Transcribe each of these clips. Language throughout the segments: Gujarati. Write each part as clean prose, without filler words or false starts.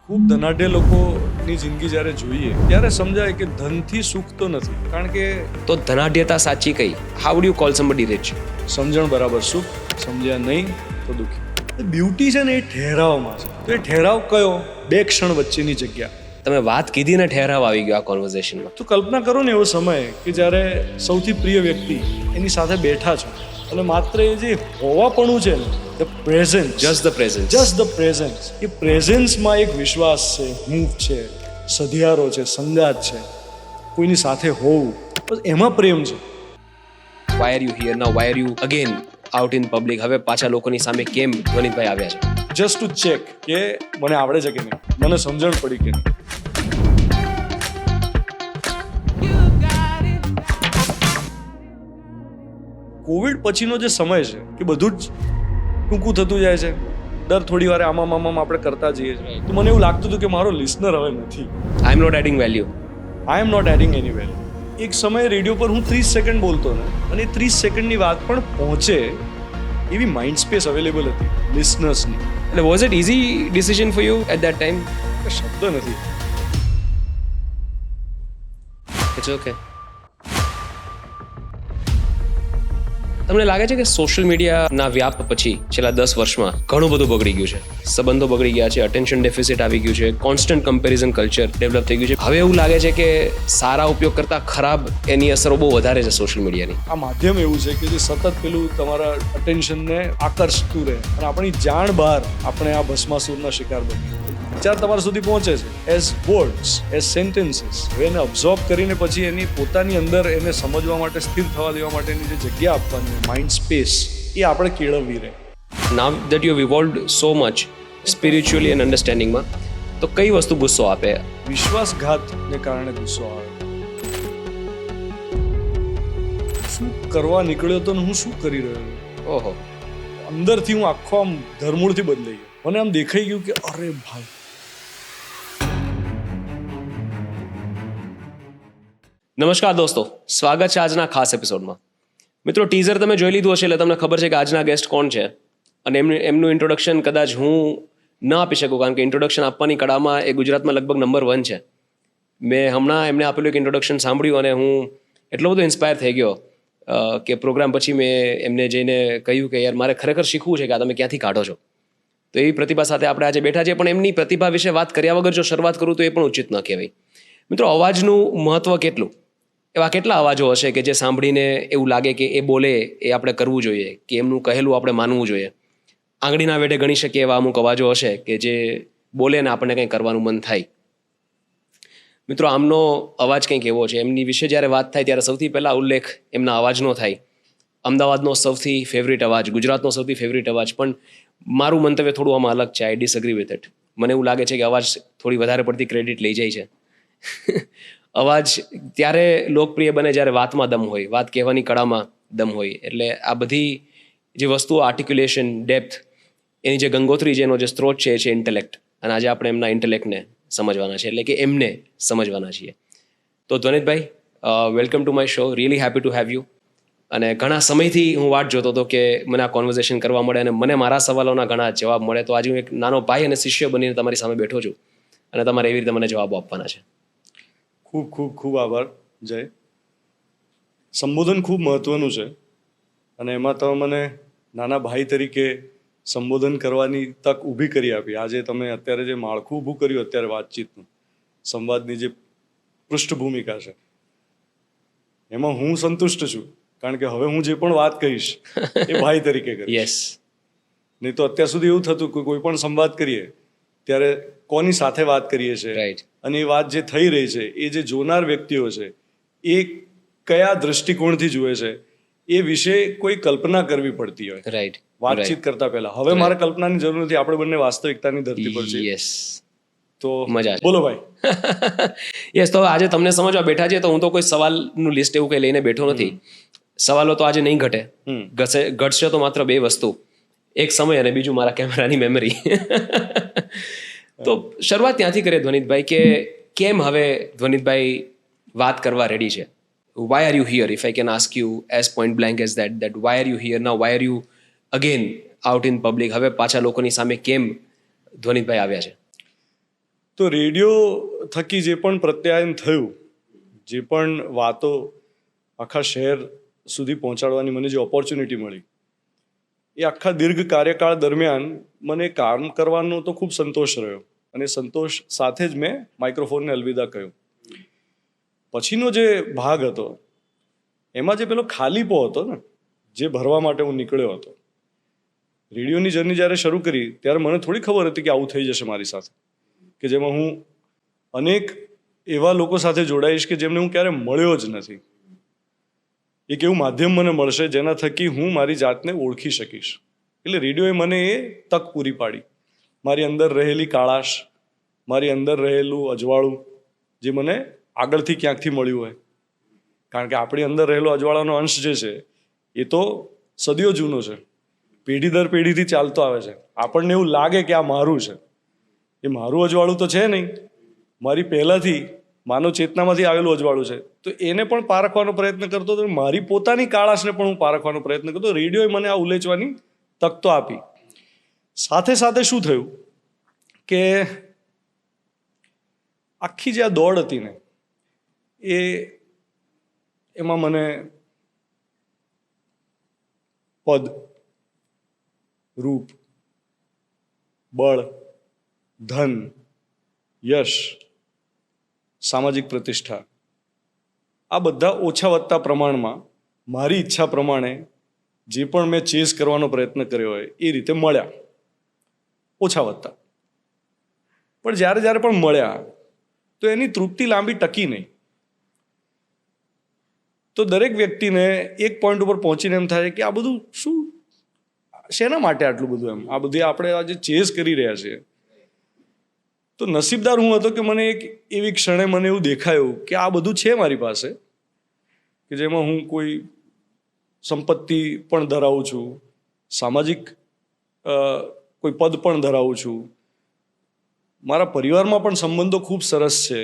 ખૂબ ધનાઢ્ય લોકોની જિંદગી જ્યારે જોઈએ ત્યારે સમજાય કે ધનથી સુખ તો નથી, કારણ કે તો ધનાઢ્યતા સાચી કઈ? How do you call somebody rich? સમજણ બરાબર સુખ, સમજ્યા નહીં તો દુઃખી. બ્યુટી છે ને એ ઠહેરાવમાં છે. તો એ ઠહેરાવ કયો? બે ક્ષણ વચ્ચેની જગ્યા. તમે વાત કીધી ને ઠહેરાવ આવી ગયો આ કોન્વર્ઝેશનમાં. તો કલ્પના કરો ને એવો સમય કે જ્યારે સૌથી પ્રિય વ્યક્તિ એની સાથે બેઠા છો અને માત્ર એ જે હોવાપણું છે ને, the presence, just the presence. Just the presence, એ પ્રેઝન્સમાં એક વિશ્વાસ છે, હૂંફ છે, સધિયારો છે, સંગાત છે, કોઈની સાથે હોવું, બસ એમાં પ્રેમ છે. Why are you here now? Why are you again out in public? હવે પાછા લોકોની સામે કેમ ધ્વનિતભાઈ આવ્યા છે? જસ્ટ ટુ ચેક કે મને આવડે છે કે નહીં, મને સમજણ પડી કે નહીં. કોવિડ પછીનો જે સમય છે કે બધું જ ટૂંકું થતું જાય છે. દર થોડી વારે આમાં આપણે કરતા જઈએ છીએ. તો મને એવું લાગતું હતું કે મારો લિસનર હવે નથી. I am not adding value. I am not adding any value. એક સમયે રેડિયો પર હું 30 સેકન્ડ બોલતો ને, અને 30 સેકન્ડની વાત પણ પહોંચે એવી માઇન્ડ સ્પેસ અવેલેબલ હતી લિસનર્સની. એટલે was it easy decision for you at that time? શબ્દ નથી. It's okay. તમને લાગે છે કે સોશિયલ મીડિયાના વ્યાપ પછી છેલ્લા 10 વર્ષમાં ઘણું બધું બગડી ગયું છે? સંબંધો બગડી ગયા છે, અટેન્શન ડેફિસિટ આવી ગયું છે, કોન્સ્ટન્ટ કમ્પેરિઝન કલ્ચર ડેવલપ થઈ ગયું છે. હવે એવું લાગે છે કે સારા ઉપયોગ કરતાં ખરાબ એની અસરો બહુ વધારે છે સોશિયલ મીડિયાની. આ માધ્યમ એવું છે કે જે સતત પેલું તમારા અટેન્શનને આકર્ષતું રહે અને આપણી જાણ બહાર આપણે આ ભસ્માસુરના શિકાર બનીએ. વિચાર તમારા સુધી પહોંચે છે એઝ વર્ડ્સ, એઝ સેન્ટેન્સીસ. હવે એને અબ્ઝોર્બ કરીને પછી એની પોતાની અંદર એને સમજવા માટે, સ્થિર થવા દેવા માટેની જે જગ્યા આપવાની માઇન્ડ સ્પેસ, એ આપણે કેળવવી રહે. Now that you have evolved so much spiritually and અન્ડરસ્ટેન્ડિંગમાં, તો કઈ વસ્તુ ગુસ્સો આપે? વિશ્વાસઘાતને કારણે ગુસ્સો આવે. શું કરવા નીકળ્યો તો ને હું શું કરી રહ્યો છું? ઓહો. અંદરથી હું આખો આમ ધરમૂળથી બદલાઈ ગયો. મને આમ દેખાઈ ગયું કે અરે ભાઈ. નમસ્કાર દોસ્તો, સ્વાગત છે આજના ખાસ એપિસોડમાં. મિત્રો, ટીઝર તમે જોઈ લીધું હશે એટલે તમને ખબર છે કે આજના ગેસ્ટ કોણ છે, અને એમનું ઇન્ટ્રોડક્શન કદાચ હું ન આપી શકું, કારણ કે ઇન્ટ્રોડક્શન આપવાની કળામાં એ ગુજરાતમાં લગભગ નંબર 1 છે. મેં હમણાં એમને આપેલું એક ઇન્ટ્રોડક્શન સાંભળ્યું અને હું એટલો બધો ઇન્સ્પાયર થઈ ગયો કે પ્રોગ્રામ પછી મેં એમને જઈને કહ્યું કે યાર, મારે ખરેખર શીખવું છે કે આ તમે ક્યાંથી કાઢો છો. તો એવી પ્રતિભા સાથે આપણે આજે બેઠા છીએ, પણ એમની પ્રતિભા વિશે વાત કર્યા વગર જો શરૂઆત કરું તો એ પણ ઉચિત ન કહેવાય. મિત્રો, અવાજનું મહત્વ કેટલું? એવા કેટલા અવાજો હશે કે જે સાંભળીને એવું લાગે કે એ બોલે એ આપણે કરવું જોઈએ, કે એમનું કહેલું આપણે માનવું જોઈએ. આંગળીના વેઢે ગણી શકીએ એવા અમુક અવાજો હશે કે જે બોલે ને આપણને કંઈ કરવાનું મન થાય. મિત્રો, આમનો અવાજ કંઈક એવો છે. એમની વિશે જ્યારે વાત થાય ત્યારે સૌથી પહેલાં ઉલ્લેખ એમના અવાજનો થાય. અમદાવાદનો સૌથી ફેવરિટ અવાજ, ગુજરાતનો સૌથી ફેવરિટ અવાજ. પણ મારું મંતવ્ય થોડું આમાં અલગ છે. આઈ ડિસએગ્રી વિથ ઇટ. મને એવું લાગે છે કે અવાજ થોડી વધારે પડતી ક્રેડિટ લઈ જાય છે. અવાજ ત્યારે લોકપ્રિય બને જ્યારે વાતમાં દમ હોય, વાત કહેવાની કળામાં દમ હોય. એટલે આ બધી જે વસ્તુઓ, આર્ટિક્યુલેશન, ડેપ્થ, એની જે ગંગોત્રી છે, એનો જે સ્ત્રોત છે એ છે ઇન્ટેલેક્ટ. અને આજે આપણે એમના ઇન્ટેલેક્ટને સમજવાના છે, એટલે કે એમને સમજવાના છીએ. તો ધ્વનિતભાઈ, welcome to my show. Really happy to have you. અને ઘણા સમયથી હું વાટ જોતો હતો કે મને આ કોન્વર્ઝેશન કરવા મળે અને મને મારા સવાલોના ઘણા જવાબ મળે. તો આજે હું એક નાનો ભાઈ અને શિષ્ય બનીને તમારી સામે બેઠો છું અને તમારે એવી રીતે મને જવાબો આપવાના છે. ખૂબ ખૂબ ખૂબ આભાર જય. સંબોધન ખૂબ મહત્વનું છે અને એમાં તમે મને નાના ભાઈ તરીકે સંબોધન કરવાની તક ઊભી કરી આપી. આજે તમે અત્યારે જે માળખું ઊભું કર્યું અત્યારે વાતચીતનું, સંવાદની જે પૃષ્ઠભૂમિકા છે, એમાં હું સંતુષ્ટ છું, કારણ કે હવે હું જે પણ વાત કહીશ એ ભાઈ તરીકે કરીશ. યસ. નહીં તો અત્યાર સુધી એવું થતું કે કોઈ પણ સંવાદ કરીએ ત્યારે કોની સાથે વાત કરીએ છીએ, રાઈટ, અને એ વાત જે થઈ રહી છે, એ જે જોનાર વ્યક્તિઓ છે એ કયા દૃષ્ટિકોણથી જુએ છે એ વિશે કોઈ કલ્પના કરવી પડતી હોય રાઈટ. વાતચીત કરતા પહેલા. હવે મારે કલ્પનાની જરૂર નથી, આપણે બંને વાસ્તવિકતાની ધરતી પર છે. યસ. તો મજા છે. બોલો ભાઈ. યસ. તો આજે તમને સમજવા બેઠા છીએ તો હું તો કોઈ સવાલનું લિસ્ટ એવું કંઈ લઈને બેઠો નથી. સવાલો તો આજે નહીં ઘટે. ઘટશે તો માત્ર 2 વસ્તુ, એક સમય અને બીજું મારા કેમેરાની મેમરી. તો શરૂઆત ત્યાંથી કરીએ ધ્વનિતભાઈ, કે કેમ હવે ધ્વનિતભાઈ વાત કરવા રેડી છે? Why are you here? If I can ask you as point blank as that why are you here now? Why are you again out in public? હવે પાછા લોકોની સામે કેમ ધ્વનિતભાઈ આવ્યા છે? તો રેડિયો થકી જે પણ પ્રત્યાયન થયું, જે પણ વાતો આખા શહેર સુધી પહોંચાડવાની મને જે ઓપોર્ચ્યુનિટી મળી, એ આખા દીર્ઘ કાર્યકાળ દરમિયાન મને કામ કરવાનો તો ખૂબ સંતોષ રહ્યો, અને સંતોષ સાથે જ મેં માઇક્રોફોનને અલવિદા કહ્યું. પછીનો જે ભાગ હતો એમાં જે પેલો ખાલીપો હતો ને, જે ભરવા માટે હું નીકળ્યો હતો, રેડિયોની જર્ની જ્યારે શરૂ કરી ત્યારે મને થોડી ખબર હતી કે આવું થઈ જશે મારી સાથે, કે જેમાં હું અનેક એવા લોકો સાથે જોડાઈશ કે જેમને હું ક્યારે મળ્યો જ નથી. એક એવું માધ્યમ મને મળશે જેના થકી હું મારી જાતને ઓળખી શકીશ. એટલે રેડિયોએ મને એ તક પૂરી પાડી. મારી અંદર રહેલી કાળાશ, મારી અંદર રહેલું અજવાળું, જે મને આગળથી ક્યાંકથી મળ્યું હોય, કારણ કે આપણી અંદર રહેલો અજવાળાનો અંશ જે છે એ તો સદીઓ જૂનો છે, પેઢી દર પેઢીથી ચાલતો આવે છે. આપણને એવું લાગે કે આ મારું છે, એ મારું અજવાળું તો છે નહીં, મારી પહેલાંથી માનવ ચેતનામાંથી આવેલું અજવાળું છે. તો એને પણ પારખવાનો પ્રયત્ન કરતો હતો, મારી પોતાની કાળાશને પણ હું પારખવાનો પ્રયત્ન કરતો. રેડિયોએ મને આ ઉલેચવાની તક તો આપી. સાથે સાથે શું થયું કે આખી જે આ દોડ હતી ને, એમાં મને પદ, રૂપ, બળ, ધન, યશ, સામાજિક પ્રતિષ્ઠા, આ બધા ઓછા વધતા પ્રમાણમાં મારી ઈચ્છા પ્રમાણે જે પણ મેં ચેઝ કરવાનો પ્રયત્ન કર્યો હોય એ રીતે મળ્યા, ઓછા વધતા. પણ જ્યારે જ્યારે પણ મળ્યા તો એની તૃપ્તિ લાંબી ટકી નહીં. તો દરેક વ્યક્તિને એક પોઈન્ટ ઉપર પહોંચીને એમ થાય કે આ બધું શું, શેના માટે આટલું બધું, એમ આ બધી આપણે આજે ચેઝ કરી રહ્યા છીએ. તો નસીબદાર હું હતો કે મને એક એવી ક્ષણે મને એવું દેખાયું કે આ બધું છે મારી પાસે, કે જેમાં હું કોઈ સંપત્તિ પણ ધરાવું છું, સામાજિક કોઈ પદ પણ ધરાવું છું, મારા પરિવારમાં પણ સંબંધો ખૂબ સરસ છે,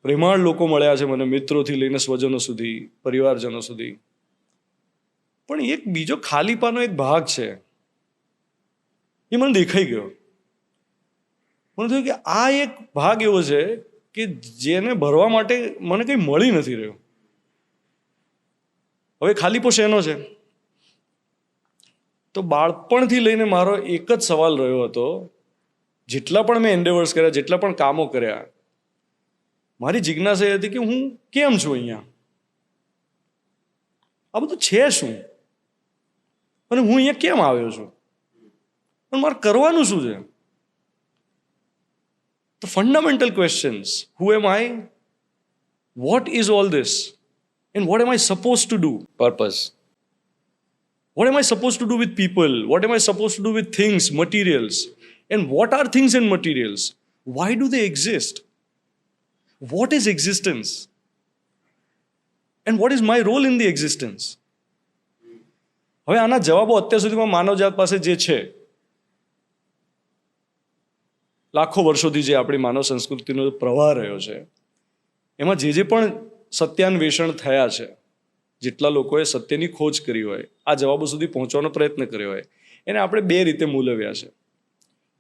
પ્રેમાળ લોકો મળ્યા છે મને, મિત્રોથી લઈને સ્વજનો સુધી, પરિવારજનો સુધી. પણ એક બીજો ખાલીપાનો એક ભાગ છે, એ મને દેખાઈ ગયો. મને થયું કે આ એક ભાગ એવો છે કે જેને ભરવા માટે મને કંઈ મળી નથી રહ્યું. હવે ખાલીપો શેનો છે? તો બાળપણથી લઈને મારો એક જ સવાલ રહ્યો હતો, જેટલા પણ મેં એન્ડેવર્સ કર્યા, જેટલા પણ કામો કર્યા, મારી જિજ્ઞાસા એ હતી કે હું કેમ છું અહીંયા, આ બધું છે શું, અને હું અહીંયા કેમ આવ્યો છું, અને મારે કરવાનું શું છે? The fundamental questions: who am I? What is all this? And what am I supposed to do? Purpose. What am I supposed to do with people? What am I supposed to do with things, materials? And what are things and materials? Why do they exist? What is existence? And what is my role in the existence? હવે આના જવાબો અત્યાર સુધીમાં માનવજાત પાસે જે છે, લાખો વર્ષોથી જે આપણી માનવ સંસ્કૃતિનો પ્રવાહ રહ્યો છે, એમાં જે પણ સત્યાન્વેષણ થયા છે, જેટલા લોકોએ સત્યની ખોજ કરી હોય, આ જવાબો સુધી પહોંચવાનો પ્રયત્ન કર્યો હોય, એને આપણે બે રીતે મૂલવ્યા છે.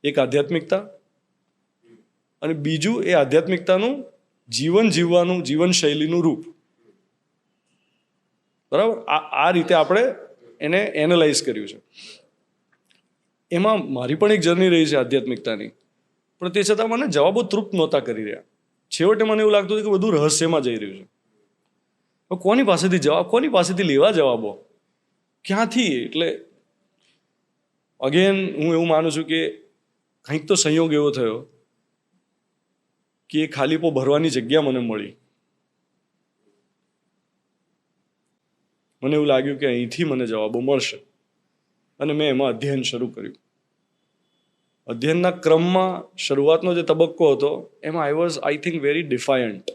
એક આધ્યાત્મિકતા, અને બીજું એ આધ્યાત્મિકતાનું જીવન જીવવાનું, જીવનશૈલીનું રૂપ. બરાબર? આ રીતે આપણે એને એનાલાઇઝ કર્યું છે. એમાં મારી પણ એક જર્ની રહી છે આધ્યાત્મિકતાની, પણ તે છતાં મને જવાબો તૃપ્ત નહોતા કરી રહ્યા. છેવટે મને એવું લાગતું હતું કે બધું રહસ્યમાં જઈ રહ્યું છે. કોની પાસેથી જવાબ, કોની પાસેથી લેવા જવાબો, ક્યાંથી? એટલે અગેન હું એવું માનું છું કે કંઈક તો સંયોગ એવો થયો કે એ ખાલીપો ભરવાની જગ્યા મને મળી. મને એવું લાગ્યું કે અહીંથી મને જવાબો મળશે, અને મેં એમાં અધ્યયન શરૂ કર્યું. અધ્યયનના ક્રમમાં શરૂઆતનો જે તબક્કો હતો એમાં આઈ થિંક વેરી ડિફાયન્ટ.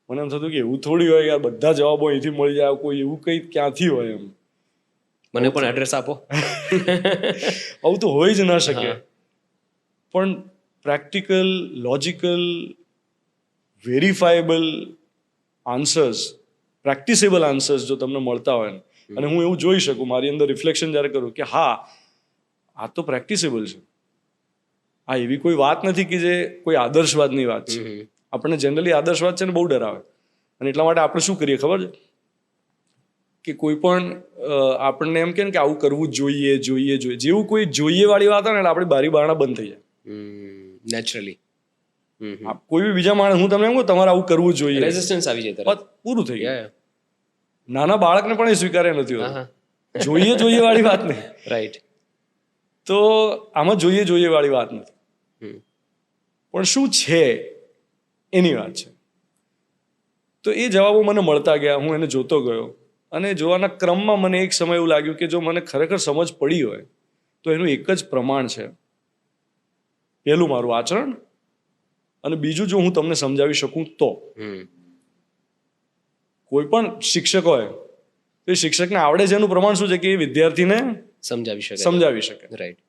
મને એમ થતું કે એવું થોડી હોય યાર, બધા જવાબો અહીંથી મળી જાય, કોઈ એવું કંઈ ક્યાંથી હોય એમ. મને પણ એડ્રેસ આપો. આવું તો હોય જ ના શકે. પણ practical, logical, verifiable answers, practicable answers જો તમને મળતા હોય, અને હું એવું જોઈ શકું મારી અંદર રિફ્લેક્શન જ્યારે કરું કે હા, આ તો પ્રેક્ટિસેબલ છે, આ એવી કોઈ વાત નથી કે જે કોઈ આદર્શવાદની વાત છે. આપણને જનરલી આદર્શવાદ છે ને બહુ ડરાવે, અને એટલા માટે આપણે શું કરીએ ખબર છે કે કોઈ પણ આપણને એમ કે આવું કરવું જોઈએ જોઈએ જોઈએ, જેવું કોઈ જોઈએ વાળી વાત આવે ને એટલે આપણી બારી બારણા બંધ થઈ જાય નેચરલી કોઈ બી બીજા માણસ, હું તમને એમ કહું તમારે આવું કરવું જોઈએ, રેઝિસ્ટન્સ આવી જાય તરત. પૂરું થઈ ગયું. Yeah, નાના બાળકને પણ એ સ્વીકાર્ય નથી હા હોતું. હા જોઈએ જોઈએ વાળી વાત નહીં. રાઈટ. તો આમાં જોઈએ જોઈએ વાળી વાત નથી, પણ શું છે એની વાત છે. તો એ જવાબો મને મળતા ગયા, હું એને જોતો ગયો, અને જોવાના ક્રમમાં મને એક સમય એવું લાગ્યું કે જો મને ખરેખર સમજ પડી હોય તો એનું એક જ પ્રમાણ છે. પહેલું મારું આચરણ, અને બીજું જો હું તમને સમજાવી શકું તો. કોઈ પણ શિક્ષક હોય તો એ શિક્ષકને આવડે છે એનું પ્રમાણ શું છે કે એ વિદ્યાર્થીને સમજાવી શકે. રાઈટ.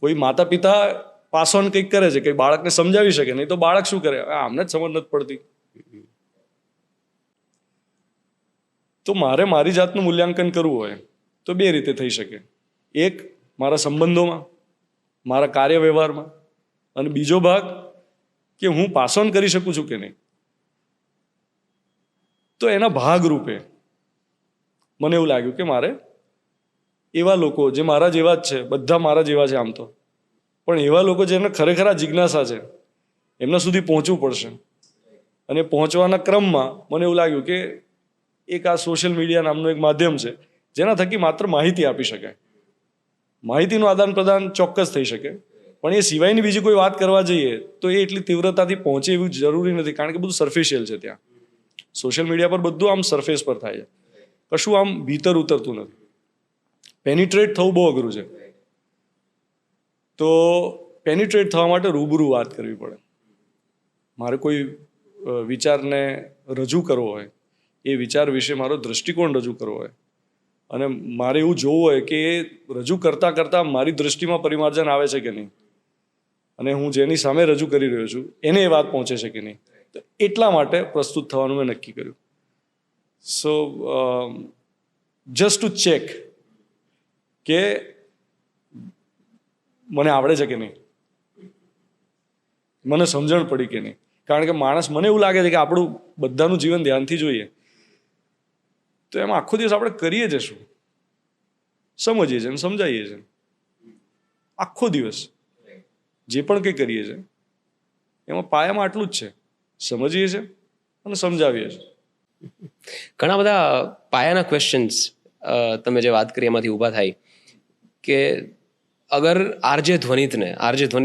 કોઈ માતા પિતા પાસ ઓન કંઈક કરે છે, કંઈક બાળકને સમજાવી શકે, નહીં તો બાળક શું કરે, આમને જ સમજ નથી પડતી. તો મારે મારી જાતનું મૂલ્યાંકન કરવું હોય તો બે રીતે થઈ શકે. એક, મારા સંબંધોમાં, મારા કાર્ય વ્યવહારમાં, અને બીજો ભાગ કે હું પાસ ઓન કરી શકું છું કે નહીં. તો એના ભાગરૂપે મને એવું લાગ્યું કે મારે એવા લોકો જે મારા જેવા જ છે, બધા મારા જેવા છે આમ તો, પણ એવા લોકો જેમને ખરેખર આ જિજ્ઞાસા છે એમના સુધી પહોંચવું પડશે. અને પહોંચવાના ક્રમમાં મને એવું લાગ્યું કે એક આ સોશિયલ મીડિયા નામનું એક માધ્યમ છે જેના થકી માત્ર માહિતી આપી શકાય. માહિતીનું આદાન પ્રદાન ચોક્કસ થઈ શકે, પણ એ સિવાયની બીજી કોઈ વાત કરવા જઈએ તો એ એટલી તીવ્રતાથી પહોંચે એવું જરૂરી નથી, કારણ કે બધું સરફેશિયલ છે. ત્યાં સોશિયલ મીડિયા પર બધું આમ સરફેસ પર થાય છે, કશું આમ ભીતર ઉતરતું નથી. પેનિટ્રેટ થવું બહુ અઘરું છે. તો પેનિટ્રેટ થવા માટે રૂબરૂ વાત કરવી પડે. મારે કોઈ વિચારને રજૂ કરવો હોય, એ વિચાર વિશે મારો દૃષ્ટિકોણ રજૂ કરવો હોય, અને મારે એવું જોવું હોય કે એ રજૂ કરતાં કરતાં મારી દૃષ્ટિમાં પરિમાર્જન આવે છે કે નહીં, અને હું જેની સામે રજૂ કરી રહ્યો છું એને એ વાત પહોંચે છે કે નહીં. તો એટલા માટે પ્રસ્તુત થવાનું મેં નક્કી કર્યું. સો જસ્ટ ટુ ચેક કે મને આવડે છે કે નહીં, મને સમજણ પડી કે નહીં. કારણ કે માણસ, મને એવું લાગે છે કે આપણું બધાનું જીવન ધ્યાનથી જોઈએ તો એમાં આખો દિવસ આપણે કરીએ છે શું, સમજીએ છીએ અને સમજાવીએ છીએ. આખો દિવસ જે પણ કંઈ કરીએ છીએ એમાં પાયામાં આટલું જ છે, સમજીએ છીએ અને સમજાવીએ છીએ. ઘણા બધા પાયાના ક્વેશ્ચન્સ તમે જે વાત કરી એમાંથી ઊભા થાય કે અગર આરજે ધ્વનિત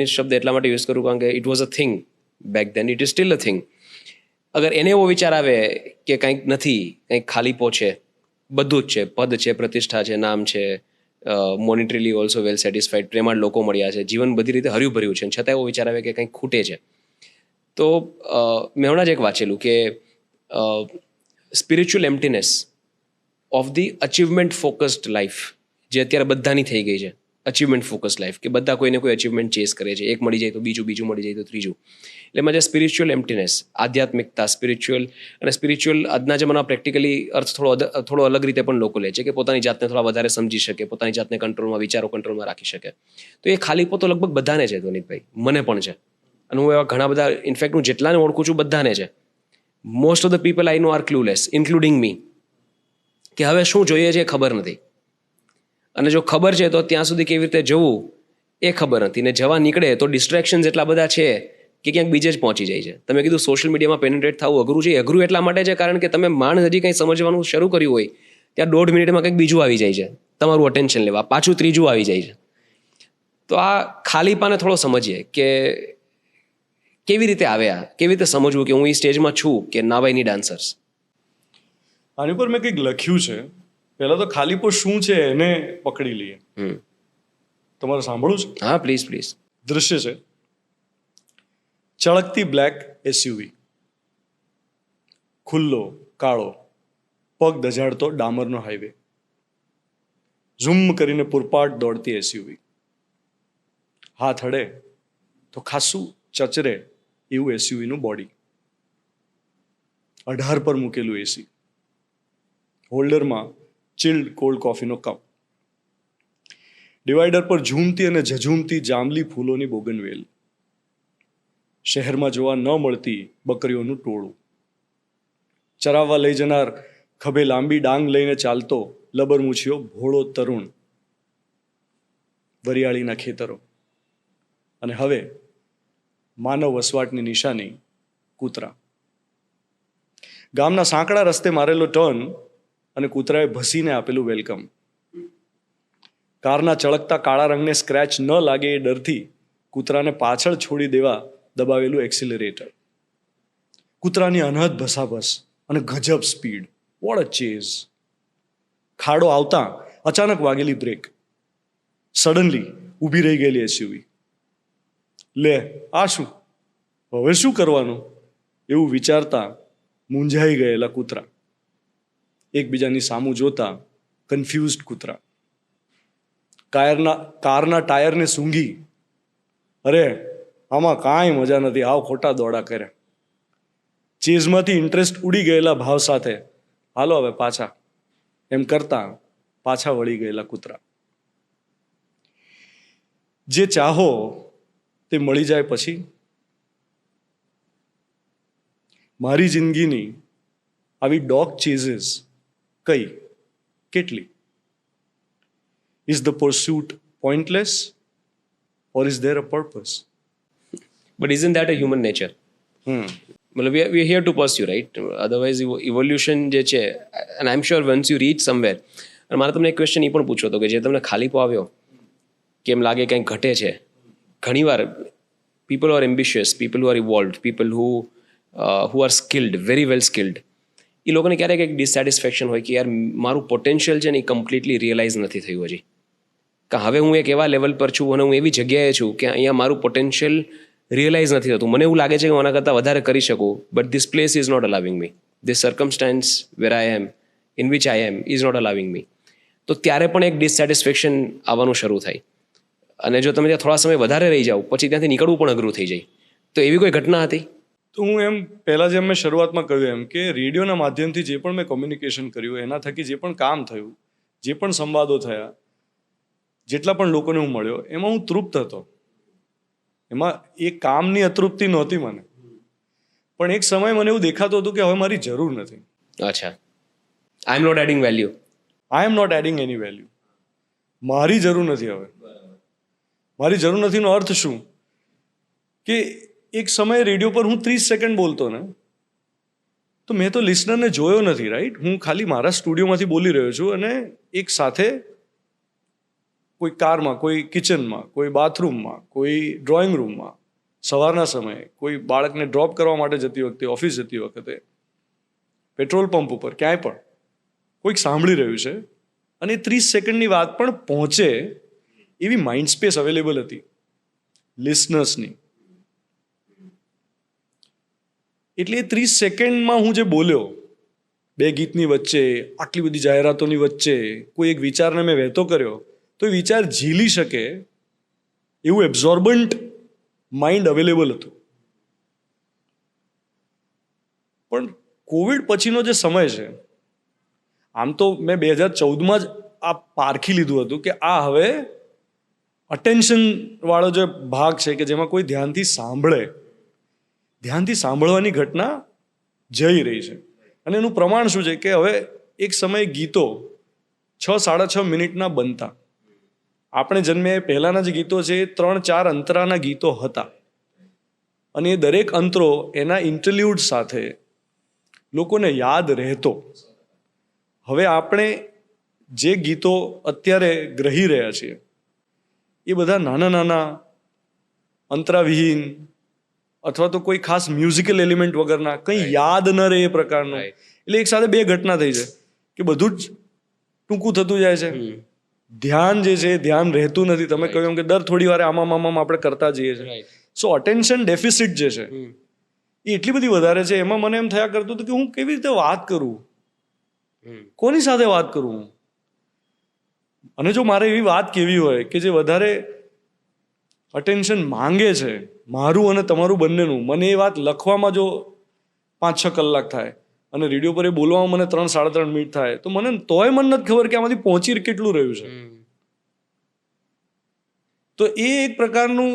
શબ્દ એટલા માટે યુઝ કરું કારણ કે it was a thing back then, it is still a thing. અગર એને એવો વિચાર આવે કે કંઈક નથી, કંઈક ખાલીપો છે, બધું જ છે, પદ છે, પ્રતિષ્ઠા છે, નામ છે, મોનિટરીલી ઓલ્સો વેલ સેટિસ્ફાઈડ, પ્રેમાળ લોકો મળ્યા છે, જીવન બધી રીતે હર્યું ભર્યું છે, છતાં એવો વિચાર આવે કે કંઈક ખૂટે છે. તો મેં હમણાં જ એક વાંચેલું કે spiritual emptiness of the achievement focused life, જે અત્યારે બધાની થઈ ગઈ છે, અચીવમેન્ટ ફોકસ લાઈફ, કે બધા કોઈને કોઈ અચીવમેન્ટ ચેસ કરે છે, એક મળી જાય તો બીજું, બીજું મળી જાય તો ત્રીજું. એટલે એમાં જે સ્પિરિચ્યુઅલ એમ્પ્ટીનેસ, આધ્યાત્મિકતા, સ્પિરિચ્યુઅલ આજના જમાના પ્રેક્ટિકલી અર્થ થોડો અલગ રીતે પણ લોકો લે છે કે પોતાની જાતને થોડા વધારે સમજી શકે, પોતાની જાતને કંટ્રોલમાં, વિચારો કંટ્રોલમાં રાખી શકે. તો એ ખાલીપો તો લગભગ બધાને છે ધ્વનિતભાઈ, મને પણ છે, અને હું એવા ઘણા બધા, ઇનફેક્ટ હું જેટલાને ઓળખું છું બધાને છે. Most of the people I know are clueless, including me, કે હવે શું જોઈએ છે એ ખબર નથી, અને જો ખબર છે તો ત્યાં સુધી કેવી રીતે જવું એ ખબર નથી, ને જવા નીકળે તો ડિસ્ટ્રેક્શન્સ એટલા બધા છે કે ક્યાંક બીજે જ પહોંચી જાય છે. તમે કીધું સોશિયલ મીડિયામાં પેનિટ્રેટ થવું અઘરું છે, અઘરું એટલા માટે છે કારણ કે તમે માણસ હજી કંઈ સમજવાનું શરૂ કર્યું હોય ત્યાં 1.5 મિનિટમાં કંઈક બીજું આવી જાય છે, તમારું અટેન્શન લેવા, પાછું ત્રીજું આવી જાય છે. તો આ ખાલીપાને થોડો સમજીએ કે કેવી રીતે આવે, આ કેવી રીતે સમજવું કે હું એ સ્ટેજમાં છું કે નાવ આઈ નીડ આન્સર્સ. આની પર મેં કંઈક લખ્યું છે. પહેલા તો ખાલીપો શું છે એને પકડી લઈએ. તમારે સાંભળવું છે? હા, પ્લીઝ પ્લીઝ. દૃશ્ય છે ચળકતી બ્લેક એસયુવી, ખુલ્લો કાળો પગ દઝાડતો ડામરનો હાઈવે, ઝૂમ કરીને પૂરપાટ દોડતી એસયુવી, હાથ અડે તો ખાસું ચચરે એવું એસયુવીનું બોડી, 18 પર મૂકેલું એસી, હોલ્ડરમાં ચિલ્ડ કોલ્ડ કોફીનો કપ, ડિવાઈડર પર ઝૂમતી અને ઝઝૂમતી જાંબલી ફૂલોની બોગનવેલ, શહેરમાં જોવા ન મળતી બકરીઓનું ટોળું, ચરાવવા લઈ જનાર ખભે લાંબી ડાંગ લઈને ચાલતો લબરમૂછિયો ભોળો તરુણ, વરિયાળીના ખેતરો, અને હવે માનવ વસવાટની નિશાની કૂતરા. ગામના સાંકડા રસ્તે મારેલો ટર્ન અને કૂતરાએ ભસીને આપેલું વેલકમ, કારના ચળકતા કાળા રંગને સ્ક્રેચ ન લાગે એ ડરથી કૂતરાને પાછળ છોડી દેવા દબાવેલું એક્સિલરેટર, કૂતરાની અનહદ ભસાભસ અને ગજબ સ્પીડ, વોટ અ ચેઝ. ખાડો આવતા અચાનક વાગેલી બ્રેક, સડનલી ઊભી રહી ગયેલી એસયુવી. લે આ શું, હવે શું કરવાનું એવું વિચારતા મૂંઝાઈ ગયેલા કૂતરા, એકબીજાની સામું જોતા કન્ફ્યુઝડ કૂતરા, કારના ટાયરને સૂંઘી, અરે આમાં કાંઈ મજા નથી, આવ ખોટા દોડા કર્યા, ચેઝમાંથી ઇન્ટરેસ્ટ ઉડી ગયેલા ભાવ સાથે હાલો હવે પાછા એમ કરતા પાછા વળી ગયેલા કૂતરા. જે ચાહો તે મળી જાય પછી મારી જિંદગીની આવી ડોગ ચેઝીસ કઈ કેટલી? Is the pursuit pointless or is there a purpose? But isn't that a human nature? મતલબ we here to pursue, right? Otherwise evolution જે છે, and I am sure once you reach somewhere. અને મારે તમને એક ક્વેશ્ચન એ પણ પૂછવો હતો કે જે તમને ખાલીપો આવ્યો, કેમ લાગે કંઈક ઘટે છે, ઘણીવાર people are ambitious, people who are evolved, people who are skilled, very well skilled, એ લોકોને ક્યારેક એક ડિસેટિસ્ફેક્શન હોય કે યાર મારું પોટેન્શિયલ છે ને એ કમ્પ્લીટલી રિયલાઇઝ નથી થયું હજી, કે હવે હું એક એવા લેવલ પર છું અને હું એવી જગ્યાએ છું કે અહીંયા મારું પોટેન્શિયલ રિયલાઇઝ નથી થતું. મને એવું લાગે છે કે હું આના કરતાં વધારે કરી શકું, but this place is not allowing me, this circumstance where I am, in which I am, is not allowing me. તો ત્યારે પણ એક ડિસસેટિસ્ફેક્શન આવવાનું શરૂ થાય. અને જો તમે ત્યાં થોડા સમય વધારે રહી જાઓ પછી ત્યાંથી નીકળવું પણ અઘરું થઈ જાય. તો એવી કોઈ ઘટના હતી? તો હું એમ પહેલાં જેમ મેં શરૂઆતમાં કહ્યું એમ કે રેડિયોના માધ્યમથી જે પણ મેં કોમ્યુનિકેશન કર્યું, એના થકી જે પણ કામ થયું, જે પણ સંવાદો થયા, જેટલા પણ લોકોને હું મળ્યો, એમાં હું તૃપ્ત હતો. એમાં એ કામની અતૃપ્તિ નહોતી મને, પણ એક સમય મને એવું દેખાતું હતું કે હવે મારી જરૂર નથી. અચ્છા, I am not adding value. I am not adding any value. મારી જરૂર નથી હવે. મારી જરૂર નથીનો અર્થ શું? કે એક સમયે રેડિયો પર હું 30 સેકન્ડ બોલતો ને, તો મેં તો લિસનરને જોયો નથી, રાઈટ? હું ખાલી મારા સ્ટુડિયોમાંથી બોલી રહ્યો છું અને એક સાથે કોઈ કારમાં, કોઈ કિચનમાં, કોઈ બાથરૂમમાં, કોઈ ડ્રોઈંગ રૂમમાં, સવારના સમયે કોઈ બાળકને ડ્રોપ કરવા માટે જતી વખતે, ઓફિસ જતી વખતે, પેટ્રોલ પંપ ઉપર, ક્યાંય પણ કોઈક સાંભળી રહ્યું છે અને 30 સેકન્ડની વાત પણ પહોંચે એવી માઇન્ડ સ્પેસ અવેલેબલ હતી લિસનર્સની. એટલે એ 30 સેકન્ડમાં હું જે બોલ્યો, બે ગીતની વચ્ચે, આટલી બધી જાહેરાતોની વચ્ચે કોઈ એક વિચારને મેં વહેતો કર્યો, તો એ વિચાર ઝીલી શકે એવું એબ્ઝોર્બન્ટ માઇન્ડ અવેલેબલ હતું. પણ કોવિડ પછીનો જે સમય છે, આમ તો મેં 2014માં જ આ પારખી લીધું હતું કે આ હવે અટેન્શન વાળો જે ભાગ છે કે જેમાં કોઈ ધ્યાનથી સાંભળે, ધ્યાનથી સાંભળવાની ઘટના જઈ રહી છે. અને એનું પ્રમાણ શું છે કે હવે એક સમયે ગીતો 6-6.5 મિનિટના બનતા. આપણે જન્મે પહેલાંના જે ગીતો છે એ 3-4 અંતરાના ગીતો હતા અને એ દરેક અંતરો એના ઇન્ટરલ્યુડ સાથે લોકોને યાદ રહેતો. હવે આપણે જે ગીતો અત્યારે ગ્રહી રહ્યા છીએ એ બધા નાના નાના અંતરાવિહીન અથવા તો કોઈ ખાસ મ્યુઝિકલ એલિમેન્ટ વગરના, કંઈ યાદ ન રહે એ પ્રકારનું. એટલે એક સાથે બે ઘટના થઈ છે કે બધું જ ટૂંકું થતું જાય છે. ધ્યાન જે છે ધ્યાન રહેતું નથી. તમે કહ્યું કે દર થોડી વારે આમાં આપણે કરતા જઈએ છીએ. સો અટેન્શન ડેફિસિટ જે છે એ એટલી બધી વધારે છે. એમાં મને એમ થયા કરતું હતું કે હું કેવી રીતે વાત કરું, કોની સાથે વાત કરું. અને જો મારે એવી વાત કેવી હોય કે જે વધારે અટેન્શન માંગે છે, મારું અને તમારું બંનેનું, મને એ વાત લખવામાં જો 5-6 કલાક થાય અને રેડિયો પર એ બોલવામાં મને 3-3.5 મિનિટ થાય, તો મને તોય મને નથી ખબર કે આમાંથી પહોંચી કેટલું રહ્યું છે. તો એ એક પ્રકારનું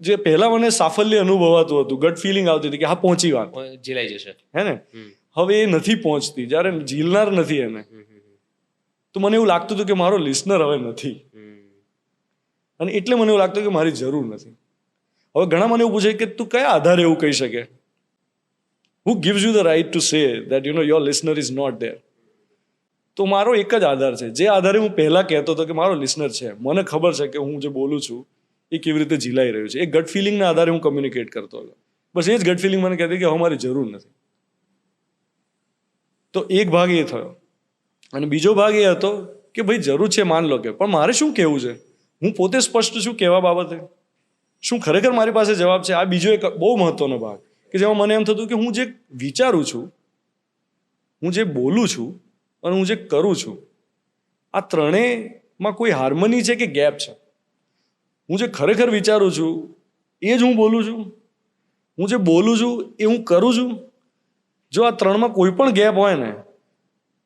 જે પહેલા મને સાફલ્ય અનુભવાતું હતું, ગટ ફિલિંગ આવતી હતી કે હા પહોંચી વાત, ઝીલાઈ જશે. હે ને. હવે એ નથી પહોંચતી. જ્યારે ઝીલનાર નથી એને, તો મને એવું લાગતું હતું કે મારો લિસનર હવે નથી, અને એટલે મને એવું લાગતું કે મારી જરૂર નથી. હવે ઘણા મને એવું પૂછે કે તું કયા આધારે એવું કહી શકે, who gives you the right to say that you know your listener is not there. તો મારો એક જ આધાર છે, જે આધારે હું પહેલા કહેતો હતો કે મારો લિસનર છે, મને ખબર છે કે હું જે બોલું છું એ કેવી રીતે ઝીલાઈ રહ્યું છે, એ ગટ ફિલિંગના આધારે હું કમ્યુનિકેટ કરતો હતો. બસ એ જ ગટ ફિલિંગ મને કહેતી કે હવે મારી જરૂર નથી. તો એક ભાગ એ થયો, અને બીજો ભાગ એ હતો કે ભાઈ જરૂર છે માન લો કે, પણ મારે શું કહેવું છે, હું પોતે સ્પષ્ટ છું કહેવા બાબતે, શું ખરેખર મારી પાસે જવાબ છે. આ બીજો એક બહુ મહત્વનો ભાગ કે જેમાં મને એમ થતું કે હું જે વિચારું છું, હું જે બોલું છું અને હું જે કરું છું, આ ત્રણેયમાં કોઈ હાર્મની છે કે ગેપ છે. હું જે ખરેખર વિચારું છું એ જ હું બોલું છું, હું જે બોલું છું એ હું કરું છું. જો આ ત્રણમાં કોઈ પણ ગેપ હોય ને,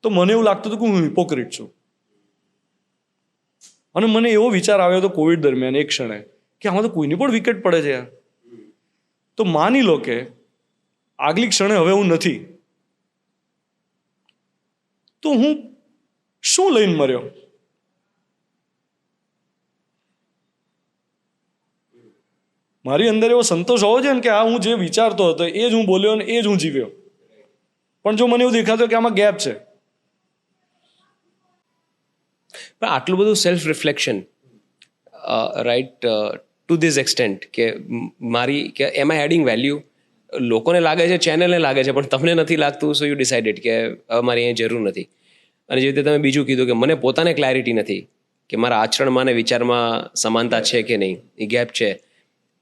તો મને એવું લાગતું હતું કે હું હિપોક્રિટ છું. અને મને એવો વિચાર આવ્યો હતો કોવિડ દરમિયાન એક ક્ષણે કે આમાં તો કોઈની પણ વિકેટ પડે છે યાર. તો માની લો કે આગલી ક્ષણે હવે હું નથી, તો હું શું લઈને મર્યો? મારી અંદર એવો સંતોષ હોવો જોઈએ ને કે આ હું જે વિચારતો હતો એ જ હું બોલ્યો અને એ જ હું જીવ્યો. પણ જો મને એવું દેખાતું કે આમાં ગેપ છે. પણ આટલું બધું self reflection, right, two this extent કે મારી કે એમ આઈ એડિંગ વેલ્યુ, લોકોને લાગે છે, ચેનલને લાગે છે, પણ તમને નથી લાગતું, સો યુ ડિસાઇડેડ કે હવે મારી અહીં જરૂર નથી. અને જે રીતે તમે બીજું કીધું કે મને પોતાને ક્લેરિટી નથી કે મારા આચરણમાં અને વિચારમાં સમાનતા છે કે નહીં, એ ગેપ છે,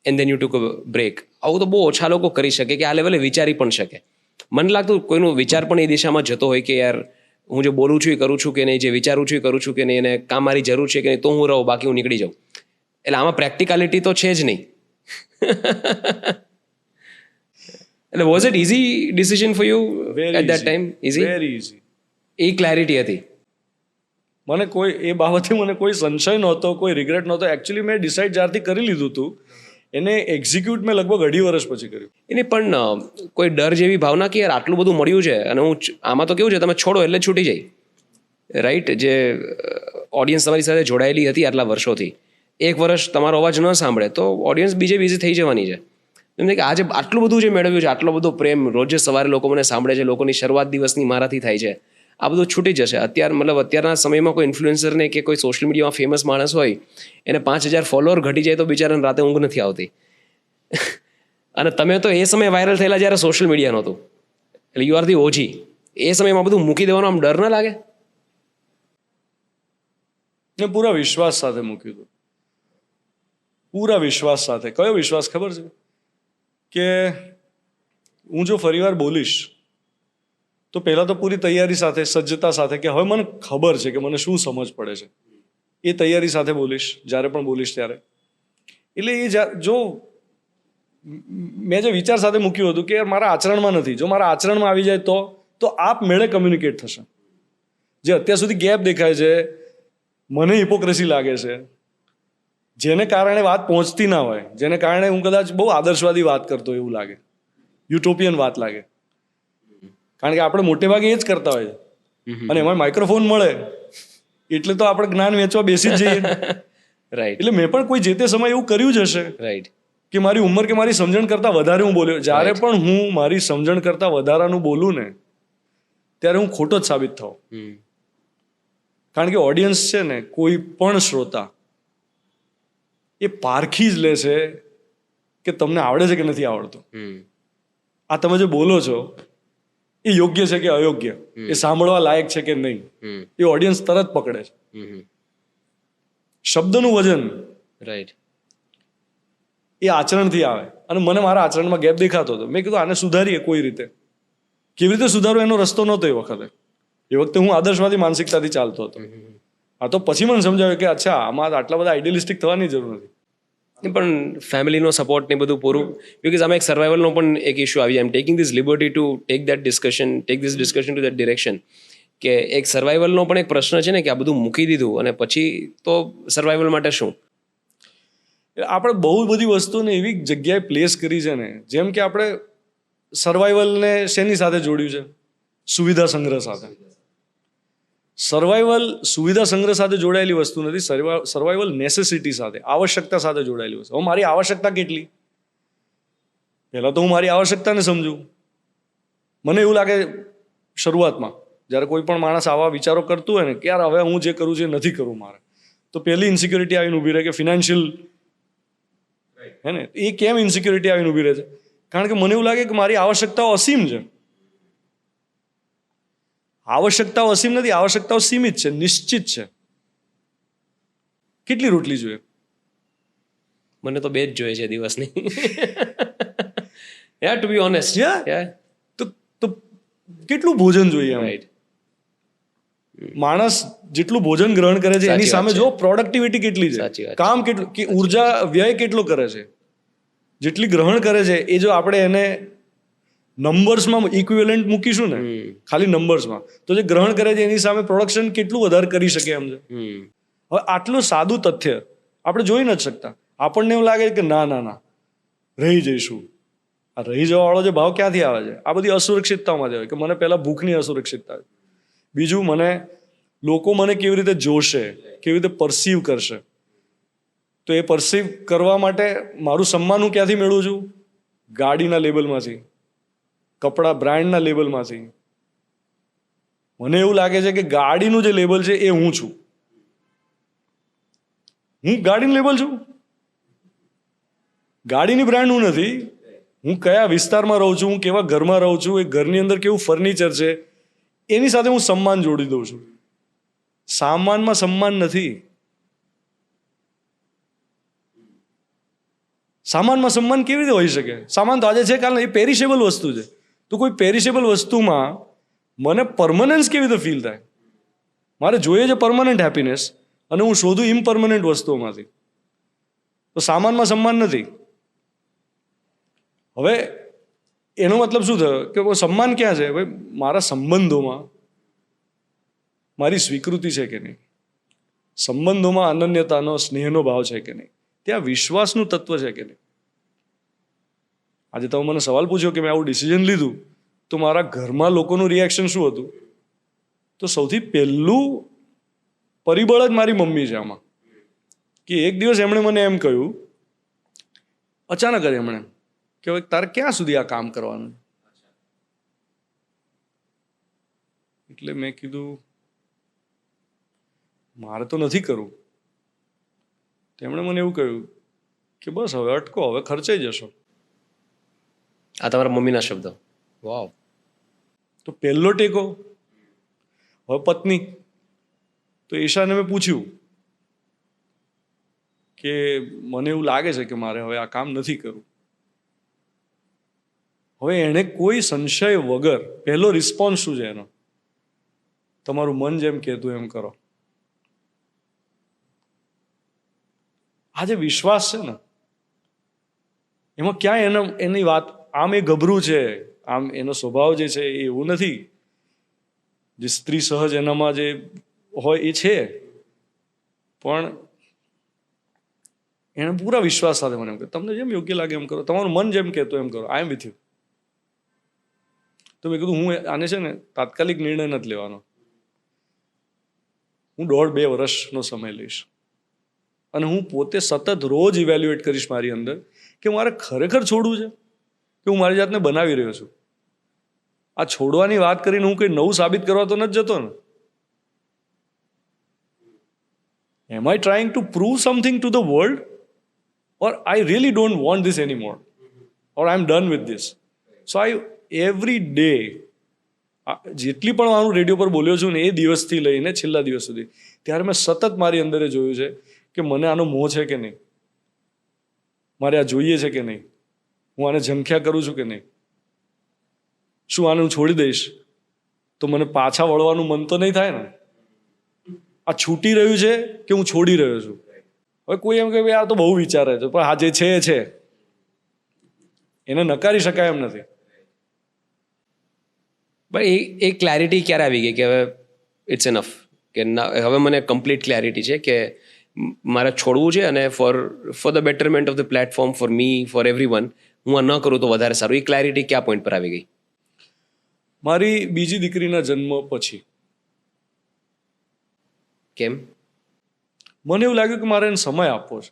and then you took a break. આવું તો બહુ ઓછા લોકો કરી શકે કે આ લેવલે વિચારી પણ શકે. મને લાગતું કોઈનો વિચાર પણ એ દિશામાં જતો હોય કે યાર હું જે બોલું છું એ કરું છું કે નહીં, જે વિચારું છું એ કરું છું કે નહીં, અને કામ મારી જરૂર છે કે નહીં, તો હું રહું, બાકી હું નીકળી જાઉં. એટલે આમાં પ્રેક્ટિકાલિટી તો છે જ નહીં. એટલે was it easy decision for you at that time? Easy, very easy. એ ક્લેરિટી હતી. મને કોઈ એ બાબતે મને કોઈ સંશય નહોતો, કોઈ રિગ્રેટ નહોતો. એકચ્યુઅલી મેં ડિસાઇડ જ્યારથી કરી લીધું હતું એને એક્ઝિક્યુટ મેં લગભગ 2.5 વર્ષ પછી કર્યું. એને પણ કોઈ ડર જેવી ભાવના કે યાર આટલું બધું મળ્યું છે અને હું આમાં તો કેવું છે તમે છોડો એટલે છૂટી જાય, રાઈટ. જે ઓડિયન્સ તમારી સાથે જોડાયેલી હતી આટલા વર્ષોથી, 1 વર્ષ તમારો અવાજ ન સાંભળે તો ઓડિયન્સ બીજે બીજી થઈ જવાની છે. એમ કે આજે આટલું બધું જે મેળવ્યું છે, આટલો બધો પ્રેમ, રોજ સવારે લોકો મને સાંભળે છે, લોકોની શરૂઆત દિવસની મારાથી થાય છે, આ બધું છૂટી જશે. અત્યારના સમયમાં કોઈ ઇન્ફ્લુએન્સરને કે કોઈ સોશિયલ મીડિયામાં ફેમસ માણસ હોય એને 5,000 ફોલોઅર ઘટી જાય તો બિચારાને રાતે ઊંઘ નથી આવતી. અને તમે તો એ સમયે વાયરલ થયેલા જ્યારે સોશિયલ મીડિયા નહોતું, એટલે યુ આર ધી ઓજી. એ સમયમાં બધું મૂકી દેવાનો આમ ડર ના લાગે? મેં પૂરા વિશ્વાસ સાથે મૂક્યું હતું, પૂરા વિશ્વાસ સાથે. કયો વિશ્વાસ ખબર છે? કે હું જો ફરીવાર બોલીશ તો પહેલાં તો પૂરી તૈયારી સાથે, સજ્જતા સાથે, કે હવે મને ખબર છે કે મને શું સમજ પડે છે, એ તૈયારી સાથે બોલીશ જ્યારે પણ બોલીશ ત્યારે. એટલે એ જો મેં જે વિચાર સાથે મૂક્યું હતું કે મારા આચરણમાં નથી, જો મારા આચરણમાં આવી જાય તો આપમેળે કમ્યુનિકેટ થશે. જે અત્યાર સુધી ગેપ દેખાય છે, મને હિપોક્રેસી લાગે છે, જેને કારણે વાત પહોંચતી ના હોય, જેને કારણે હું કદાચ બહુ આદર્શવાદી વાત કરતો એવું લાગે, યુટોપિયન વાત લાગે, કારણ કે આપણે મોટે ભાગે એ જ કરતા હોય છે. અને એમાં માઇક્રોફોન મળે એટલે તો આપણે જ્ઞાન વેચવા બેસી જ જઈએ, રાઈટ. એટલે મેં પણ કોઈ જે તે સમય એવું કર્યું જ હશે રાઈટ. કે મારી ઉંમર કે મારી સમજણ કરતાં વધારે હું બોલ્યો. જ્યારે પણ હું મારી સમજણ કરતાં વધારાનું બોલું ને ત્યારે હું ખોટો જ સાબિત થાઉં. કારણ કે ઓડિયન્સ છે ને, કોઈ પણ શ્રોતા એ પારખી જ લે છે કે તમને આવડે છે કે નથી આવડતું. આ તમે જે બોલો છો એ યોગ્ય છે કે અયોગ્ય, એ સાંભળવા લાયક છે કે નહીં, એ ઓડિયન્સ તરત પકડે છે. શબ્દનું વજન, રાઈટ, એ આચરણથી આવે. અને મને મારા આચરણમાં ગેપ દેખાતો હતો. મેં કીધું આને સુધારીએ કોઈ રીતે. કેવી રીતે સુધારવો એનો રસ્તો નહોતો એ વખતે. એ વખતે હું આદર્શવાદી માનસિકતાથી ચાલતો હતો. આ તો પછી મને સમજાવ્યું કે અચ્છા આમાં આટલા બધા આઈડિયલિસ્ટિક થવાની જરૂર નથી. પણ ફેમિલીનો સપોર્ટ ને બધું પૂરું, બિકોઝ આમાં એક સર્વાઈવલનો પણ એક ઇશ્યુ આવી જાય. I am taking this liberty to take this discussion to that direction, કે એક સર્વાઈવલનો પણ એક પ્રશ્ન છે ને કે આ બધું મૂકી દીધું અને પછી તો સર્વાઈવલ માટે શું? આપણે બહુ બધી વસ્તુને એવી જગ્યાએ પ્લેસ કરી છે ને, જેમ કે આપણે સર્વાઈવલને શેની સાથે જોડ્યું છે? સુવિધા સંગ્રહ સાથે. સર્વાઈવલ સુવિધા સંગ્રહ સાથે જોડાયેલી વસ્તુ નથી, સર્વાઈવલ નેસેસિટી સાથે, આવશ્યકતા સાથે જોડાયેલી વસ્તુ. હવે મારી આવશ્યકતા કેટલી? પહેલાં તો હું મારી આવશ્યકતાને સમજું. મને એવું લાગે શરૂઆતમાં જ્યારે કોઈ પણ માણસ આવા વિચારો કરતું હોય ને કે યાર હવે હું જે કરું છું એ નથી કરવું મારે, તો પહેલી ઇન્સિક્યોરિટી આવીને ઊભી રહે કે ફિનાન્શિયલ, હે ને? એ કેમ ઇન્સિક્યોરિટી આવીને ઊભી રહે છે? કારણ કે મને એવું લાગે કે મારી આવશ્યકતાઓ અસીમ છે. આવશ્યકતાઓ અસીમ નથી, આવશ્યકતાઓ સીમિત છે, નિશ્ચિત છે. કેટલી રોટલી જોઈએ? મને તો 2 જ જોઈએ છે દિવસની. યા ટુ બી ઓનેસ્ટ. તો કેટલું ભોજન જોઈએ? રાઈટ. માણસ જેટલું ભોજન ગ્રહણ કરે છે એની સાચી સામે વાત છે. જો પ્રોડક્ટિવિટી કેટલી સાચી છે, વાત કામ કેટલું, કે ઉર્જા વ્યય કેટલો કરે છે, જેટલી ગ્રહણ કરે છે એ જો આપણે એને નંબર્સમાં ઇક્વિવેલન્ટ મૂકીશું ને, ખાલી નંબર્સમાં, તો જે ગ્રહણ કરે છે એની સામે પ્રોડક્શન કેટલું વધારે કરી શકે એમ છે. હવે આટલું સાદું તથ્ય આપણે જોઈ નથી શકતા. આપણને એવું લાગે કે ના ના ના રહી જઈશું. આ રહી જવાવાળો જે ભાવ ક્યાંથી આવે છે? આ બધી અસુરક્ષિતતામાંથી આવે કે મને પહેલાં ભૂખની અસુરક્ષિતતા, બીજું મને લોકો મને કેવી રીતે જોશે, કેવી રીતે પરસીવ કરશે. તો એ પરસીવ કરવા માટે મારું સન્માન હું ક્યાંથી મેળવું છું? ગાડીના લેબલમાંથી, કપડા બ્રાન્ડના લેબલમાંથી. મને એવું લાગે છે કે ગાડીનું જે લેબલ છે એ હું છું. હું ગાડીનું લેબલ છું, ગાડીની બ્રાન્ડ હું નથી. હું કયા વિસ્તારમાં રહું છું, હું કેવા ઘરમાં રહું છું, એ ઘરની અંદર કેવું ફર્નિચર છે, એની સાથે હું સન્માન જોડી દઉં છું. સામાનમાં સન્માન નથી. સામાનમાં સન્માન કેવી રીતે હોઈ શકે? સામાન તો આજે છે, કાલે એ પેરિશેબલ વસ્તુ છે. તો કોઈ પેરિશેબલ વસ્તુમાં મને પરમનન્સ કેવી રીતે ફીલ થાય? મારે જોઈએ છે પરમનન્ટ હેપીનેસ, અને હું શોધું ઇમ્પર્મનન્ટ વસ્તુઓમાંથી. તો સામાનમાં સન્માન નથી. હવે એનો મતલબ શું થયો કે સન્માન ક્યાં છે? ભાઈ મારા સંબંધોમાં મારી સ્વીકૃતિ છે કે નહીં? સંબંધોમાં અનન્યતાનો, સ્નેહનો ભાવ છે કે નહીં? ત્યાં વિશ્વાસનું તત્વ છે કે નહીં? આજે તમે મને સવાલ પૂછ્યો કે મેં આવું ડિસિઝન લીધું તો મારા ઘરમાં લોકોનું રિએક્શન શું હતું? તો સૌથી પહેલું પરિબળ જ મારી મમ્મી છે આમાં. કે એક દિવસ એમણે મને એમ કહ્યું, અચાનક જ એમણે કે તારે ક્યાં સુધી આ કામ કરવાનું? એટલે મેં કીધું મારે તો નથી કરવું. તેમણે મને એવું કહ્યું કે બસ હવે અટકો, હવે ખર્ચાઈ જશો. આ તમારા મમ્મીના શબ્દો. વાવ. તો પહેલો ટેકો. હવે પત્ની, તો ઈશાને મેં પૂછ્યું કે મને એવું લાગે છે કે મારે હવે આ કામ નથી કરવું. હવે એણે કોઈ સંશય વગર પહેલો રિસ્પોન્સ શું છે એનો? તમારું મન જેમ કહેતું એમ કરો. આ જે વિશ્વાસ છે ને, એમાં ક્યાંય એની વાત, આમ એ ગભરું છે, આમ એનો સ્વભાવ જે છે એ એવું નથી, જે સ્ત્રી સહજ એનામાં જે હોય એ છે, પણ એને પૂરા વિશ્વાસ સાથે મને એમ કહ્યું તમને જેમ યોગ્ય લાગે એમ કરો, તમારું મન જેમ કહેતું એમ કરો, આઈ એમ વિથ યુ. તો મેં કીધું હું આને છે ને તાત્કાલિક નિર્ણય નથી લેવાનો, હું 1.5-2 વર્ષનો સમય લઈશ, અને હું પોતે સતત રોજ ઇવેલ્યુએટ કરીશ મારી અંદર કે મારે ખરેખર છોડવું છે કે હું મારી જાતને બનાવી રહ્યો છું. આ છોડવાની વાત કરીને હું કંઈ નવું સાબિત કરવા તો નથી જતો ને. Am I trying to prove something to the world, or I really don't want this anymore, or I am done with this. So I every day, જેટલી પણ હું રેડિયો પર બોલ્યો છું ને એ દિવસથી લઈને છેલ્લા દિવસ સુધી, ત્યારે મેં સતત મારી અંદર જોયું છે કે મને આનો મોહ છે કે નહીં, મારે આ જોઈએ છે કે નહીં, હું આને ઝંખ્યા કરું છું કે નહીં, શું આને હું છોડી દઈશ તો મને પાછા વળવાનું મન તો નહીં થાય ને? આ છૂટી રહ્યું છે કે હું છોડી રહ્યો છું? હવે કોઈ એમ કે આ તો બહુ વિચારે છે, પણ આ જે છે એ છે, એને નકારી શકાય એમ નથી. પણ એ ક્લેરિટી ક્યારે આવી ગઈ કે હવે ઇટ્સ એનફ, કે ના, હવે મને કમ્પ્લીટ ક્લેરિટી છે કે મારે છોડવું છે અને for the betterment of the platform for me for everyone હું આ ન કરું તો વધારે સારું. એ ક્લેરિટી કયા પોઈન્ટ પર આવી ગઈ? મારી બીજી દીકરીના જન્મ પછી કેમ? મને એવું લાગ્યું કે મારે એને સમય આપવો છે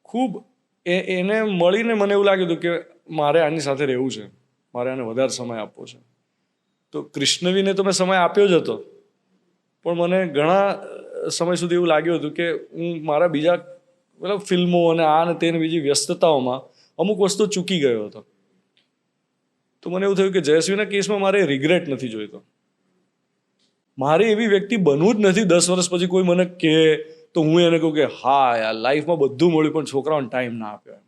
ખૂબ. એને મળીને મને એવું લાગ્યું હતું કે મારે આની સાથે રહેવું છે, મારે આને વધારે સમય આપવો છે. તો કૃષ્ણવીને તો મેં સમય આપ્યો જ હતો, પણ મને ઘણા સમય સુધી એવું લાગ્યું હતું કે હું મારા બીજા મતલબ ફિલ્મો અને આ ને તેને બીજી વ્યસ્તતાઓમાં અમુક વસ્તુ ચૂકી ગયો હતો. તો મને એવું થયું કે જયશ્રીના કેસમાં મારે રિગ્રેટ નથી જોઈતો. મારે એવી વ્યક્તિ બનવું જ નથી 10 વર્ષ પછી કોઈ મને કહે તો હું એને કહું કે હા યાર લાઈફમાં બધું મળ્યું પણ છોકરાઓને ટાઈમ ના આપ્યો.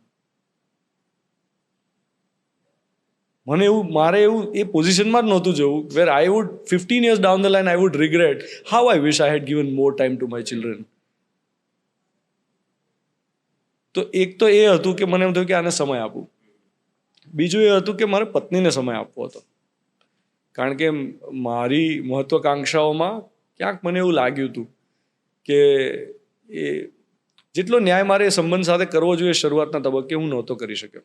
મારે એવું એ પોઝિશનમાં જ નહોતું જવું વેર I would 15 years down the line I would regret how I wish I had given more time to my children. તો એક તો એ હતું કે મને એમ થયું કે આને સમય આપું. બીજું એ હતું કે મારે પત્નીને સમય આપવો હતો, કારણ કે મારી મહત્વાકાંક્ષાઓમાં ક્યાંક મને એવું લાગ્યું હતું કે એ જેટલો ન્યાય મારે એ સંબંધ સાથે કરવો જોઈએ શરૂઆતના તબક્કે હું નહોતો કરી શક્યો.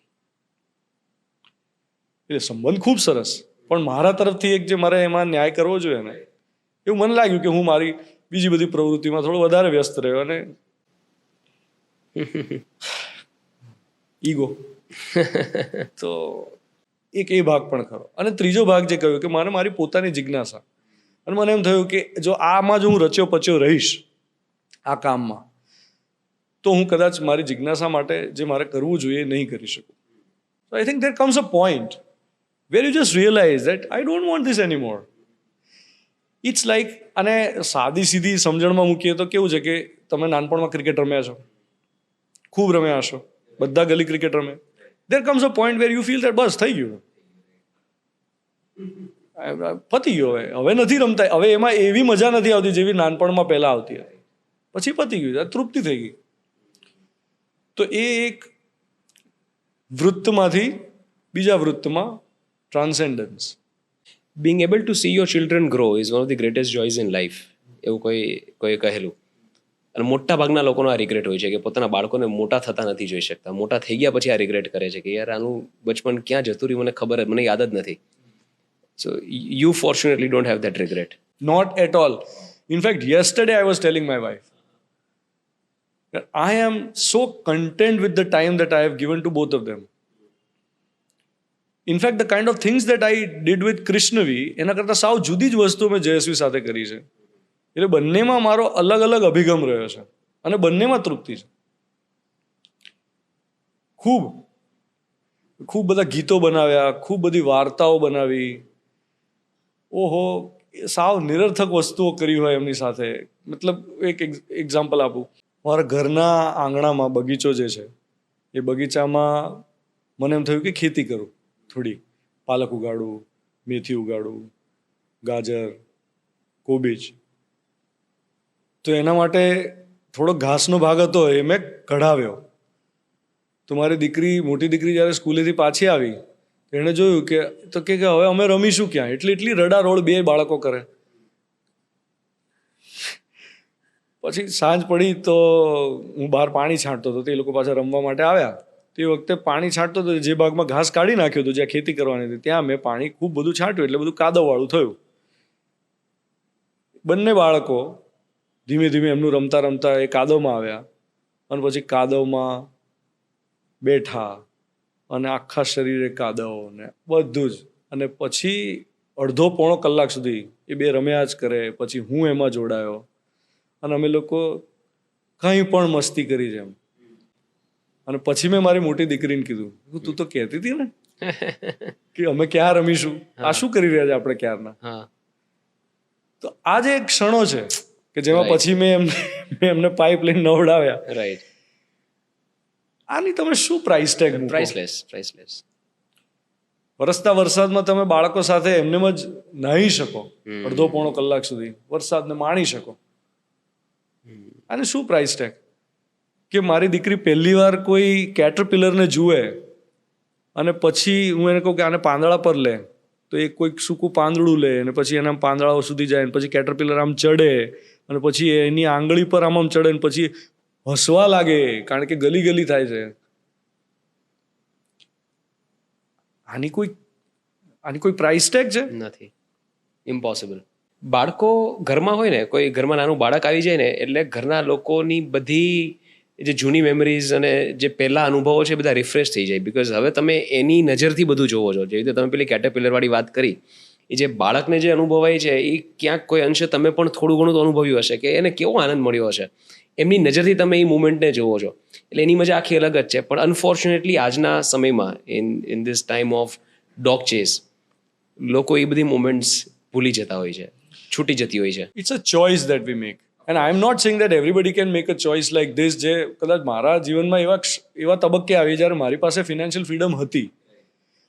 એટલે સંબંધ ખૂબ સરસ, પણ મારા તરફથી એક જે મારે એમાં ન્યાય કરવો જોઈએ ને એવું મને લાગ્યું કે હું મારી બીજી બધી પ્રવૃત્તિમાં થોડો વધારે વ્યસ્ત રહ્યો અને ઈગો તો એક એ ભાગ પણ ખરો. અને ત્રીજો ભાગ જે કહ્યું કે મારે મારી પોતાની જિજ્ઞાસા, અને મને એમ થયું કે જો આમાં જો હું રચ્યો પચ્યો રહીશ આ કામમાં તો હું કદાચ મારી જિજ્ઞાસા માટે જે મારે કરવું જોઈએ એ નહીં કરી શકું. So I think there comes a point where you just realize that I don't want this anymore. It's like, અને સાદી સીધી સમજણમાં મૂકીએ તો કેવું છે કે તમે નાનપણમાં ક્રિકેટ રમ્યા છો, ખૂબ રમ્યા હશો, બધા ગલી ક્રિકેટ રમે. There comes a point where you feel that બસ થઈ ગયું, પતી ગયો, હવે નથી રમતા, હવે એમાં એવી મજા નથી આવતી જેવી નાનપણમાં પહેલા આવતી હતી. પછી પતી ગયું, તૃપ્તિ થઈ ગઈ. તો એ એક વૃત્તમાંથી બીજા વૃત્તમાં transcendence. Being able to see your children grow is one of the greatest joys in life, એવું કોઈ કહેલું. અને મોટા ભાગના લોકોનો આ રિગ્રેટ હોય છે કે પોતાના બાળકોને મોટા થતા નથી જોઈ શકતા. મોટા થઈ ગયા પછી આ રિગ્રેટ કરે છે કે યાર આનું બચપન ક્યાં જતું રહ્યું, મને યાદ જ નથી. So you fortunately don't have that regret. Not at all. In fact, yesterday I was telling my wife that I am so content with the time that I have given to both of them. In fact, the kind of things that I did with Krishnavi, એના કરતાં સાવ જુદી જ વસ્તુ મેં જયશ્રી સાથે કરી છે. એટલે બંનેમાં મારો અલગ અલગ અભિગમ રહ્યો છે અને બંનેમાં તૃપ્તિ છે. ખૂબ બધા ગીતો બનાવ્યા, ખૂબ બધી વાર્તાઓ બનાવી. ઓહો, સાવ નિરર્થક વસ્તુઓ કરી હોય એમની સાથે. મતલબ એક એક્ઝામ્પલ આપું, મારા ઘરના આંગણામાં બગીચો જે છે એ બગીચામાં મને એમ થયું કે ખેતી કરું, થોડી પાલક ઉગાડું, મેથી ઉગાડું, ગાજર, કોબીજ. તો એના માટે થોડો ઘાસનો ભાગ હતો એ મેં કઢાવ્યો. તો મારી દીકરી, મોટી દીકરી જ્યારે સ્કૂલેથી પાછી આવી એણે જોયું કે તો કે હવે અમે રમીશું ક્યાં, એટલી રડારોડ બે બાળકો કરે. પછી સાંજ પડી તો હું બહાર પાણી છાંટતો હતો, તે લોકો પાછા રમવા માટે આવ્યા. તે વખતે પાણી છાંટતો હતો, જે ભાગમાં ઘાસ કાઢી નાખ્યો હતો જ્યાં ખેતી કરવાની હતી ત્યાં મેં પાણી ખૂબ બધું છાંટ્યું, એટલે બધું કાદવવાળું થયું. બંને બાળકો ધીમે ધીમે એમનું રમતા રમતા એ કાદવમાં આવ્યા અને પછી કાદવમાં બેઠા અને આખા શરીરે કાદવ ને બધું જ. અને પછી અડધો પોણો કલાક સુધી એ બે રમ્યા જ કરે. પછી હું એમાં જોડાયો અને અમે લોકો કંઈ પણ મસ્તી કરી છે એમ. અને પછી મેં મારી મોટી દીકરીને કીધું, તું તો કહેતી હતી ને કે અમે ક્યાં રમીશું, આ શું કરી રહ્યા છે આપણે ક્યારના. તો આ જે ક્ષણો છે કે જેમાં પછી મેં એમને પાઇપ લઈને નવડાવ્યા. રાઈટ. આની તમે શું પ્રાઇસ ટેગ? પ્રાઇસલેસ. વરસતા વરસાદમાં તમે બાળકો સાથે એમને જ નાહી શકો અડધો પોણો કલાક સુધી, વરસાદને માણી શકો. આને શું પ્રાઇસ ટેગ? કે મારી દીકરી પહેલી વાર કોઈ કેટરપિલરને જુએ અને પછી હું એને કહું કે આને પાંદડા પર લે, તો એ કોઈક સૂકું પાંદડું લે અને પછી એના પાંદડાઓ સુધી જાય, પછી કેટરપિલર આમ ચડે, અને પછી એની આંગળી પર આમ ચડે ને પછી હસવા લાગે કારણ કે ગલી ગલી થાય છે. આની કોઈ પ્રાઇસ ટેગ છે? નથી, ઇમ્પોસિબલ. બાળકો ઘરમાં હોય ને, કોઈ ઘરમાં નાનું બાળક આવી જાય ને એટલે ઘરના લોકોની બધી જે જૂની મેમરીઝ અને જે પહેલા અનુભવો છે બધા રિફ્રેશ થઈ જાય. બિકોઝ હવે તમે એની નજરથી બધું જોવો છો. જેવી રીતે તમે પેલી કેટરપિલરવાળી વાત કરી, એ જે બાળકને જે અનુભવાય છે એ ક્યાંક કોઈ અંશે તમે પણ થોડું ઘણું તો અનુભવ્યું હશે કે એને કેવો આનંદ મળ્યો હશે. એમની નજરથી તમે એ મુમેન્ટને જોવો છો એટલે એની મજા આખી અલગ જ છે. પણ અનફોર્ચ્યુનેટલી આજના સમયમાં in this time of dog chess લોકો એ બધી મુમેન્ટ્સ ભૂલી જતા હોય છે, છૂટી જતી હોય છે. It's a choice that we make and I am not saying that everybody can make a choice like this. જે કદાચ મારા જીવનમાં એવા તબક્કે આવી જ્યારે મારી પાસે ફિનાન્શિયલ ફ્રીડમ હતી.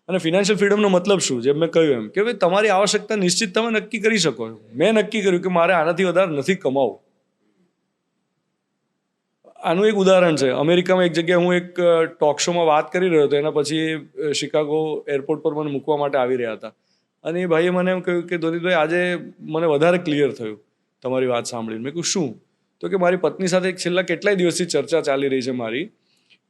અને ફિનાન્શિયલ ફ્રીડમનો મતલબ શું? જેમ મેં કહ્યું એમ કે ભાઈ તમારી આવશ્યકતા નિશ્ચિત તમે નક્કી કરી શકો છો. મેં નક્કી કર્યું કે મારે આનાથી વધારે નથી કમાવું. આનું એક ઉદાહરણ છે. અમેરિકામાં એક જગ્યાએ હું એક ટોક શોમાં વાત કરી રહ્યો હતો. એના પછી શિકાગો એરપોર્ટ પર મને મૂકવા માટે આવી રહ્યા હતા અને એ ભાઈએ મને એમ કહ્યું કે ધોનીભાઈ આજે મને વધારે ક્લિયર થયું તમારી વાત સાંભળીને. મેં કહ્યું શું? તો કે મારી પત્ની સાથે છેલ્લા કેટલાય દિવસથી ચર્ચા ચાલી રહી છે મારી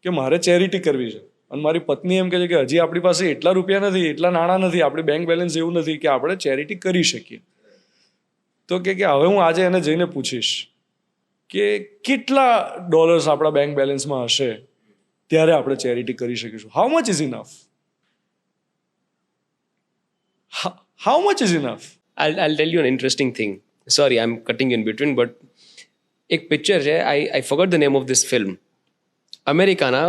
કે મારે ચેરિટી કરવી છે. અને મારી પત્ની એમ કહે છે કે હજી આપણી પાસે એટલા રૂપિયા નથી, એટલા નાણાં નથી, આપણી બેંક બેલેન્સ એવું નથી કે આપણે ચેરિટી કરી શકીએ. તો કે હવે હું આજે એને જઈને પૂછીશ કે કેટલા ડોલર્સ આપણા બેંક બેલેન્સમાં હશે ત્યારે આપણે ચેરિટી કરી શકીશું. How much is enough? How much is enough? I'll tell you an interesting thing. Sorry, I'm cutting you in between, but એક પિક્ચર છે, I forgot the name of this film. અમેરિકાના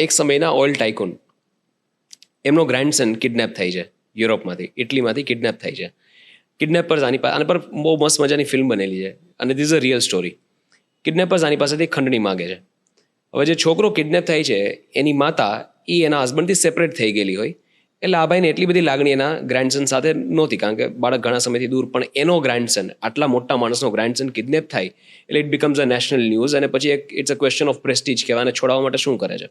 એક સમયના ઓઇલ ટાઇકોન, એમનો ગ્રેન્ડસન કિડનેપ થાય છે યુરોપમાંથી, ઇટલીમાંથી કિડનેપ થાય છે. કિડનેપર્સ આના પર બહુ મસ્ત મજાની ફિલ્મ બનેલી છે અને ધીસ અ રિયલ સ્ટોરી. કિડનેપર્સ આની પાસેથી ખંડણી માગે છે. હવે જે છોકરો કિડનેપ થાય છે એની માતા એ એના હસબન્ડથી સેપરેટ થઈ ગયેલી હોય એટલે આ ભાઈને એટલી બધી લાગણી એના ગ્રેન્ડસન સાથે નહોતી કારણ કે બાળક ઘણા સમયથી દૂર. પણ એનો ગ્રેન્ડસન, આટલા મોટા માણસનો ગ્રેન્ડસન કિડનેપ થાય એટલે it becomes a national news અને પછી it's a question of prestige કે આને છોડાવવા માટે શું કરે છે.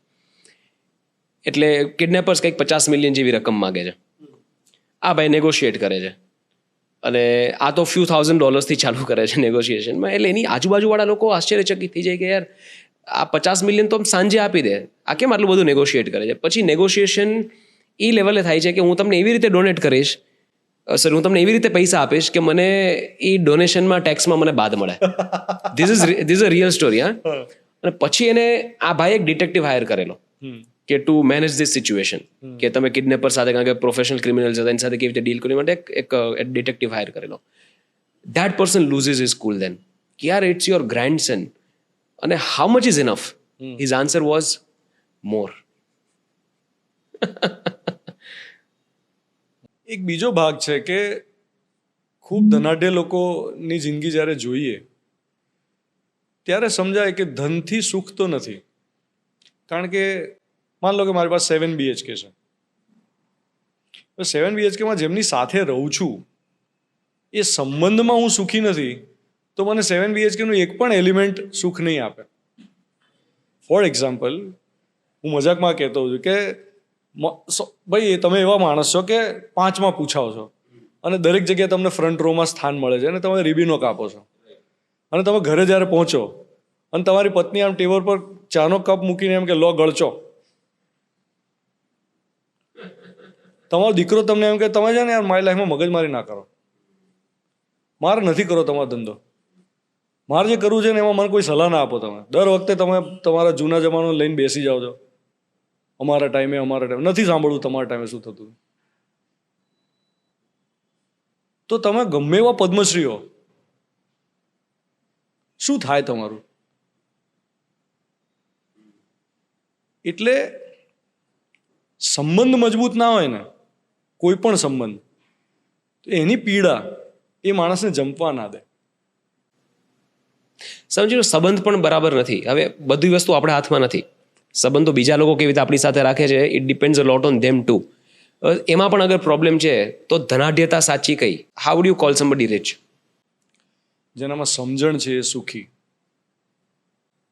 એટલે કિડનેપર્સ કંઈક 50 મિલિયન જેવી રકમ માગે છે. આ ભાઈ નેગોશિએટ કરે છે અને આ તો ફ્યુ $1,000 ચાલુ કરે છે નેગોશિએશનમાં. એટલે એની આજુબાજુવાળા લોકો આશ્ચર્યચકિત થઈ જાય કે યાર આ 50 મિલિયન તો સાંજે આપી દે, આ કેમ આટલું બધું નેગોશિએટ કરે છે. પછી નેગોશિએશન એ લેવલે થાય છે કે હું તમને એવી રીતે ડોનેટ કરીશ, સર હું તમને એવી રીતે પૈસા આપીશ કે મને એ ડોનેશનમાં ટેક્સમાં મને બાદ મળે. This a real story. હા. અને પછી એને આ ભાઈ એક ડિટેક્ટિવ હાયર કરેલો કે ટુ મેનેજ ધીસ સિચ્યુએશન, કે તમે કિડનેપર સાથે, કારણ કે પ્રોફેશનલ ક્રિમિનલ્સ હતા એની સાથે કેવી રીતે ડીલ કરવી માટે એક ડિટેક્ટિવ હાયર કરેલો. ધેટ પર્સન લૂઝિસ હિઝ કૂલ દેન કે યાર ઇટ્સ યોર ગ્રેન્ડસન અને how much is enough? His answer was મોર. એક બીજો ભાગ છે કે ખૂબ ધનાઢ્ય લોકોની જિંદગી જ્યારે જોઈએ ત્યારે સમજાય કે ધનથી સુખ તો નથી. કારણ કે માન લો કે મારી પાસે 7 BHK છે. 7 BHKમાં જેમની સાથે રહું છું એ સંબંધમાં હું સુખી નથી તો મને 7 BHKનું એક પણ એલિમેન્ટ સુખ નહીં આપે. ફોર એક્ઝામ્પલ, હું મજાકમાં કહેતો હોઉં છું કે ભાઈ તમે એવા માણસ છો કે 5માં પૂછાવ છો અને દરેક જગ્યાએ તમને ફ્રન્ટ રોમાં સ્થાન મળે છે અને તમે રિબીનો કાપો છો અને તમે ઘરે જ્યારે પહોંચો અને તમારી પત્ની આમ ટેબલ પર ચાનો કપ મૂકીને એમ કે લો ગળચો, તમારો દીકરો તમને એમ કે તમે છે ને યાર મારી લાઈફમાં મગજમારી ના કરો, મારે નથી કરો તમારો ધંધો, મારે જે કરવું છે ને એમાં મને કોઈ સલાહ ના આપો. તમે દર વખતે તમે તમારા જૂના જમાનો લઈને બેસી જાઓ છો, અમારા ટાઈમે નથી સાંભળવું તમારા ટાઈમે શું થતું. તો તમે ગમે એવા પદ્મશ્રી હો, શું થાય તમારું? એટલે સંબંધ મજબૂત ના હોય ને, કોઈ પણ સંબંધ, તો એની પીડા એ માણસને જંપવા ના દે. સમજી લો સંબંધ પણ બરાબર નથી. હવે બધી વસ્તુ આપણા હાથમાં નથી. સંબંધો બીજા લોકો કેવી રીતે આપણી સાથે રાખે છે it depends a lot on them to. એમાં પણ અગર પ્રોબ્લેમ છે તો ધનાઢ્યતા સાચી કઈ? How do you call somebody rich? જેનામાં સમજણ છે એ સુખી.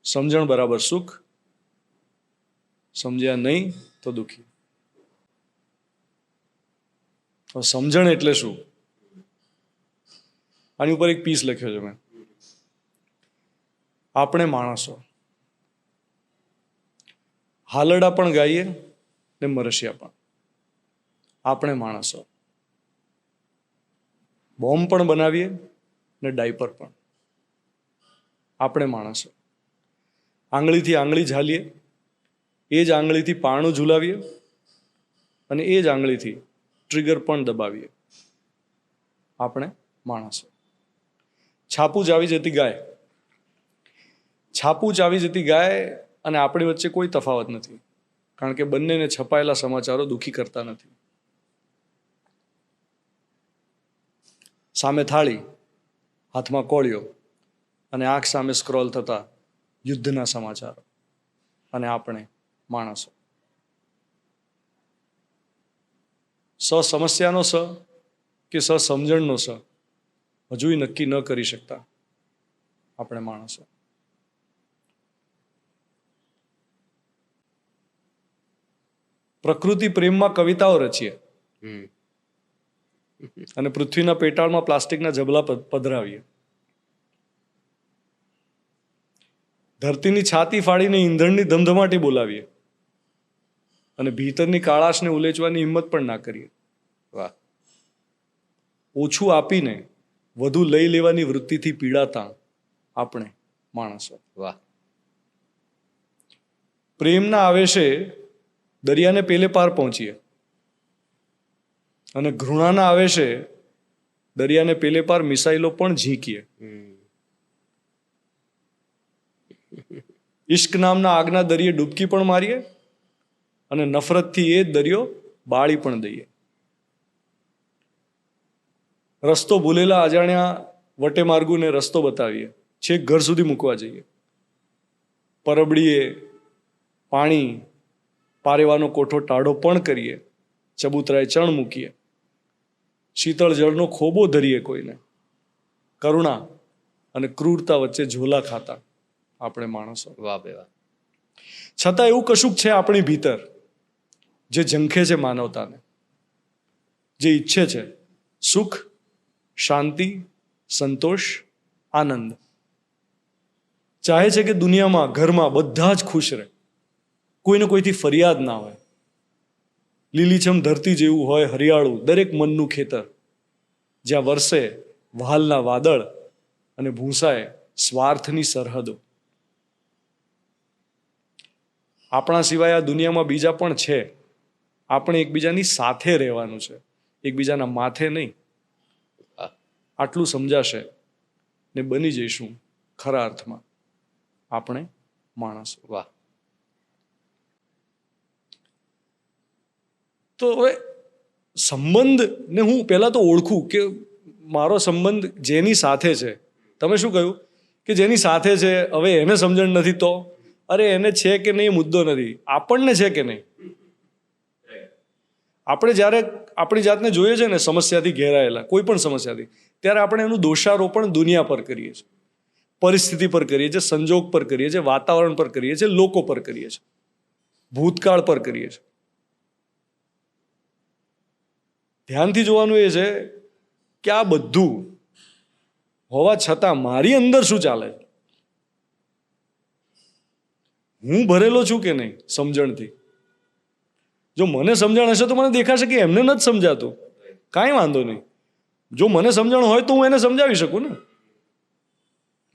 સમજણ બરાબર સુખ, સમજ્યા નહીં તો દુઃખી. સમજણ એટલે શું? આની ઉપર એક પીસ લખ્યો છે મેં. આપણે માણસો હાલરડા પણ ગાઈએ ને મરશિયા પણ. આપણે માણસો બોમ્બ પણ બનાવીએ ને ડાયપર પણ. આપણે માણસો આંગળીથી આંગળી ઝાલીએ, એ જ આંગળીથી પારણું ઝુલાવીએ અને એ જ આંગળીથી ટ્રિગર પણ દબાવીએ. આપણે માણસો. છાપું ચાવી જતી ગાય. છાપું ચાવી જતી ગાય અને આપણી વચ્ચે કોઈ તફાવત નથી, કારણ કે બંનેને છપાયેલા સમાચારો દુઃખી કરતા નથી. સામે થાળી, હાથમાં કોળિયો અને આંખ સામે સ્ક્રોલ થતા યુદ્ધના સમાચારો. અને આપણે માણસો. સમસ્યાનો સ કે સમજણનો સ હજુય નક્કી ન કરી શકતા આપણે માણસો. પ્રકૃતિ પ્રેમમાં કવિતાઓ રચીએ અને પૃથ્વીના પેટાળમાં પ્લાસ્ટિકના જબલા પધરાવીએ. ધરતીની છાતી ફાડીને ઈંધણની ધમધમાટી બોલાવીએ અને ભીતરની કાળાશને ઉલેચવાની હિંમત પણ ના કરીએ. વાહ. ઓછું આપીને વધુ લઈ લેવાની વૃત્તિથી પીડાતા આપણે માણસો. વાહ. પ્રેમના આવેશે દરિયાને પેલે પાર પહોંચીએ અને ઘૃણાના આવેશે દરિયાને પેલે પાર મિસાઇલો પણ ઝીંકીએ. ઇશ્ક નામના આગના દરિયે ડૂબકી પણ મારીએ અને નફરતથી એ દરિયો બાળી પણ દઈએ. રસ્તો ભૂલેલા અજાણ્યા વટે માર્ગુને રસ્તો બતાવીએ, છેક ઘર સુધી મૂકવા જઈએ. પરબડીએ પાણી પારેવાનો કોઠો ટાઢો પણ કરીએ, ચબૂતરાએ ચણ મૂકીએ. શીતળ જળનો ખોબો ધરીએ કોઈને. કરુણા અને ક્રૂરતા વચ્ચે ઝોલા ખાતા આપણે માણસો. વાહ બે વાહ. છતાં એવું કશુંક છે આપણી ભીતર જે ઝંખે છે માનવતાને, જે ઈચ્છે છે સુખ, શાંતિ, સંતોષ, આનંદ. ચાહે છે કે દુનિયામાં, ઘરમાં બધા જ ખુશ રહે, કોઈને કોઈથી ફરિયાદ ના હોય. લીલીછમ ધરતી જેવું હોય હરિયાળું દરેક મનનું ખેતર, જ્યાં વરસે વહાલના વાદળ અને ભૂંસાય સ્વાર્થની સરહદો. આપણા સિવાય આ દુનિયામાં બીજા પણ છે. આપણે એકબીજાની સાથે રહેવાનું છે, એકબીજાના માથે નહીં. આટલું સમજાશે ને બની જઈશું ખરા અર્થમાં આપણે માણસો. વાહ. તો હવે સંબંધને હું પહેલા તો ઓળખું કે મારો સંબંધ જેની સાથે છે. તમે શું કહ્યું કે જેની સાથે છે, હવે એને સમજણ નથી તો અરે એને છે કે નહીં મુદ્દો નથી, આપણને છે કે નહીં. આપણે જ્યારે આપણી જાતને જોઈએ છે ને સમસ્યાથી ઘેરાયેલા, કોઈ પણ સમસ્યાથી, ત્યારે આપણે એનું દોષારોપણ દુનિયા પર કરીએ છીએ, પરિસ્થિતિ પર કરીએ છીએ, સંજોગ પર કરીએ છીએ, વાતાવરણ પર કરીએ છીએ, લોકો પર કરીએ છીએ, ભૂતકાળ પર કરીએ છીએ. ધ્યાનથી જોવાનું એ છે કે આ બધું હોવા છતાં મારી અંદર શું ચાલે છે, હું ભરેલો છું કે નહીં સમજણથી. જો મને સમજણ હશે તો મને દેખાશે કે એમને નથી સમજાતું, કાંઈ વાંધો નહીં. જો મને સમજણ હોય તો હું એને સમજાવી શકું ને.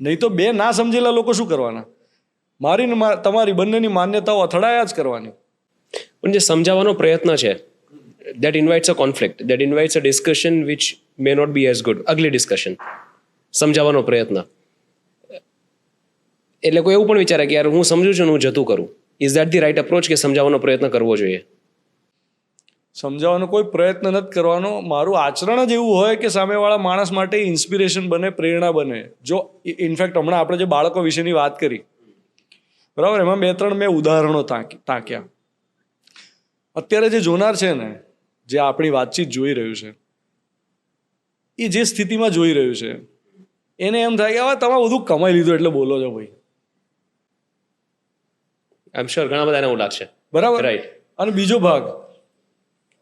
નહીં તો બે ના સમજેલા લોકો શું કરવાના? મારી ને તમારી બંનેની માન્યતાઓ અથડાયા જ કરવાની. પણ જે સમજાવવાનો પ્રયત્ન છે, that invites a conflict, that invites a discussion which may not be as good, ugly discussion. સમજાવવાનો પ્રયત્ન એટલે કોઈ એવું પણ વિચારે કે યાર હું સમજુ છું, હું જતું કરું. Is that the right approach કે સમજાવવાનો પ્રયત્ન કરવો જોઈએ? સમજાવવાનો કોઈ પ્રયત્ન નથી કરવાનો. મારું આચરણ જ એવું હોય કે સામેવાળા માણસ માટે ઇન્સ્પિરેશન બને, પ્રેરણા બને. જો ઇનફેક્ટ હમણાં આપણે જે બાળકો વિશેની વાત કરી, બરાબર, એમાં 2-3 મેં ઉદાહરણો તાક્યા. અત્યારે જે જોનાર છે ને, જે આપણી વાતચીત જોઈ રહ્યું છે, એ જે સ્થિતિમાં જોઈ રહ્યું છે, એને એમ થાય કે હવે તમે બધું કમાઈ લીધું એટલે બોલો છો ભાઈ. આઈ એમ શ્યોર ઘણા બધાને એવું લાગશે. બરાબર, રાઈટ. અને બીજો ભાગ,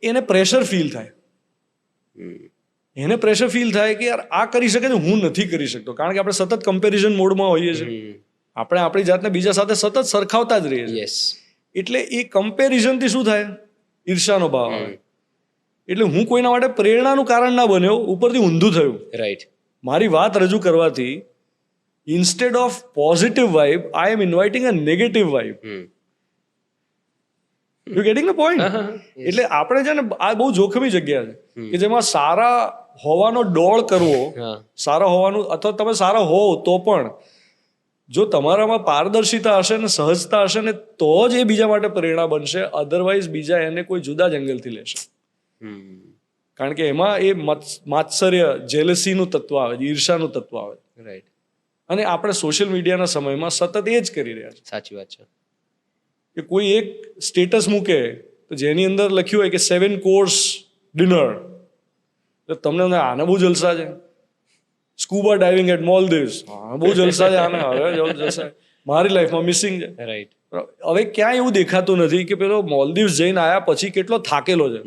એને પ્રેશર ફીલ થાય. એને પ્રેશર ફીલ થાય કે યાર આ કરી શકે છે, હું નથી કરી શકતો. કારણ કે આપણે સતત કમ્પેરિઝન મોડમાં હોઈએ છીએ. આપણે આપણી જાતને બીજા સાથે સતત સરખાવતા જ રહીએ છીએ. યસ. એટલે એ કમ્પેરિઝનથી શું થાય? ઈર્ષાનો ભાવ આવે. એટલે હું કોઈના માટે પ્રેરણાનું કારણ ના બન્યો, ઉપરથી ઊંધું થયું. રાઈટ. મારી વાત રજૂ કરવાથી instead of positive vibe I am inviting a negative vibe. You getting the point? એટલે આપણે છે ને, આ બહુ જોખમી જગ્યા છે કે જેમાં સારા હોવાનો ડોળ કરવો, સારા હોવાનું, અથવા તમે સારા હોવ તો પણ જો તમારામાં પારદર્શિતા હશે ને સહજતા હશે ને તો જ એ બીજા માટે પ્રેરણા બનશે. અધરવાઇઝ બીજા એને કોઈ જુદા જ એંગલથી લેશે. કારણ કે એમાં એ માત્સર્ય, જેલસીનું તત્વ આવે, ઈર્ષાનું તત્વ આવે. રાઈટ. અને આપણે સોશિયલ મીડિયાના સમયમાં સતત એ જ કરી રહ્યા છીએ. સાચી વાત છે. કે કોઈ એક સ્ટેટસ મૂકે તો જેની અંદર લખ્યું હોય કે 7 course ડિનર, તો તમને આને બહુ જલસા છે. સ્કૂબા ડાઇવિંગ એટ મોલદીવ્સ, હા બહુ જલસા છે આને, હવે જલસા મારી લાઈફમાં મિસિંગ છે. રાઈટ. હવે ક્યાંય એવું દેખાતું નથી કે પેલો મોલદીવ્સ જઈને આવ્યા પછી કેટલો થાકેલો છે.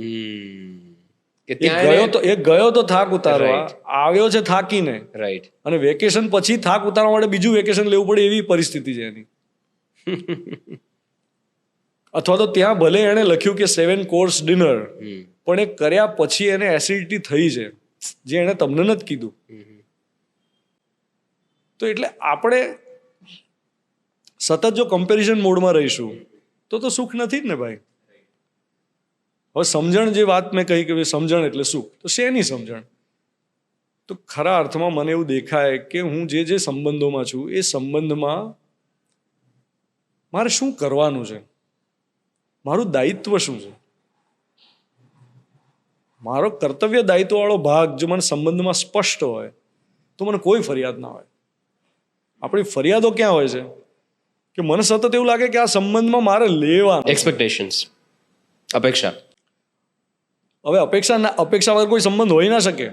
એ ગયો તો થાક ઉતારવા, આવ્યો છે થાકીને. રાઈટ. અને વેકેશન પછી થાક ઉતારવા માટે બીજું વેકેશન લેવું પડે એવી પરિસ્થિતિ છે એની. અથવા તો ત્યાં ભલે એણે લખ્યું કે 7 course ડિનર, પણ એ કર્યા પછી એને એસિડિટી થઈ છે, જે એણે તમને નથી કીધું. તો એટલે આપણે સતત જો કમ્પેરિઝન મોડમાં રહીશું તો સુખ નથી જ ને ભાઈ. હવે સમજણ, જે વાત મેં કહી કે સમજણ એટલે સુખ, તો શેની સમજણ? તો ખરા અર્થમાં મને એવું દેખાય કે હું જે સંબંધોમાં છું એ સંબંધમાં મારે શું કરવાનું છે, મારું દાયિત્વ શું છે. મારો કર્તવ્ય દાયિત્વ વાળો ભાગ જો મને સંબંધમાં સ્પષ્ટ હોય તો મને કોઈ ફરિયાદ ના હોય. આપણી ફરિયાદો ક્યાં હોય છે કે મને સતત એવું લાગે કે આ સંબંધમાં મારે લેવાનું. એક્સપેક્ટેશન્સ, અપેક્ષા. હવે અપેક્ષા વગર કોઈ સંબંધ હોઈ ના શકે.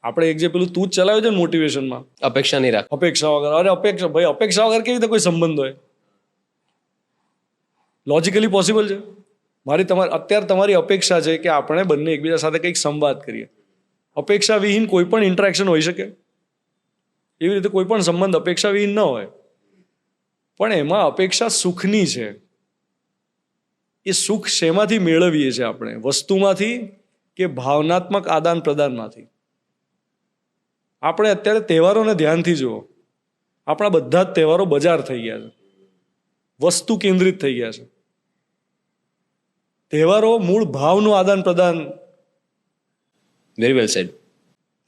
આપણે એક જે પેલું તું જ ચલાવ્યું છે ને મોટિવેશનમાં, અપેક્ષા નહીં રાખ. અપેક્ષા વગર, અરે અપેક્ષા વગર કેવી રીતે કોઈ સંબંધ હોય? લોજિકલી પોસિબલ છે? અત્યારે તમારી અપેક્ષા છે કે આપણે બંને એકબીજા સાથે કંઈક સંવાદ કરીએ. અપેક્ષા વિહીન કોઈ પણ ઇન્ટરેક્શન હોઈ શકે? એવી રીતે કોઈ પણ સંબંધ અપેક્ષા વિહીન ન હોય. પણ એમાં અપેક્ષા સુખની છે. એ સુખ શેમાંથી મેળવીએ છીએ આપણે? વસ્તુમાંથી કે ભાવનાત્મક આદાન પ્રદાનમાંથી? આપણે અત્યારે તહેવારોને ધ્યાનથી જુઓ, આપણા બધા જ તહેવારો બજાર થઈ ગયા છે, વસ્તુ કેન્દ્રિત થઈ ગયા છે. તહેવારો મૂળ ભાવનું આદાન પ્રદાન. Very well said.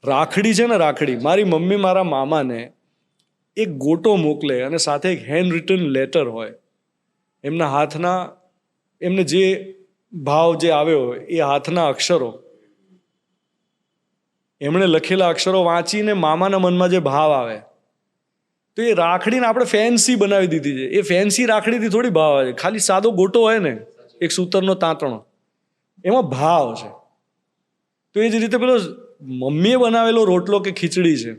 રાખડી છે ને, રાખડી, મારી મમ્મી મારા મામાને એક ગોટો મોકલે અને સાથે એક હેન્ડ રિટન લેટર હોય. એમના હાથના, એમને જે ભાવ જે આવ્યો હોય એ હાથના અક્ષરો, એમણે લખેલા અક્ષરો વાંચીને મામાના મનમાં જે ભાવ આવે, તો એ રાખડીને આપણે ફેન્સી બનાવી દીધી છે. એ ફેન્સી રાખડીથી થોડી ભાવ આવે છે. ખાલી સાદો ગોટો હોય ને, એક સૂતરનો તાંતણો, એમાં ભાવ છે. તો એ જ રીતે પેલો મમ્મીએ બનાવેલો રોટલો કે ખીચડી છે,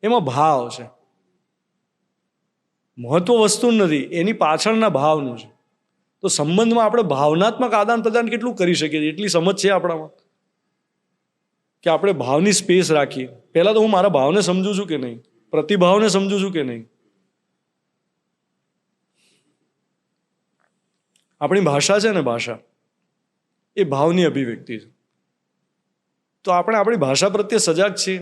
એમાં ભાવ છે. મહત્વ વસ્તુ નથી, એની પાછળના ભાવનું છે. તો સંબંધમાં આપણે ભાવનાત્મક આદાન પ્રદાન કેટલું કરી શકીએ છીએ? એટલી સમજ છે આપણામાં કે આપણે ભાવની સ્પેસ રાખીએ. પહેલા તો હું મારા ભાવને સમજું છું કે નહીં, પ્રતિભાવને સમજું છું કે નહીં. આપણી ભાષા છે ને, ભાષા એ ભાવની અભિવ્યક્તિ છે. તો આપણે આપણી ભાષા પ્રત્યે સજાગ છીએ.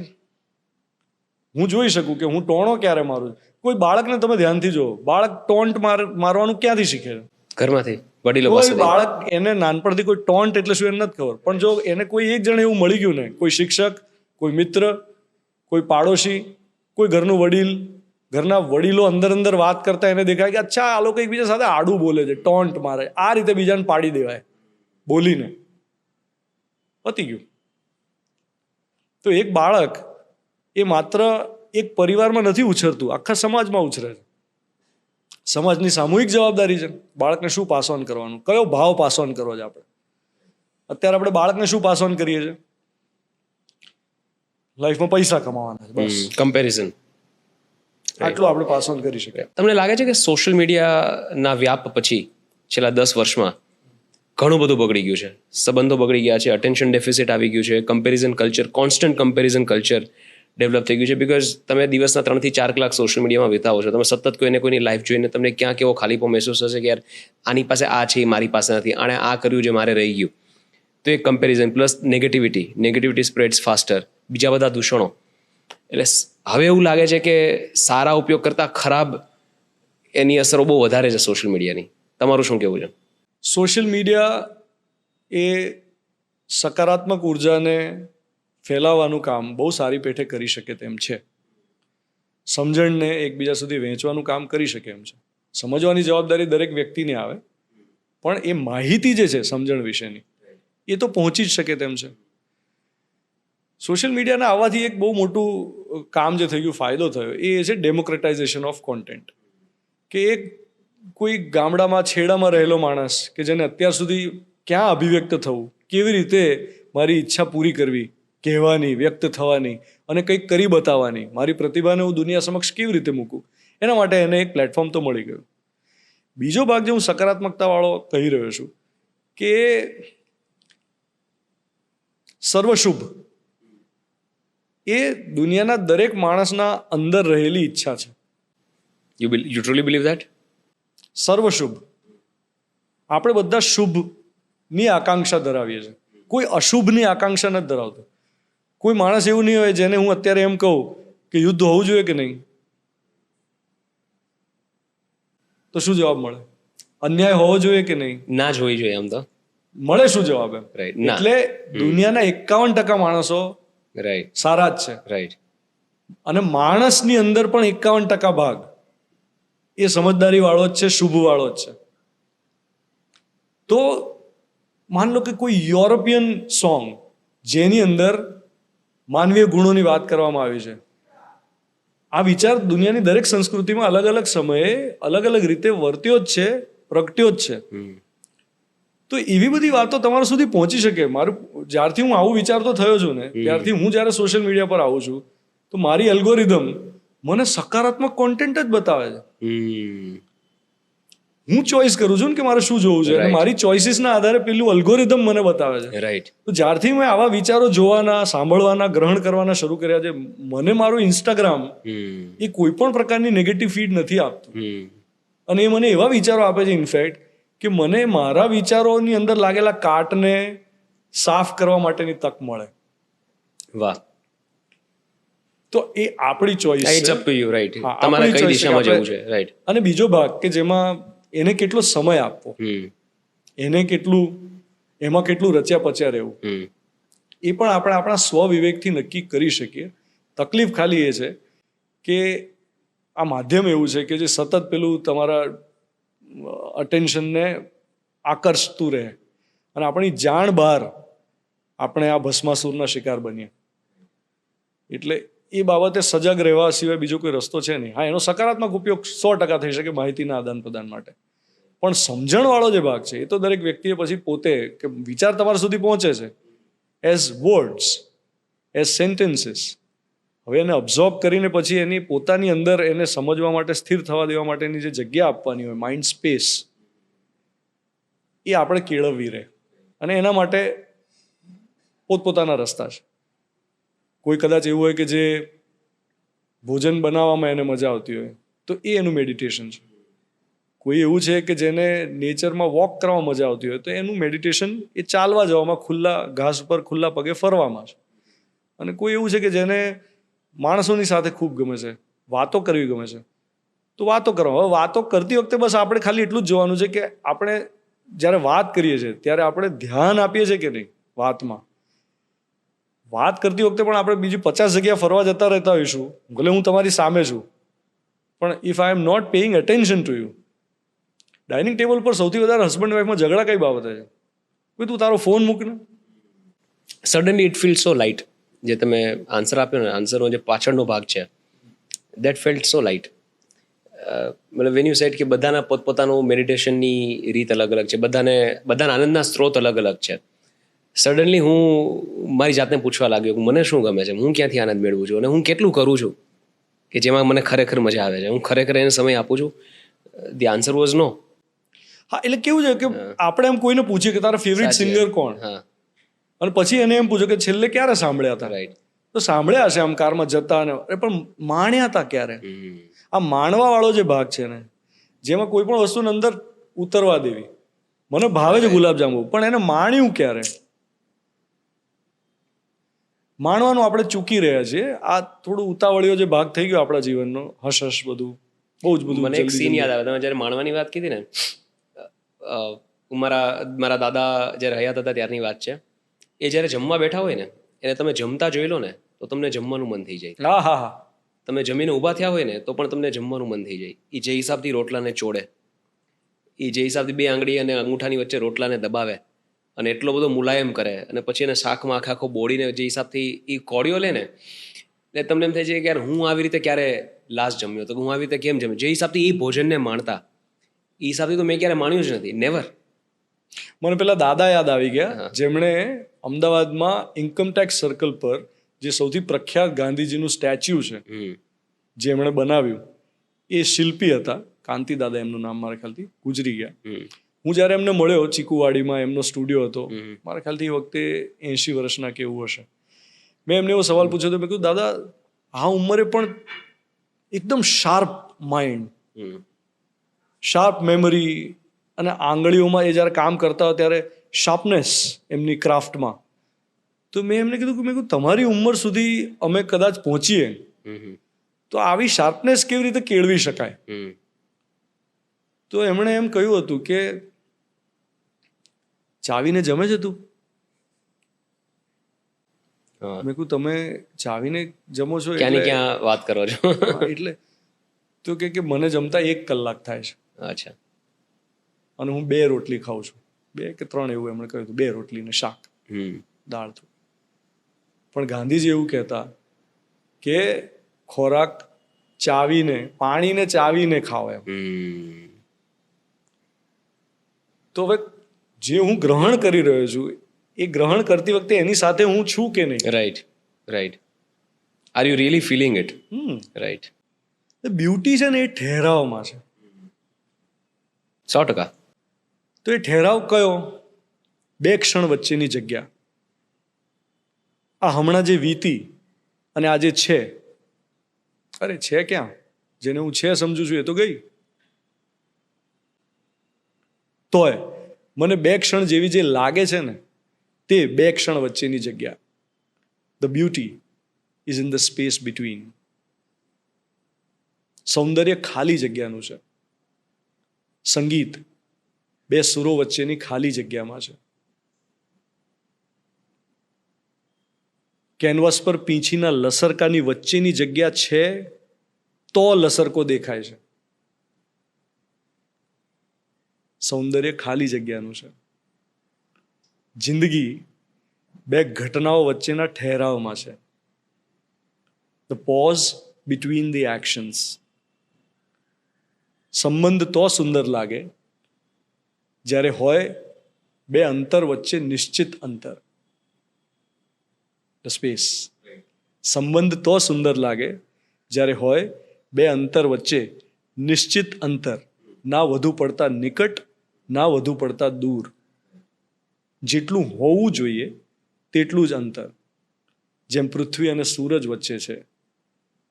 હું જોઈ શકું કે હું ટોણો ક્યારે મારું. કોઈ બાળકને તમે ધ્યાનથી જુઓ, બાળક ટોન્ટ મારવાનું ક્યાંથી શીખે છે? ઘરમાંથી, વડીલો કોઈ પાસેથી. બાળક, એને નાનપણથી કોઈ ટોન્ટ એટલે શું એને નથી ખબર, પણ જો એને કોઈ એક જણ એવું મળી ગયું ને, કોઈ શિક્ષક, કોઈ મિત્ર, કોઈ પાડોશી, કોઈ ઘરનું વડીલ, ઘરના વડીલો અંદર વાત કરતા એને દેખાય કે અચ્છા આ લોકો એકબીજા સાથે આડું બોલે છે, ટોન્ટ મારે, આ રીતે બીજાને પાડી દેવાય બોલીને, પતી ગયું. તો એક બાળક એ માત્ર એક પરિવારમાં નથી ઉછરતું, આખા સમાજમાં ઉછરે છે. સમાજની સામૂહિક જવાબદારી છે બાળકને શું પાસ ઓન કરવાનું, કયો ભાવ પાસ ઓન કરવો છે. અત્યારે આપણે બાળકને શું પાસ ઓન કરીએ છીએ? લાઈફમાં પૈસા કમાવાના છે, બસ. કમ્પેરિઝન, આટલું આપણે પાસ ઓન કરી શકીએ. તમને લાગે છે કે સોશિયલ મીડિયાના વ્યાપ પછી છેલ્લા 10 વર્ષમાં ઘણું બધું બગડી ગયું છે? સંબંધો બગડી ગયા છે, અટેન્શન ડેફિસિટ આવી ગયું છે, comparison culture, constant comparison culture, develop થઈ ગયું છે. બિકોઝ તમે દિવસના 3 થી 4 કલાક સોશિયલ મીડિયામાં વિતાવો છો, તમે સતત કોઈને કોઈની લાઈફ જોઈને તમને ક્યાં કેવો ખાલીપો મહેસૂસ થશે કે યાર આની પાસે આ છે, મારી પાસે નથી, આણે આ કર્યું છે, મારે રહી ગયું. તો એક કમ્પેરિઝન પ્લસ નેગેટિવિટી સ્પ્રેડ્સ ફાસ્ટર, બીજા બધા દૂષણો. એટલે હવે એવું લાગે છે કે સારા ઉપયોગ કરતાં ખરાબ એની અસરો બહુ વધારે છે સોશિયલ મીડિયાની. તમારું શું કહેવું છે? સોશિયલ મીડિયા એ સકારાત્મક ઉર્જાને ફેલાવવાનું કામ બહુ સારી પેઠે કરી શકે તેમ છે. સમજણને એકબીજા સુધી વહેંચવાનું કામ કરી શકે એમ છે. સમજવાની જવાબદારી દરેક વ્યક્તિને આવે, પણ એ માહિતી જે છે સમજણ વિશેની એ તો પહોંચી જ શકે તેમ છે. સોશિયલ મીડિયાના આવવાથી એક બહુ મોટું કામ જે થઈ ગયું, ફાયદો થયો, એ છે ડેમોક્રેટાઇઝેશન ઓફ કોન્ટેન્ટ. કે એક કોઈ ગામડામાં છેડામાં રહેલો માણસ કે જેને અત્યાર સુધી ક્યાં અભિવ્યક્ત થવું, કેવી રીતે મારી ઈચ્છા પૂરી કરવી, કહેવાની, વ્યક્ત થવાની અને કંઈક કરી બતાવવાની, મારી પ્રતિભાને હું દુનિયા સમક્ષ કેવી રીતે મૂકું, એના માટે એને એક પ્લેટફોર્મ તો મળી ગયું. બીજો ભાગ જે હું સકારાત્મકતાવાળો કહી રહ્યો છું કે સર્વશુભ એ દુનિયાના દરેક માણસના અંદર રહેલી ઈચ્છા છે. You truly believe that? સર્વશુભ. આપણે બધા શુભની આકાંક્ષા ધરાવીએ છીએ, કોઈ અશુભની આકાંક્ષા નથી ધરાવતો. કોઈ માણસ એવું નહીં હોય જેને હું અત્યારે એમ કહું કે યુદ્ધ હોવું જોઈએ કે નહીં, તો શું જવાબ મળે? અન્યાય હોવો જોઈએ કે નહીં? ના જ હોવી જોઈએ. આમ તો મળે શું જવાબ? એમ રાઈટ. એટલે દુનિયાના 51% માણસો રાઈટ સારા જ છે, રાઈટ. અને માણસની અંદર પણ 51% ભાગ એ સમજદારી વાળો જ છે, શુભ વાળો જ છે. તો માન લો કે કોઈ યુરોપિયન સોંગ જેની અંદર માનવીય ગુણોની વાત કરવામાં આવી છે, આ વિચાર દુનિયાની દરેક સંસ્કૃતિમાં અલગ અલગ સમયે અલગ અલગ રીતે વર્ત્યો જ છે, પ્રગટ્યો જ છે. તો એવી બધી વાતો તમારા સુધી પહોંચી શકે. મારું જ્યારથી હું આવું વિચારતો થયો છું ને, ત્યારથી હું જ્યારે સોશિયલ મીડિયા પર આવું છું તો મારી એલ્ગોરિધમ મને સકારાત્મક કોન્ટેન્ટ જ બતાવે છે. હું ચોઈસ કરું છું ને કે મારે શું જોવું છે, અને મારી ચોઇસીસના આધારે પેલું અલ્ગોરિધમ મને બતાવે છે. રાઈટ. તો જ્યારથી મેં આવા વિચારો જોવાના, સાંભળવાના, ગ્રહણ કરવાના શરૂ કર્યા છે, મને મારું ઇન્સ્ટાગ્રામ એ કોઈ પણ પ્રકારની નેગેટિવ ફીડ નથી આપતું. અને એ મને એવા વિચારો આપે છે ઇનફેક્ટ કે મને મારા વિચારોની અંદર લાગેલા કાટને સાફ કરવા માટેની તક મળે. વાહ. તો એ આપણી ચોઈસ ઇટ્સ છે. Up to you. રાઈટ. હા, તમારે આપણી કઈ choice છે દિશામાં કે જવું છે. રાઈટ. અને બીજો ભાગ કે જેમાં એને કેટલો સમય આપવો, એને એમાં કેટલું રચ્યા પચ્યા રહેવું, એ પણ આપણે આપણા સ્વવિવેકથી નક્કી કરી શકીએ. તકલીફ ખાલી એ છે કે આ માધ્યમ એવું છે કે જે સતત પેલું તમારા અટેન્શનને આકર્ષતું રહે, અને આપણી જાણ બહાર આપણે આ ભસ્માસુરના શિકાર બનીએ. એટલે એ બાબતે સજાગ રહેવા સિવાય બીજો કોઈ રસ્તો છે નહીં. હા, એનો સકારાત્મક ઉપયોગ 100% થઈ શકે માહિતીના આદાન પ્રદાન માટે, પણ સમજણવાળો જે ભાગ છે એ તો દરેક વ્યક્તિએ પછી પોતે, કે વિચાર તમારા સુધી પહોંચે છે એઝ વર્ડ્સ, એઝ સેન્ટેન્સીસ, હવે એને અબ્ઝોર્બ કરીને પછી એની પોતાની અંદર એને સમજવા માટે, સ્થિર થવા દેવા માટેની જે જગ્યા આપવાની હોય, માઇન્ડ સ્પેસ, એ આપણે કેળવવી રહે. અને એના માટે પોતપોતાના રસ્તા છે. કોઈ કદાચ એવું હોય કે જે ભોજન બનાવવામાં એને મજા આવતી હોય તો એ એનું મેડિટેશન છે. કોઈ એવું છે કે જેને નેચરમાં વોક કરવામાં મજા આવતી હોય તો એનું મેડિટેશન એ ચાલવા જવામાં, ખુલ્લા ઘાસ પર ખુલ્લા પગે ફરવામાં છે. અને કોઈ એવું છે કે જેને માણસોની સાથે ખૂબ ગમે છે, વાતો કરવી ગમે છે, તો વાતો કરો. હવે વાતો કરતી વખતે બસ આપણે ખાલી એટલું જ જોવાનું છે કે આપણે જ્યારે વાત કરીએ છીએ ત્યારે આપણે ધ્યાન આપીએ છીએ કે નહીં વાતમાં. વાત કરતી વખતે પણ આપણે બીજી 50 જગ્યા ફરવા જતા રહેતા હોઈશું, ભલે હું તમારી સામે છું, પણ if I am not paying attention to you. Dining table પર સૌથી વધારે હસબન્ડ વાઈફમાં ઝઘડા કઈ બાબતે છે? ભાઈ તું તારો ફોન મૂક ને. Suddenly it feel so light. જે તમે આન્સર આપ્યો ને, આન્સરનો જે પાછળનો ભાગ છે, દેટ ફેલ્ટ સો લાઇટ. મતલબ વેન યુ સેડ કે બધાના પોતપોતાનું મેડિટેશનની રીત અલગ અલગ છે, બધાના આનંદના સ્ત્રોત અલગ અલગ છે. સડનલી હું મારી જાતને પૂછવા લાગ્યો કે મને શું ગમે છે, હું ક્યાંથી આનંદ મેળવું છું, અને હું કેટલું કરું છું કે જેમાં મને ખરેખર મજા આવે છે, હું ખરેખર એને સમય આપું છું. The answer was no. હા, એટલે કેવું છે કે આપણે એમ કોઈને પૂછીએ કે તારા ફેવરિટ સિંગર કોણ, અને પછી એને એમ પૂછો કે છેલ્લે ક્યારે સાંભળ્યા હતા. રાઈટ. તો તો સાંભળ્યા હશે આમ કારમાં જતા ને, અરે પણ માણ્યા હતા ક્યારે? આ માણવા વાળો જે ભાગ છે ને, જેમાં કોઈ પણ વસ્તુને અંદર ઉતરવા દેવી. મને ભાવે છે ગુલાબજાંબુ, પણ એને માણ્યું ક્યારે? માણવાનું આપણે ચૂકી રહ્યા છીએ. આ થોડું ઉતાવળિયો જે ભાગ થઈ ગયો આપણા જીવનનો, હશ હશ બધું, બહુ જ બધું. મને એક સીન યાદ આવે, તમે જ્યારે માણવાની વાત કીધી ને, મારા દાદા જ્યારે હયાત હતા ત્યારની વાત છે. એ જ્યારે જમવા બેઠા હોય ને, એને તમે જમતા જોઈ લો ને તો તમને જમવાનું મન થઈ જાય. હા હા હા. તમે જમીને ઊભા થયા હોય ને તો પણ તમને જમવાનું મન થઈ જાય. એ જે હિસાબથી રોટલાને ચોડે, એ જે હિસાબથી બે આંગળી અને અંગૂઠાની વચ્ચે રોટલાને દબાવે અને એટલો બધો મુલાયમ કરે, અને પછી એને શાકમાં આખો બોડીને જે હિસાબથી એ કોળીઓ લે ને, એટલે તમને એમ થાય છે કે યાર હું આવી રીતે ક્યારે લાસ્ટ જમ્યો તો, હું આવી રીતે કેમ જમ્યો. જે હિસાબથી એ ભોજનને માણતા, એ હિસાબથી તો મેં ક્યારે માણ્યું જ નથી, નેવર. મને પેલા દાદા યાદ આવી ગયા, જેમણે અમદાવાદમાં ઇન્કમટેક્સ સર્કલ પર જે સૌથી પ્રખ્યાત ગાંધીજીનું સ્ટેચ્યુ છે, જે એમણે બનાવ્યું, એ શિલ્પી હતા. કાંતિ દાદા એમનું નામ, મારા ખ્યાલથી ગુજરી ગયા. હું જ્યારે એમને મળ્યો ચીકુવાડીમાં, એમનો સ્ટુડિયો હતો, મારા ખ્યાલથી એ વખતે 80 વર્ષના કે એવું હશે. મેં એમને એવો સવાલ પૂછ્યો હતો, મેં કીધું દાદા આ ઉંમરે પણ એકદમ શાર્પ માઇન્ડ, શાર્પ મેમરી, અને આંગળીઓમાં એ જ્યારે કામ કરતા હોય ત્યારે શાર્પનેસ એમની ક્રાફ્ટમાં. તો મેં એમને કીધું કે મેં કીધું તમારી ઉંમર સુધી અમે કદાચ પહોંચીએ તો આવી શાર્પનેસ કેવી રીતે કેળવી શકાય? તો એમણે એમ કહ્યું હતું કે ચાવીને જમે છે તું? મેં કહ્યું તમે ચાવીને જમો છો ક્યાંની ક્યાં વાત કરો છો? એટલે તો કે મને જમતા 1 કલાક થાય છે. અચ્છા. અને હું 2 રોટલી ખાઉં છું, 2 કે 3 એવું એમણે કહ્યું હતું, 2 રોટલી ને શાક, દાળ. પણ ગાંધીજી એવું કહેતા કે ખોરાક ચાવીને, પાણીને ચાવીને ખાઓ એમ. તો હવે જે હું ગ્રહણ કરી રહ્યો છું એ ગ્રહણ કરતી વખતે એની સાથે હું છું કે નહીં? Right, right. Are you really feeling it? Right. Beauty છે ને એ ઠહેરાવમાં છે. 100%. તો એ ઠહેરાવ કયો? 2 ક્ષણ વચ્ચેની જગ્યા. આ હમણાં જે વીતી અને આજે છે, અરે છે ક્યાં? જેને હું છે સમજુ છું એ તો ગઈ. તોય મને 2 ક્ષણ જેવી જે લાગે છે ને, તે 2 ક્ષણ વચ્ચેની જગ્યા. The beauty is in the space between. સૌંદર્ય ખાલી જગ્યાનું છે. સંગીત 2 સુરો વચ્ચેની ખાલી જગ્યામાં છે. કેનવાસ પર પીંછીના લસરકાની વચ્ચેની જગ્યા છે તો લસરકો દેખાય છે. સૌંદર્ય ખાલી જગ્યાનું છે. જિંદગી 2 ઘટનાઓ વચ્ચેના ઠહેરાવમાં છે. The pause between the actions. સંબંધ તો સુંદર લાગે જ્યારે હોય 2 અંતર વચ્ચે નિશ્ચિત અંતર. The space. સંબંધ તો સુંદર લાગે જ્યારે હોય 2 અંતર વચ્ચે નિશ્ચિત અંતર, ના વધુ પડતા નિકટ, ના વધુ પડતા દૂર. જેટલું હોવું જોઈએ તેટલું જ અંતર. જેમ પૃથ્વી અને સૂરજ વચ્ચે છે,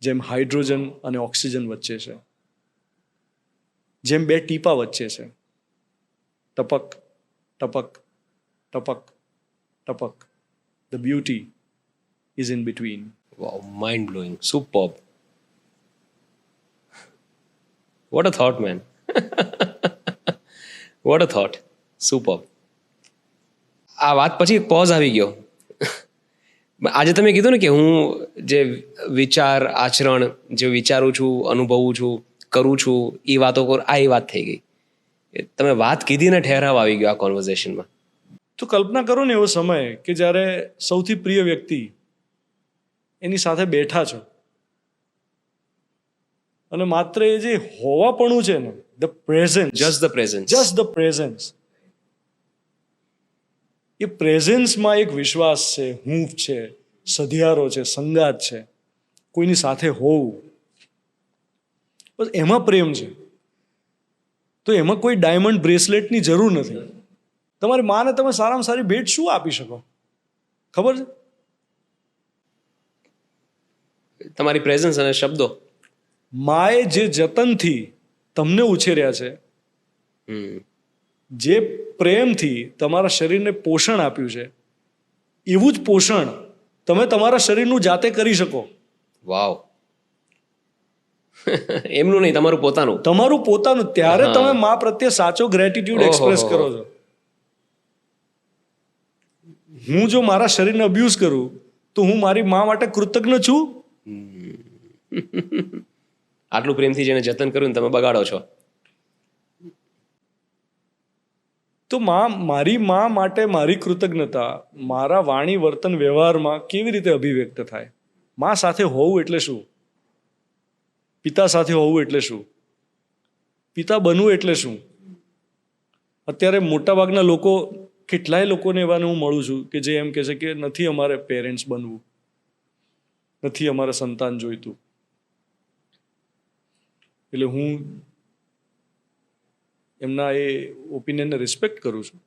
જેમ હાઇડ્રોજન અને ઓક્સિજન વચ્ચે છે, જેમ 2 ટીપા વચ્ચે છે. ટપક ટપક ટપક ટપક. The beauty is in between. Wow, mind blowing, superb. What a thought, man. What a thought. Superb. આ વાત પછી પોઝ આવી ગયો. આજે તમે કીધું ને કે હું જે વિચાર, આચરણ, જે વિચારું છું, અનુભવું છું, કરું છું, એ વાતો કરું, આ એ વાત થઈ ગઈ. તમે વાત કીધી ને ઠહેરાવ આવી ગયો આ કોન્વર્ઝેશનમાં. તો કલ્પના કરો ને એવો સમય કે જ્યારે સૌથી પ્રિય વ્યક્તિ એની સાથે બેઠા છો અને માત્ર એ જે હોવાપણું છે ને, the presence, just the presence, just the presence, એ પ્રેઝન્સમાં એક વિશ્વાસ છે, હૂંફ છે, સધિયારો છે, સંગાત છે, કોઈની સાથે હોવું, બસ એમાં પ્રેમ છે. તો એમાં કોઈ ડાયમંડ બ્રેસલેટની જરૂર નથી. તમારી માને તમે સારામાં સારી ભેટ શું આપી શકો ખબર છે? તમારી પ્રેઝન્સ અને શબ્દો. માએ જે જતનથી તમને ઉછેર્યા છે, હમ. જે પ્રેમથી તમારા શરીરને પોષણ આપ્યું છે, એવું જ પોષણ તમે તમારા શરીરનું જાતે કરી શકો. વાવ. એમનું નહીં, તમારું પોતાનું. તમારું પોતાનું. ત્યારે તમે મા પ્રત્યે સાચો ગ્રેટિટ્યુડ એક્સપ્રેસ ઓહોહો. કરો છો. હું જો મારા શરીરને અબ્યુઝ કરું તો હું મારી મા માટે કૃતજ્ઞ છું? આટલું પ્રેમથી જેને જતન કર્યું ને તમે બગાડો છો. તો મારી મા માટે મારી કૃતજ્ઞતા મારા વાણી વર્તન વ્યવહારમાં કેવી રીતે અભિવ્યક્ત થાય? મા સાથે હોવું એટલે શું? પિતા સાથે હોવું એટલે શું? પિતા બનવું એટલે શું? અત્યારે મોટાભાગના લોકો, કેટલાય લોકોને એવાને હું મળું છું કે જે એમ કહે છે કે નથી અમારે પેરેન્ટ્સ બનવું, નથી અમારે સંતાન જોઈતું. એટલે હું એમના એ ઓપિનિયનને રિસ્પેક્ટ કરું છું,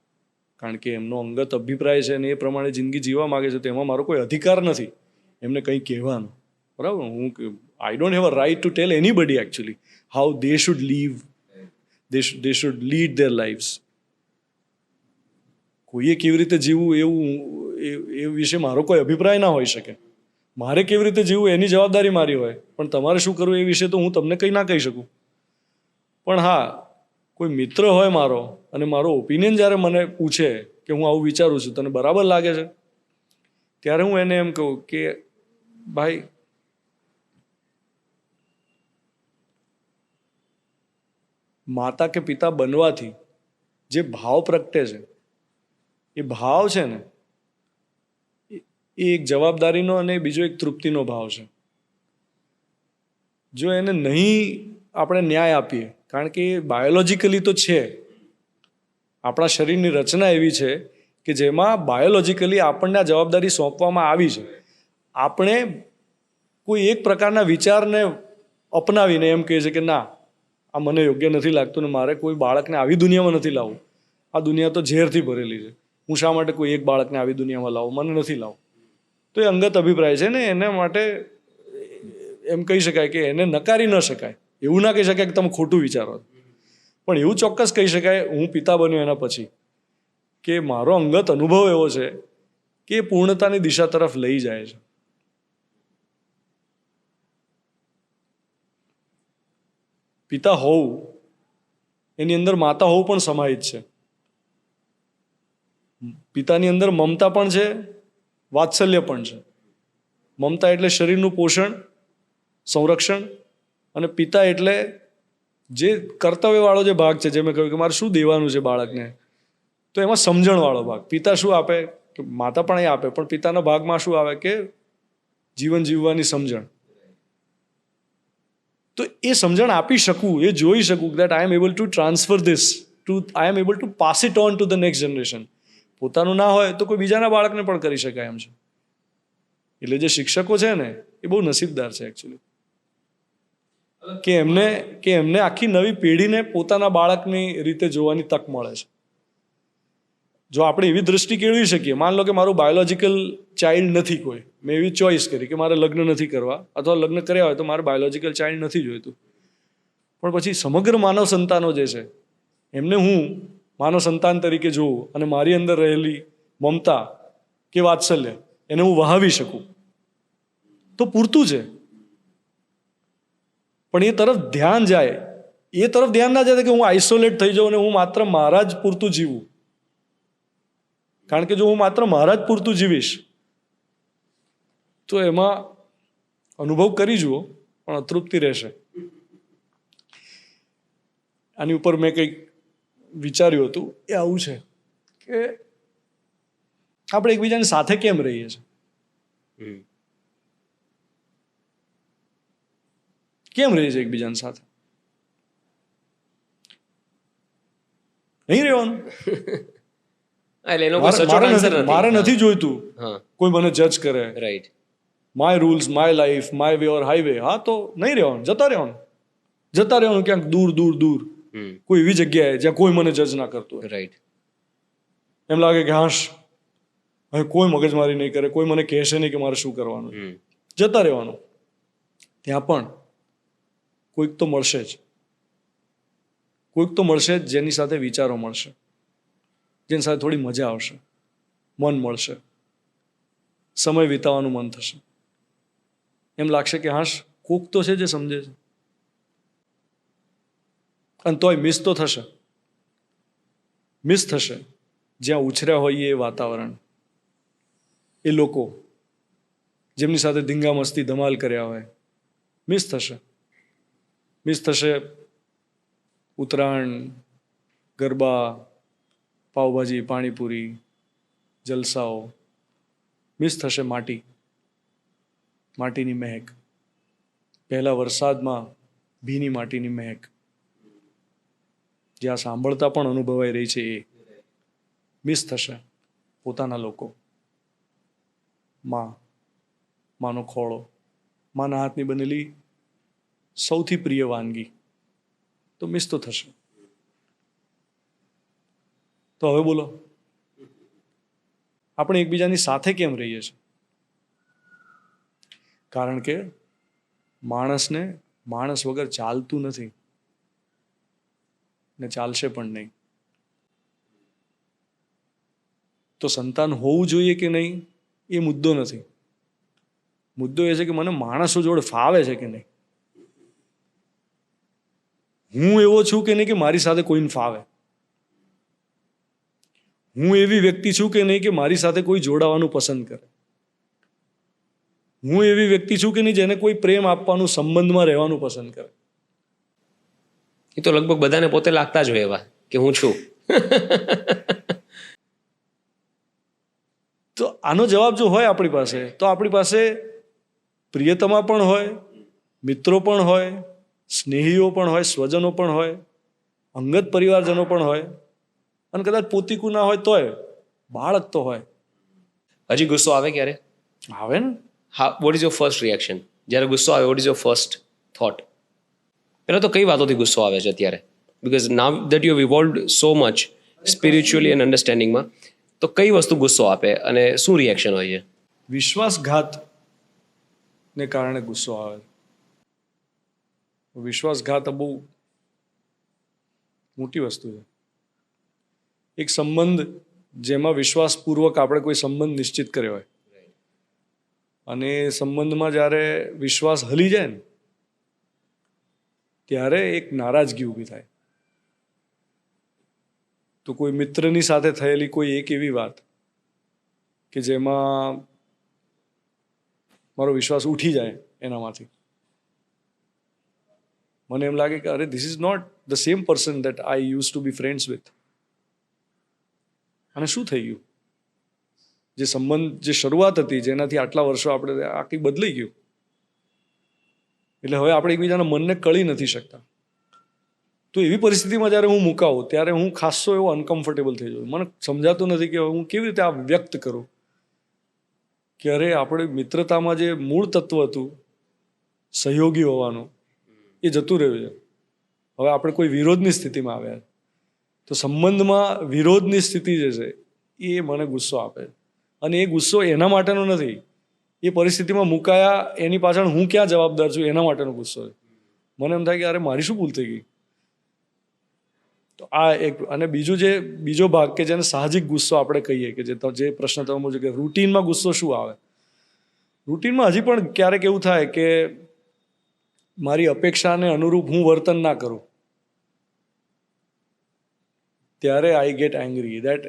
કારણ કે એમનો અંગત અભિપ્રાય છે અને એ પ્રમાણે જિંદગી જીવવા માગે છે, તો એમાં મારો કોઈ અધિકાર નથી એમને કંઈ કહેવાનો. બરાબર? I don't have a right to tell anybody actually how they should live, they should lead their lives. કોઈએ કેવી રીતે જીવવું એ વિશે મારો કોઈ અભિપ્રાય ના હોઈ શકે. મારે કેવી રીતે જીવવું એની જવાબદારી મારી હોય, પણ તમારે શું કરવું એ વિશે તો હું તમને કંઈ ના કહી શકું. પણ હા, કોઈ મિત્ર હોય મારો અને મારો ઓપિનિયન જ્યારે મને પૂછે કે હું આવું વિચારું છું, તને બરાબર લાગે છે, ત્યારે હું એને એમ કહું કે ભાઈ, માતા કે પિતા બનવાથી જે ભાવ પ્રગટે છે, એ ભાવ છે ને, એ એક જવાબદારીનો અને બીજો એક તૃપ્તિનો ભાવ છે. જો એને નહીં આપણે ન્યાય આપીએ, કારણ કે બાયોલોજિકલી તો છે, આપણા શરીરની રચના એવી છે કે જેમાં બાયોલોજિકલી આપણને આ જવાબદારી સોંપવામાં આવી છે. આપણે કોઈ એક પ્રકારના વિચારને અપનાવીને એમ કહે છે કે ના, આ મને યોગ્ય નથી લાગતું ને મારે કોઈ બાળકને આવી દુનિયામાં નથી લાવવું, આ દુનિયા તો ઝેરથી ભરેલી છે, હું શા માટે કોઈ એક બાળકને આવી દુનિયામાં લાવું, મને નથી લાવવું. તો એ અંગત અભિપ્રાય છે ને, એના માટે એમ કહી શકાય કે એને નકારી ન શકાય. એવું ના કહી શકાય કે તમે ખોટું વિચારો, પણ એવું ચોક્કસ કહી શકાય, હું પિતા બન્યો એના પછી, કે મારો અંગત અનુભવ એવો છે કે એ પૂર્ણતાની દિશા તરફ લઈ જાય છે. પિતા હોવું, એની અંદર માતા હોવું પણ સમાહિત છે. પિતાની અંદર મમતા પણ છે, વાત્સલ્ય પણ છે. મમતા એટલે શરીરનું પોષણ, સંરક્ષણ, અને પિતા એટલે જે કર્તવ્યવાળો જે ભાગ છે, જે મેં કહ્યું કે મારે શું દેવાનું છે બાળકને, તો એમાં સમજણવાળો ભાગ. પિતા શું આપે, કે માતા પણ એ આપે, પણ પિતાના ભાગમાં શું આવે કે જીવન જીવવાની સમજણ. તો એ સમજણ આપી શકું, એ જોઈ શકું that I am able to transfer this I am able to pass it on to the next generation. પોતાનું ના હોય તો કોઈ બીજાના બાળકને પણ કરી શકાય એમ છે. એટલે જે શિક્ષકો છે ને, એ બહુ નસીબદાર છે એકચ્યુઅલી, કે એમને આખી નવી પેઢીને પોતાના બાળકની રીતે જોવાની તક મળે છે. જો આપણે એવી દ્રષ્ટિ કેળવી શકીએ, માન લો કે મારું બાયોલોજિકલ ચાઇલ્ડ નથી કોઈ, મેં એવી ચોઈસ કરી કે મારે લગ્ન નથી કરવા, અથવા લગ્ન કર્યા હોય તો મારે બાયોલોજિકલ ચાઇલ્ડ નથી જોઈતું, પણ પછી સમગ્ર માનવ સંતાનો જે છે એમને હું માનવ સંતાન તરીકે જોઉં અને મારી અંદર રહેલી મમતા કે વાત્સલ્ય એને હું વહાવી શકું, તો પૂરતું છે. પણ એ તરફ ધ્યાન જાય, એ તરફ ધ્યાન ના જાય કે હું આઇસોલેટ થઈ જાઉં અને હું માત્ર મારા જ પૂરતું જીવું. કારણ કે જો હું માત્ર મારા જ પૂરતું જીવીશ તો એમાં અનુભવ કરી જુઓ, પણ અતૃપ્તિ રહેશે. આની ઉપર મેં કંઈક વિચાર્યું હતું, એ આવું છે કે આપણે એકબીજાની સાથે કેમ રહીએ છીએ, કેમ રહીએ છીએ એકબીજાની સાથે? નહીં રહેવાનું. મારે નથી જોઈતું કોઈ મને જજ કરે. Right. My rules, my life, my way or highway. હા, તો નહીં રહેવાનું, જતા રહેવાનું ક્યાંક દૂર દૂર દૂર, કોઈ એવી જગ્યાએ જ્યાં કોઈ મને જજ ના કરતું. રાઈટ. એમ લાગે કે હાશ હવે કોઈ મગજમારી નહીં કરે, કોઈ મને કહેશે નહીં કે મારે શું કરવાનું. જતા રહેવાનું. ત્યાં પણ કોઈક તો મળશે જ, કોઈક તો મળશે જ જેની સાથે વિચારો મળશે, જેની સાથે થોડી મજા આવશે, મન મળશે, સમય વિતાવવાનું મન થશે. એમ લાગશે કે હાશ કોક તો છે જે સમજે છે. અને તોય મિસ તો થશે, મિસ થશે જ્યાં ઉછર્યા હોઈએ એ વાતાવરણ, એ લોકો જેમની સાથે ધીંગા મસ્તી ધમાલ કર્યા હોય, મિસ થશે. મિસ થશે ઉત્તરાયણ, ગરબા, પાવભાજી, પાણીપુરી, જલસાઓ. મિસ થશે માટી, માટીની મહેક, પહેલા વરસાદમાં ભીની માટીની મહેક, જ્યાં સાંભળતા પણ અનુભવાઈ રહી છે એ. મિસ થશે પોતાના લોકો, માનો ખોળો, માના હાથની બનેલી સૌથી પ્રિય વાનગી, તો મિસ તો થશે. તો હવે બોલો, આપણે એકબીજાની સાથે કેમ રહીએ છીએ? કારણ કે માણસને માણસ વગર ચાલતું નથી ને ચાલશે પણ નહીં. તો સંતાન હોવું જોઈએ કે નહીં એ મુદ્દો નથી. મુદ્દો એ છે કે મને માણસો જોડે ફાવે છે કે નહીં, હું એવો છું કે નહીં કે મારી સાથે કોઈને ફાવે, હું એવી વ્યક્તિ છું કે નહીં કે મારી સાથે કોઈ જોડાવાનું પસંદ કરે, હું એવી વ્યક્તિ છું કે નહીં જેને કોઈ પ્રેમ આપવાનું, સંબંધમાં રહેવાનું પસંદ કરે. એ તો લગભગ બધાને પોતે લાગતા જ હોય એવા કે હું છું. તો આનો જવાબ જો હોય આપણી પાસે, તો આપણી પાસે પ્રિયતમા પણ હોય, મિત્રો પણ હોય, સ્નેહીઓ પણ હોય, સ્વજનો પણ હોય, અંગત પરિવારજનો પણ હોય, અને કદાચ પોતીકું ના હોય તોય બાળક તો હોય. હજી ગુસ્સો આવે ક્યારે? આવે ને. હા, what is your first reaction જ્યારે ગુસ્સો આવે? What is your first thought? પહેલાં તો કઈ વાતોથી ગુસ્સો આવે છે અત્યારે? Because now that you have evolved so much spiritually and અન્ડરસ્ટેન્ડિંગમાં, તો કઈ વસ્તુ ગુસ્સો આપે અને શું રિએક્શન હોય છે? વિશ્વાસઘાતને કારણે ગુસ્સો આવે. વિશ્વાસઘાત બહુ મોટી વસ્તુ છે. એક સંબંધ જેમાં વિશ્વાસપૂર્વક આપણે કોઈ સંબંધ નિશ્ચિત કર્યો હોય અને એ સંબંધમાં જ્યારે વિશ્વાસ હલી જાય ને ત્યારે એક નારાજગી ઊભી થાય. તો કોઈ મિત્રની સાથે થયેલી કોઈ એક એવી વાત કે જેમાં મારો વિશ્વાસ ઉઠી જાય એનામાંથી, મને એમ લાગે કે અરે this is not the same person that I use to be friends with. અને શું થઈ ગયું? જે સંબંધ, જે શરૂઆત હતી, જેનાથી આટલા વર્ષો આપણે આખી બદલાઈ ગયું. એટલે હવે આપણે એકબીજાના મનને કળી નથી શકતા. તો એવી પરિસ્થિતિમાં જ્યારે હું મુકાવું ત્યારે હું ખાસો એવો અનકમ્ફર્ટેબલ થઈ જાઉં. મને સમજાતું નથી કે હું કેવી રીતે આ વ્યક્ત કરું કે અરે આપણે મિત્રતામાં જે મૂળ તત્વ હતું સહયોગી હોવાનું એ જતું રહ્યું છે. હવે આપણે કોઈ વિરોધની સ્થિતિમાં આવ્યા, તો સંબંધમાં વિરોધની સ્થિતિ જે છે એ મને ગુસ્સો આપે. અને એ ગુસ્સો એના માટેનો નથી, એ પરિસ્થિતિમાં મુકાયા એની પાછળ હું ક્યાં જવાબદાર છું એના માટેનો ગુસ્સો છે. મને એમ થાય કે અરે મારી શું ભૂલ થઈ ગઈ. તો આ એક. અને બીજો ભાગ કે જેને સાહજિક ગુસ્સો આપણે કહીએ, કે જે પ્રશ્ન તમે પૂછ્યો કે રૂટીનમાં ગુસ્સો શું આવે. રૂટીનમાં હજી પણ ક્યારેક એવું થાય કે મારી અપેક્ષાને અનુરૂપ હું વર્તન ના કરું ત્યારે I get angry. That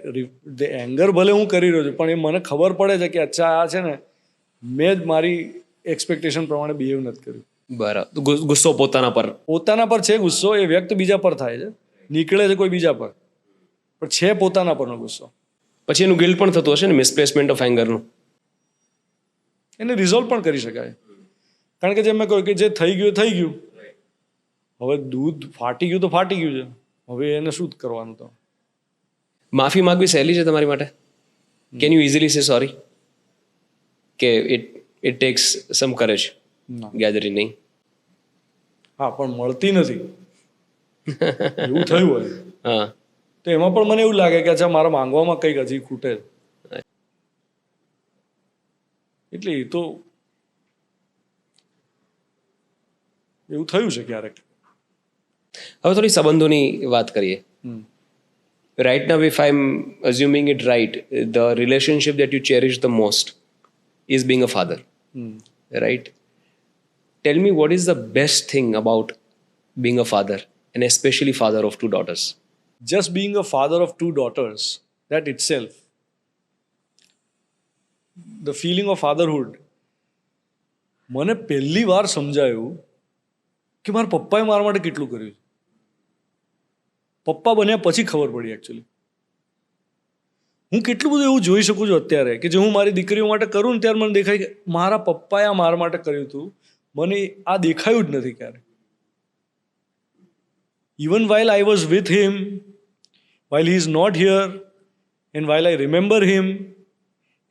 the anger ભલે હું કરી રહ્યો છું પણ એ મને ખબર પડે છે કે અચ્છા આ છે ને મેં જ મારી એક્સપેક્ટેશન પ્રમાણે બિહેવ નથી કર્યું. બરાબર. ગુસ્સો પોતાના પર છે ગુસ્સો, એ વ્યક્ત બીજા પર થાય છે, નીકળે છે કોઈ બીજા પર, પણ છે પોતાના પરનો ગુસ્સો. પછી એનું ગિલ્ટ પણ થતું હશે ને, મિસપ્લેસમેન્ટ ઓફ એંગરનું. એને રિઝોલ્વ પણ કરી શકાય. કારણ કે જેમ મેં કહ્યું કે જે થઈ ગયું થઈ ગયું. હવે દૂધ ફાટી ગયું તો ફાટી ગયું છે, હવે એને શું કરવાનું? તો માફી માંગવી સહેલી છે તમારી માટે? Can you easily say sorry? કે it takes some courage gathering? નહીં. હા, પણ મળતી નથી. એવું થયું હોય હા, તો એમાં પણ મને એવું લાગે કે અચ્છા મારા માંગવામાં કંઈક હજી ખૂટે. એટલે એ તો એવું થયું છે ક્યારેક. હવે થોડી સંબંધોની વાત કરીએ. Right now, if I'm assuming it right, the relationship that you cherish the most is being a father. Right? Tell me, what is the best thing about being a father, and especially father of 2 daughters? Just being a father of 2 daughters, that itself, the feeling of fatherhood, મને પહેલી વાર સમજાયું કે મારા પપ્પાએ મારા માટે કેટલું કર્યું. પપ્પા બન્યા પછી ખબર પડી એકચ્યુઅલી. હું કેટલું બધું એવું જોઈ શકું છું અત્યારે કે જે હું મારી દીકરીઓ માટે કરું ને ત્યારે મને દેખાય કે મારા પપ્પાએ આ મારા માટે કર્યું હતું, મને આ દેખાયું જ નથી ક્યારે. Even while I was with him, while he is not here, and while I remember him,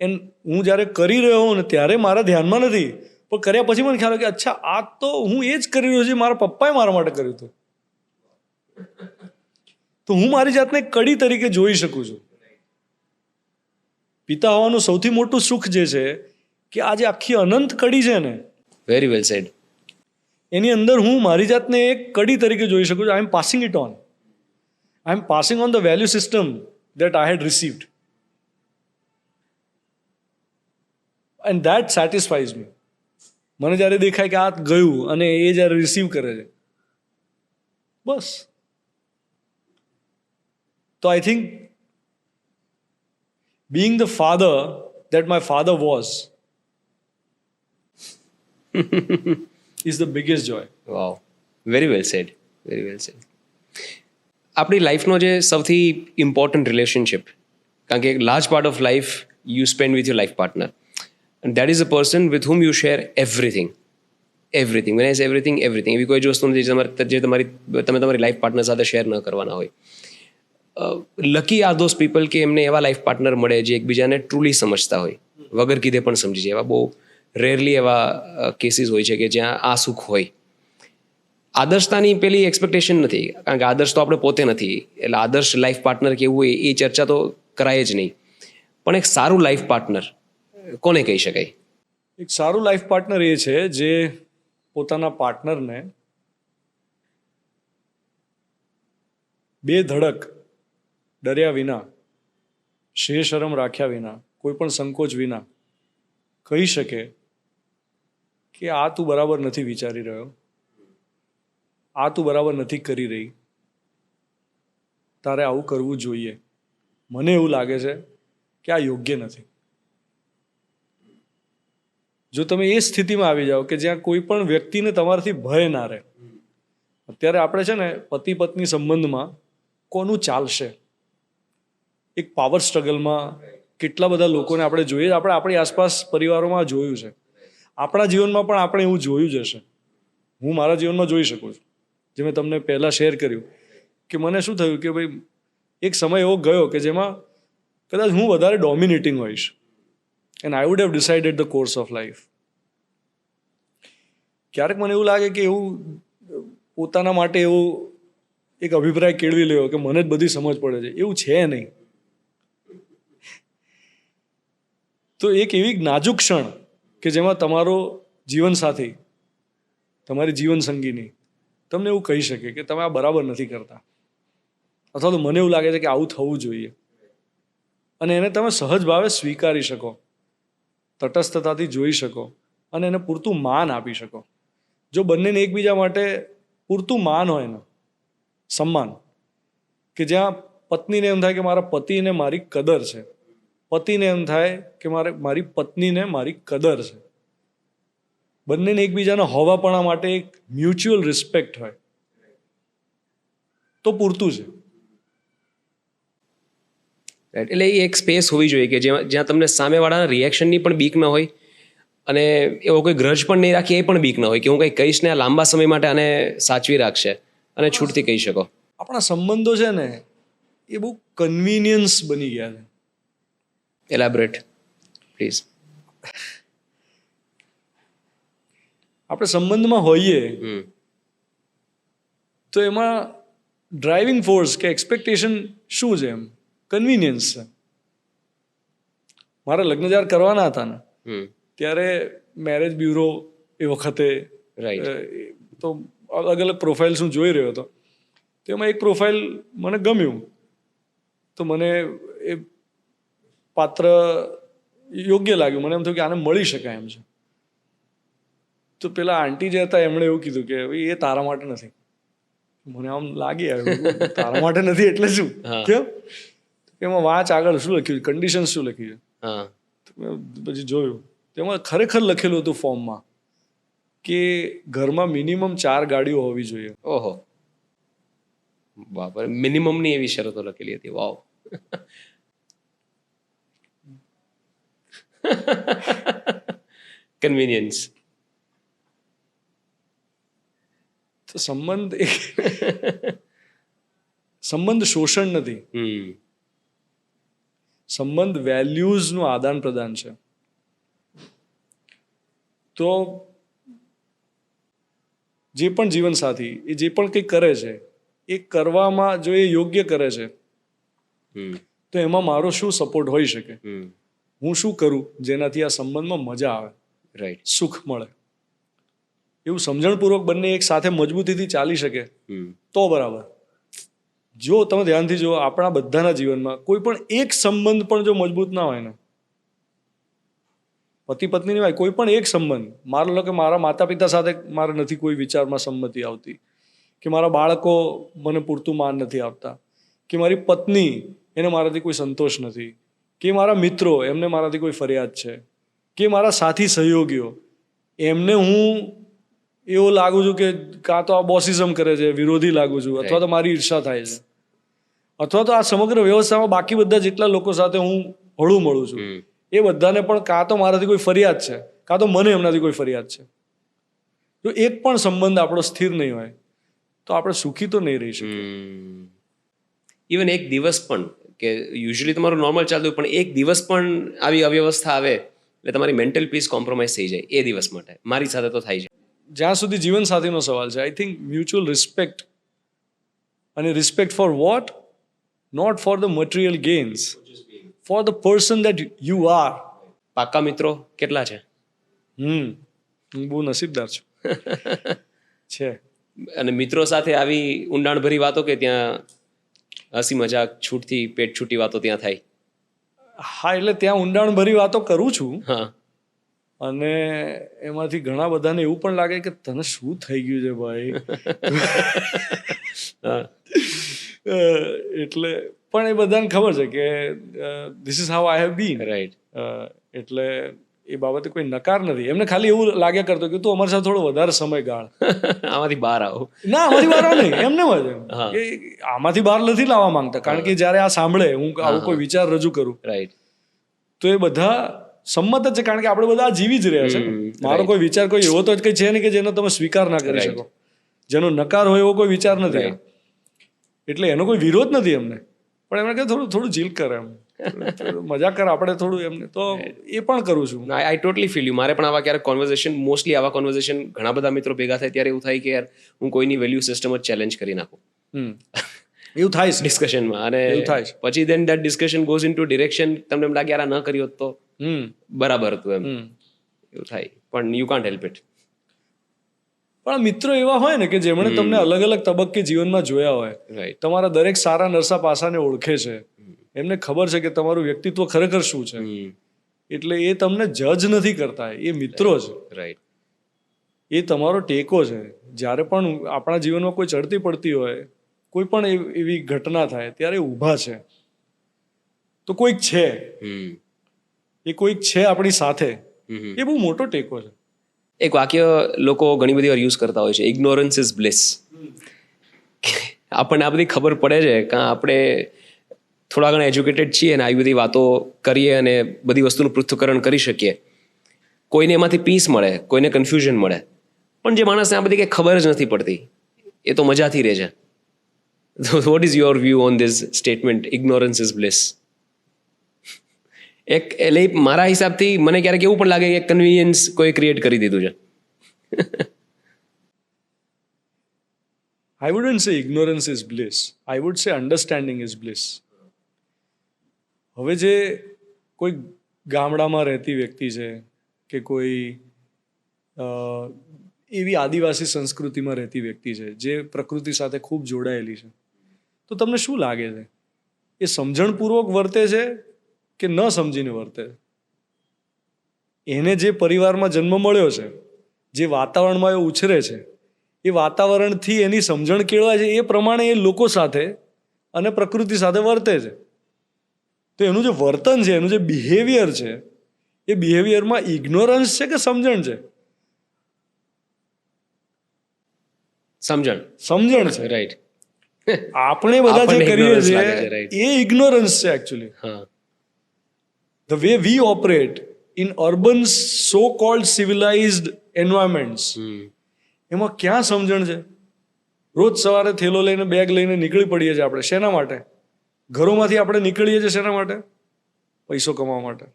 and હું જ્યારે કરી રહ્યો હોઉં ને ત્યારે મારા ધ્યાનમાં નથી, પણ કર્યા પછી મને ખ્યાલ આવ્યો કે અચ્છા આ તો હું એ જ કરી રહ્યો છું, મારા પપ્પાએ મારા માટે કર્યું હતું. તો હું મારી જાતને કડી તરીકે જોઈ શકું છું. પિતા હોવાનું સૌથી મોટું સુખ જે છે કે આ જે આખી અનંત કડી છે ને, Very well said. એની અંદર હું મારી જાતને એક કડી તરીકે જોઈ શકું છું. I am passing it on. I am passing on the value system that I had received, and that satisfies me. મને જ્યારે દેખાય કે આ ગયું અને એ જ્યારે રિસીવ કરે છે, બસ. તો I think being the father that my father was is the biggest joy. Wow. Very well said. Very well said. આપણી લાઈફનો જે સૌથી ઇમ્પોર્ટન્ટ રિલેશનશિપ, કારણ કે એક large part of life you spend with your life partner, and that is a person with whom you share everything. When I સે એવરીથિંગ, એવી કોઈ જ વસ્તુ નથી જે તમે તમારી લાઈફ પાર્ટનર સાથે શેર ન કરવાના હોય. લકી આર ધોઝ પીપલ કે એમને એવા લાઈફ પાર્ટનર મળે જે એકબીજાને ટ્રુલી સમજતા હોય, વગર કીધે પણ સમજી જાય. એવા બહુ રેરલી એવા કેસીસ હોય છે કે જ્યાં આ સુખ હોય. આદર્શતાની પેલી એક્સપેક્ટેશન નથી, કારણ કે આદર્શ તો આપણે પોતે નથી, એટલે આદર્શ લાઈફ પાર્ટનર કેવું હોય એ ચર્ચા તો કરાય જ નહીં. પણ એક સારું લાઈફ પાર્ટનર કોને કહી શકાય? એક સારું લાઈફ પાર્ટનર એ છે જે પોતાના પાર્ટનરને બે ધડક ડર્યા વિના, શરમ રાખ્યા વિના, કોઈ પણ સંકોચ વિના કહી શકે કે આ તું બરાબર નથી વિચારી રહ્યો, આ તું બરાબર નથી કરી રહી, તારે આવું કરવું જોઈએ, મને એવું લાગે છે કે આ યોગ્ય નથી. જો તમે એ સ્થિતિમાં આવી જાઓ કે જ્યાં કોઈ પણ વ્યક્તિને તમારાથી ભય ના રહે. અત્યારે આપણે છે ને પતિ પત્ની સંબંધમાં કોનું ચાલશે, એક પાવર સ્ટ્રગલમાં કેટલા બધા લોકોને આપણે જોઈએ, આપણે આપણી આસપાસ પરિવારોમાં જોયું છે, આપણા જીવનમાં પણ આપણે એવું જોયું જ હશે. હું મારા જીવનમાં જોઈ શકું છું, જે મેં તમને પહેલાં શેર કર્યું કે મને શું થયું કે ભાઈ એક સમય એવો ગયો કે જેમાં કદાચ હું વધારે ડોમિનેટિંગ હોઈશ, and I would have decided the course of life. ક્યારેક મને એવું લાગે કે એવું પોતાના માટે એવું એક અભિપ્રાય કેળવી લેવો કે મને જ બધી સમજ પડે છે, એવું છે નહીં. તો એક એવી નાજુક ક્ષણ કે જેમાં તમારો જીવનસાથી, તમારી જીવનસંગીની તમને એવું કહી શકે કે તમે આ બરાબર નથી કરતા, અથવા તો મને એવું લાગે છે કે આવું થવું જોઈએ, અને એને તમે સહજ ભાવે સ્વીકારી શકો, તટસ્થતાથી જોઈ શકો અને એને પૂરતું માન આપી શકો. જો બંનેને એકબીજા માટે પૂરતું માન હોય ને, સન્માન, કે જ્યાં પત્નીને એમ થાય કે મારા પતિને મારી કદર છે, પતિને એમ થાય કે મારી પત્નીને મારી કદર છે, બંનેને એકબીજાના હોવાપણા માટે એક મ્યુચ્યુઅલ રિસ્પેક્ટ હોય તો પૂરતું છે. એટલે એ એક સ્પેસ હોવી જોઈએ કે જ્યાં તમને સામેવાળાના રિએક્શનની પણ બીક ન હોય, અને એવો કોઈ ગ્રજ પણ નહીં રાખે એ પણ બીક ન હોય કે હું કંઈ કહીશ ને આ લાંબા સમય માટે આને સાચવી રાખશે, અને છૂટથી કહી શકો. આપણા સંબંધો છે ને એ બહુ કન્વિનિયન્સ બની ગયા છે. એલાબરેટ પ્લીઝ. આપણે સંબંધમાં હોઈએ તો એમાં ડ્રાઇવિંગ ફોર્સ કે એક્સપેક્ટેશન શું છે? એમ કન્વિનિયન્સ છે. મારા લગ્ન જ્યારે કરવાના હતા ને ત્યારે મેરેજ બ્યુરો એ વખતે તો અલગ અલગ પ્રોફાઇલ્સ હું જોઈ રહ્યો હતો, તેમાં એક પ્રોફાઇલ મને ગમ્યું, તો મને એ પાત્ર યોગ્ય લાગ્યું. મને એમ થયું કે આને મળી શકાય એમ છે. તો પેલા આંટી જે હતા એમણે એવું કીધું કે ભાઈ એ તારા માટે નથી. મને આમ લાગી આવ્યું તારા માટે નથી એટલે શું, કેમ? એમાં વાંચ આગળ શું લખ્યું, કન્ડિશન શું લખી છે. તો મેં પછી જોયું, તેમાં ખરેખર લખેલું હતું ફોર્મમાં કે ઘરમાં મિનિમમ 4 ગાડીઓ હોવી જોઈએ. ઓહો, બાપરે, મિનિમમની એવી શરતો લખેલી હતી. વાવ. કન્વીનિયન્સ. તો સંબંધ શોષણ નથી, સંબંધ વેલ્યુઝનું આદાન પ્રદાન છે. તો જે પણ જીવનસાથી એ જે પણ કંઈ કરે છે એ કરવામાં જો એ યોગ્ય કરે છે તો એમાં મારો શું સપોર્ટ હોઈ શકે, હું શું કરું જેનાથી આ સંબંધમાં મજા આવે, રાઈટ, સુખ મળે, એવું સમજણપૂર્વક બંને એક સાથે મજબૂતીથી ચાલી શકે તો બરાબર. જો તમે ધ્યાનથી જુઓ, આપણા બધાના જીવનમાં કોઈ પણ એક સંબંધ પણ જો મજબૂત ના હોય ને, પતિ પત્નીની હોય કોઈ પણ એક સંબંધ, મારો લો કે મારા માતા પિતા સાથે મારે નથી કોઈ વિચારમાં સંમતિ આવતી, કે મારા બાળકો મને પૂરતું માન નથી આપતા, કે મારી પત્ની એને મારાથી કોઈ સંતોષ નથી, કે મારા મિત્રો એમને મારાથી કોઈ ફરિયાદ છે, કે મારા સાથી સહયોગીઓ એમને હું એવો લાગુ છું કે કાં તો આ બોસિઝમ કરે છે, વિરોધી લાગુ છું, અથવા તો મારી ઈર્ષા થાય છે, અથવા તો આ સમગ્ર વ્યવસ્થામાં બાકી બધા જેટલા લોકો સાથે હું હળું મળું છું એ બધાને પણ કાં તો મારાથી કોઈ ફરિયાદ છે, કાં તો મને એમનાથી કોઈ ફરિયાદ છે. જો એક પણ સંબંધ આપણો સ્થિર નહીં હોય તો આપણે સુખી તો નહીં રહી શકીએ. ઇવન એક દિવસ પણ, કે યુઝ્યુઅલી તમારું નોર્મલ ચાલતું પણ એક દિવસ પણ આવી અવ્યવસ્થા આવે એટલે તમારી મેન્ટલ પીસ કોમ્પ્રોમાઇઝ થઈ જાય એ દિવસ માટે. મારી સાથે તો થાય છે. જ્યાં સુધી જીવનસાથીનો સવાલ છે, આઈ થિંક મ્યુચ્યુઅલ રિસ્પેક્ટ, અને respect for what, not for the material gains, for the person that you are. પાક્કા મિત્રો કેટલા છે? હું બહુ નસીબદાર છું. છે. અને મિત્રો સાથે આવી ઊંડાણભરી વાતો કે ત્યાં હસી મજાક છૂટથી પેટ છૂટી વાતો ત્યાં થાય? હા, એટલે ત્યાં ઊંડાણભરી વાતો કરું છું. હા. અને એમાંથી ઘણા બધાને એવું પણ લાગે કે તને શું થઈ ગયું છે ભાઈ. એટલે પણ એ બધાને ખબર છે કે this is how I have been. Right. એટલે એ બાબતે કોઈ નકાર નથી. એમને ખાલી એવું લાગ્યા કરતો કે તું અમારી સાથે થોડો વધારે સમય ગાળ, આમાંથી બહાર આવો. ના, આમાંથી બહાર આવો નહીં, એમને જ એમ કે આમાંથી બહાર નથી લાવવા માંગતા. કારણ કે જ્યારે આ સાંભળે હું આવું કોઈ વિચાર રજૂ કરું, રાઈટ, તો એ બધા સંમત જ છે. કારણ કે આપણે બધા જીવી જ રહ્યા છે. મારો કોઈ વિચાર કોઈ એવો તો જ કંઈ છે નહીં કે જેનો તમે સ્વીકાર ના કરી શકો, જેનો નકાર હોય એવો કોઈ વિચાર નથી. એટલે એનો કોઈ વિરોધ નથી એમને, પણ એમને કહે થોડું જીલ કરે, એમ મજાક કરે આપણે થોડું એમને, તો એ પણ કરું છું. આઈ ટોટલી ફીલ યુ. મારે પણ આવા ક્યારેક કોન્વર્ઝેશન, મોસ્ટલી આવા કોન્વર્ઝેશન ઘણા બધા મિત્રો ભેગા થાય ત્યારે એવું થાય કે યાર હું કોઈની વેલ્યુ સિસ્ટમ જ ચેલેન્જ કરી નાખું એવું થાય છે ડિસ્કશનમાં, અને એવું થાય છે. પછી then that discussion goes in to direction, તમને એમ લાગે યાર આ ન કર્યો તો બરાબર હતું, એમ એવું થાય. પણ યુ કાન્ટ હેલ્પ ઇટ. પણ મિત્રો એવા હોય ને કે જેમણે તમને અલગ અલગ તબક્કે જીવનમાં જોયા હોય, રાઈટ, તમારા દરેક સારા નરસા પાસાને ઓળખે છે, એમને ખબર છે કે તમારું વ્યક્તિત્વ ખરેખર શું છે, એટલે એ તમને જજ નથી કરતા, એ મિત્રો છે. રાઈટ. એ તમારો ટેકો છે. જ્યારે પણ આપણા જીવનમાં કોઈ ચડતી પડતી હોય, કોઈ પણ એવી ઘટના થાય ત્યારે ઊભા છે. તો કોઈક છે, એ કોઈક છે આપણી સાથે, એ બહુ મોટો ટેકો છે. એક વાક્ય લોકો ઘણી બધી વાર યુઝ કરતા હોય છે, ઇગ્નોરન્સ ઇઝ બ્લિસ. આપણને આ બધી ખબર પડે છે કાં આપણે થોડા ઘણા એજ્યુકેટેડ છીએ અને આવી બધી વાતો કરીએ અને બધી વસ્તુનું પૃથ્થકરણ કરી શકીએ, કોઈને એમાંથી પીસ મળે, કોઈને કન્ફ્યુઝન મળે, પણ જે માણસને આ બધી કંઈ ખબર જ નથી પડતી એ તો મજાથી રહે છે. Vote is your view on this statement, ignorance is bliss? એટલે મારા હિસાબથી મને ક્યારેક એવું પણ લાગે કે કન્વીનિયન્સ કોઈ ક્રિએટ કરી દીધું છે. I wouldn't say ignorance is bliss. I would say understanding is bliss. હવે જે કોઈ ગામડામાં રહેતી વ્યક્તિ છે કે કોઈ એવી આદિવાસી સંસ્કૃતિમાં રહેતી વ્યક્તિ છે, જે પ્રકૃતિ સાથે ખૂબ જોડાયેલી છે, તો તમને શું લાગે છે, એ સમજણપૂર્વક વર્તે છે કે ન સમજીને વર્તે છે? એને જે પરિવારમાં જન્મ મળ્યો છે, જે વાતાવરણમાં એ ઉછરે છે, એ વાતાવરણથી એની સમજણ કેળવાય છે, એ પ્રમાણે એ લોકો સાથે અને પ્રકૃતિ સાથે વર્તે છે. તો એનું જે વર્તન છે, એનું જે બિહેવિયર છે, એ બિહેવિયરમાં ઇગ્નોરન્સ છે કે સમજણ છે? સમજણ છે. રાઈટ. આપણે બધા જે આપણને કરીએ ignorance લાગે છે, right. છીએ એ ઇગ્નોરન્સ છે એકચ્યુઅલી. હા. The way we operate in urban so-called civilized environments, એમાં ક્યાં સમજણ છે? રોજ સવારે થેલો લઈને બેગ લઈને નીકળી પડીએ છીએ આપણે. શેના માટે? ઘરોમાંથી આપણે નીકળીએ છીએ શેના માટે? પૈસો કમાવા માટે.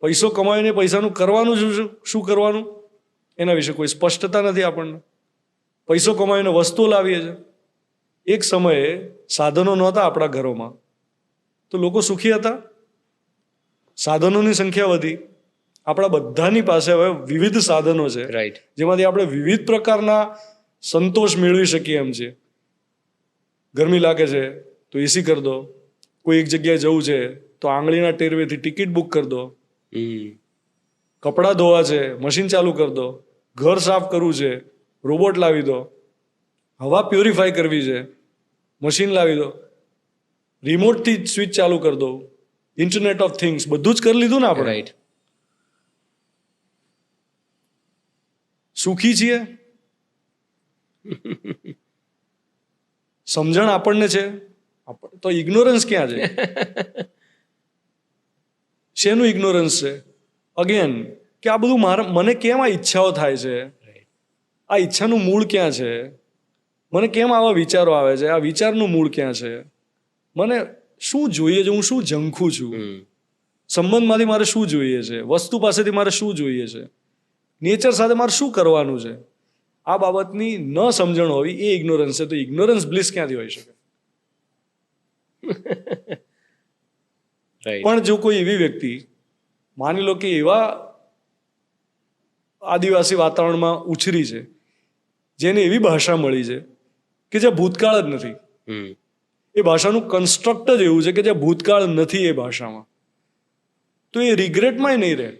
પૈસો કમાવીને પૈસાનું કરવાનું શું કરવાનું એના વિશે કોઈ સ્પષ્ટતા નથી આપણને. પૈસો કમાવીને વસ્તુઓ લાવીએ છીએ. એક સમયે સાધનો નહોતા આપણા ઘરોમાં, તો લોકો સુખી હતા? સાધનોની સંખ્યા વધી. આપણા બધાની પાસે હવે વિવિધ સાધનો છે, રાઈટ. જેમાંથી આપણે વિવિધ પ્રકારના સંતોષ મેળવી શકીએ એમ છે. ગરમી લાગે છે તો એસી કરી દો, કોઈ એક જગ્યાએ જવું છે તો આંગળીના ટેરવેથી ટિકિટ બુક કરી દો, કપડાં ધોવા છે મશીન ચાલુ કરી દો, ઘર સાફ કરવું છે રોબોટ લાવી દો, હવા પ્યોરિફાય કરવી છે મશીન લાવી દો, રિમોટથી સ્વિચ ચાલુ કરી દો, ઇન્ટરનેટ ઓફ થિંગ્સ, બધું જ કરી લીધું ને આપણે. રાઈટ. સુખી છીએ? સમજણ આપણને છે? તો ઇગ્નોરન્સ ક્યાં છે? શેનું ઇગ્નોરન્સ છે? અગેન, કે આ બધું મને કેમ આ ઈચ્છાઓ થાય છે? આ ઈચ્છાનું મૂળ ક્યાં છે? મને કેમ આવા વિચારો આવે છે? આ વિચારનું મૂળ ક્યાં છે? મને શું જોઈએ છે? હું શું ઝંખું છું? સંબંધમાંથી મારે શું જોઈએ છે? વસ્તુ પાસેથી મારે શું જોઈએ છે? નેચર સાથે મારે શું કરવાનું છે? આ બાબતની ન સમજણ હોવી એ ઇગ્નોરન્સ છે. તો ઇગ્નોરન્સ બ્લિસ ક્યાંથી હોઈ શકે? પણ જો કોઈ એવી વ્યક્તિ, માની લો કે એવા આદિવાસી વાતાવરણમાં ઉછરી છે, જેને એવી ભાષા મળી છે કે જ્યાં ભૂતકાળ જ નથી, એ ભાષાનું કન્સ્ટ્રક્ટ જ એવું છે કે જ્યાં ભૂતકાળ નથી એ ભાષામાં, તો એ રિગ્રેટમાં નહીં રહે.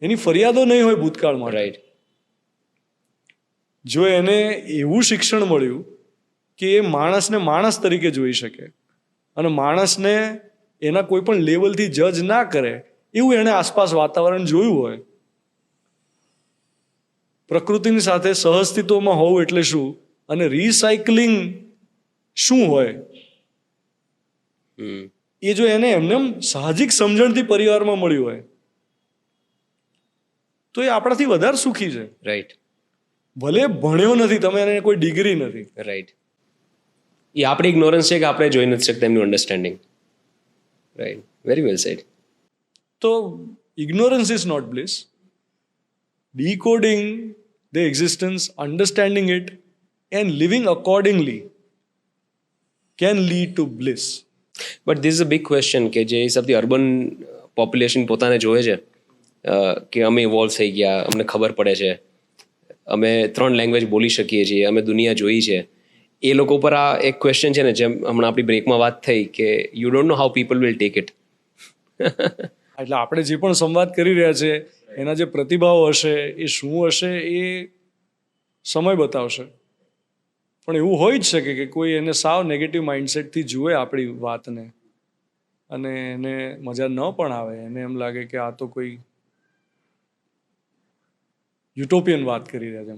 એની ફરિયાદો નહીં હોય ભૂતકાળમાં. રાઈટ. જો એને એવું શિક્ષણ મળ્યું કે એ માણસને માણસ તરીકે જોઈ શકે અને માણસને એના કોઈ પણ લેવલથી જજ ના કરે, એવું એણે આસપાસ વાતાવરણ જોયું હોય. પ્રકૃતિની સાથે સહઅસ્તિત્વમાં હોવું એટલે શું અને રિસાયકલિંગ શું હોય, એ જો એને એમને સાહજિક સમજણથી પરિવારમાં મળ્યું હોય તો એ આપણાથી વધારે સુખી છે. રાઈટ. ભલે ભણ્યો નથી, તમે એને કોઈ ડિગ્રી નથી. રાઈટ. એ આપણી ઇગ્નોરન્સ છે કે આપણે જોઈ નથી શકતા એમનું understanding. Right. Very well said. તો ignorance is not bliss. Decoding the existence, understanding it, and living accordingly can lead to bliss. But this is a big question કે જે હિસાબથી અર્બન પોપ્યુલેશન પોતાને જોવે છે કે અમે ઇવોલ્વ થઈ ગયા, અમને ખબર પડે છે, અમે 3 લેંગ્વેજ બોલી શકીએ છીએ, અમે દુનિયા જોઈ છે, એ લોકો પર આ એક ક્વેશ્ચન છે ને, જેમ હમણાં આપણી બ્રેકમાં વાત થઈ કે you don't know how people will take it. એટલે આપણે જે પણ સંવાદ કરી રહ્યા છે એના જે પ્રતિભાવ હશે એ શું હશે એ સમય બતાવશે. પણ એવું હોઈ જ શકે કે કોઈ એને સાવ નેગેટિવ માઇન્ડસેટથી જુએ આપણી વાતને અને એને મજા ન પણ આવે, એને એમ લાગે કે આ તો કોઈ યુટોપિયન વાત કરી રહ્યા છે,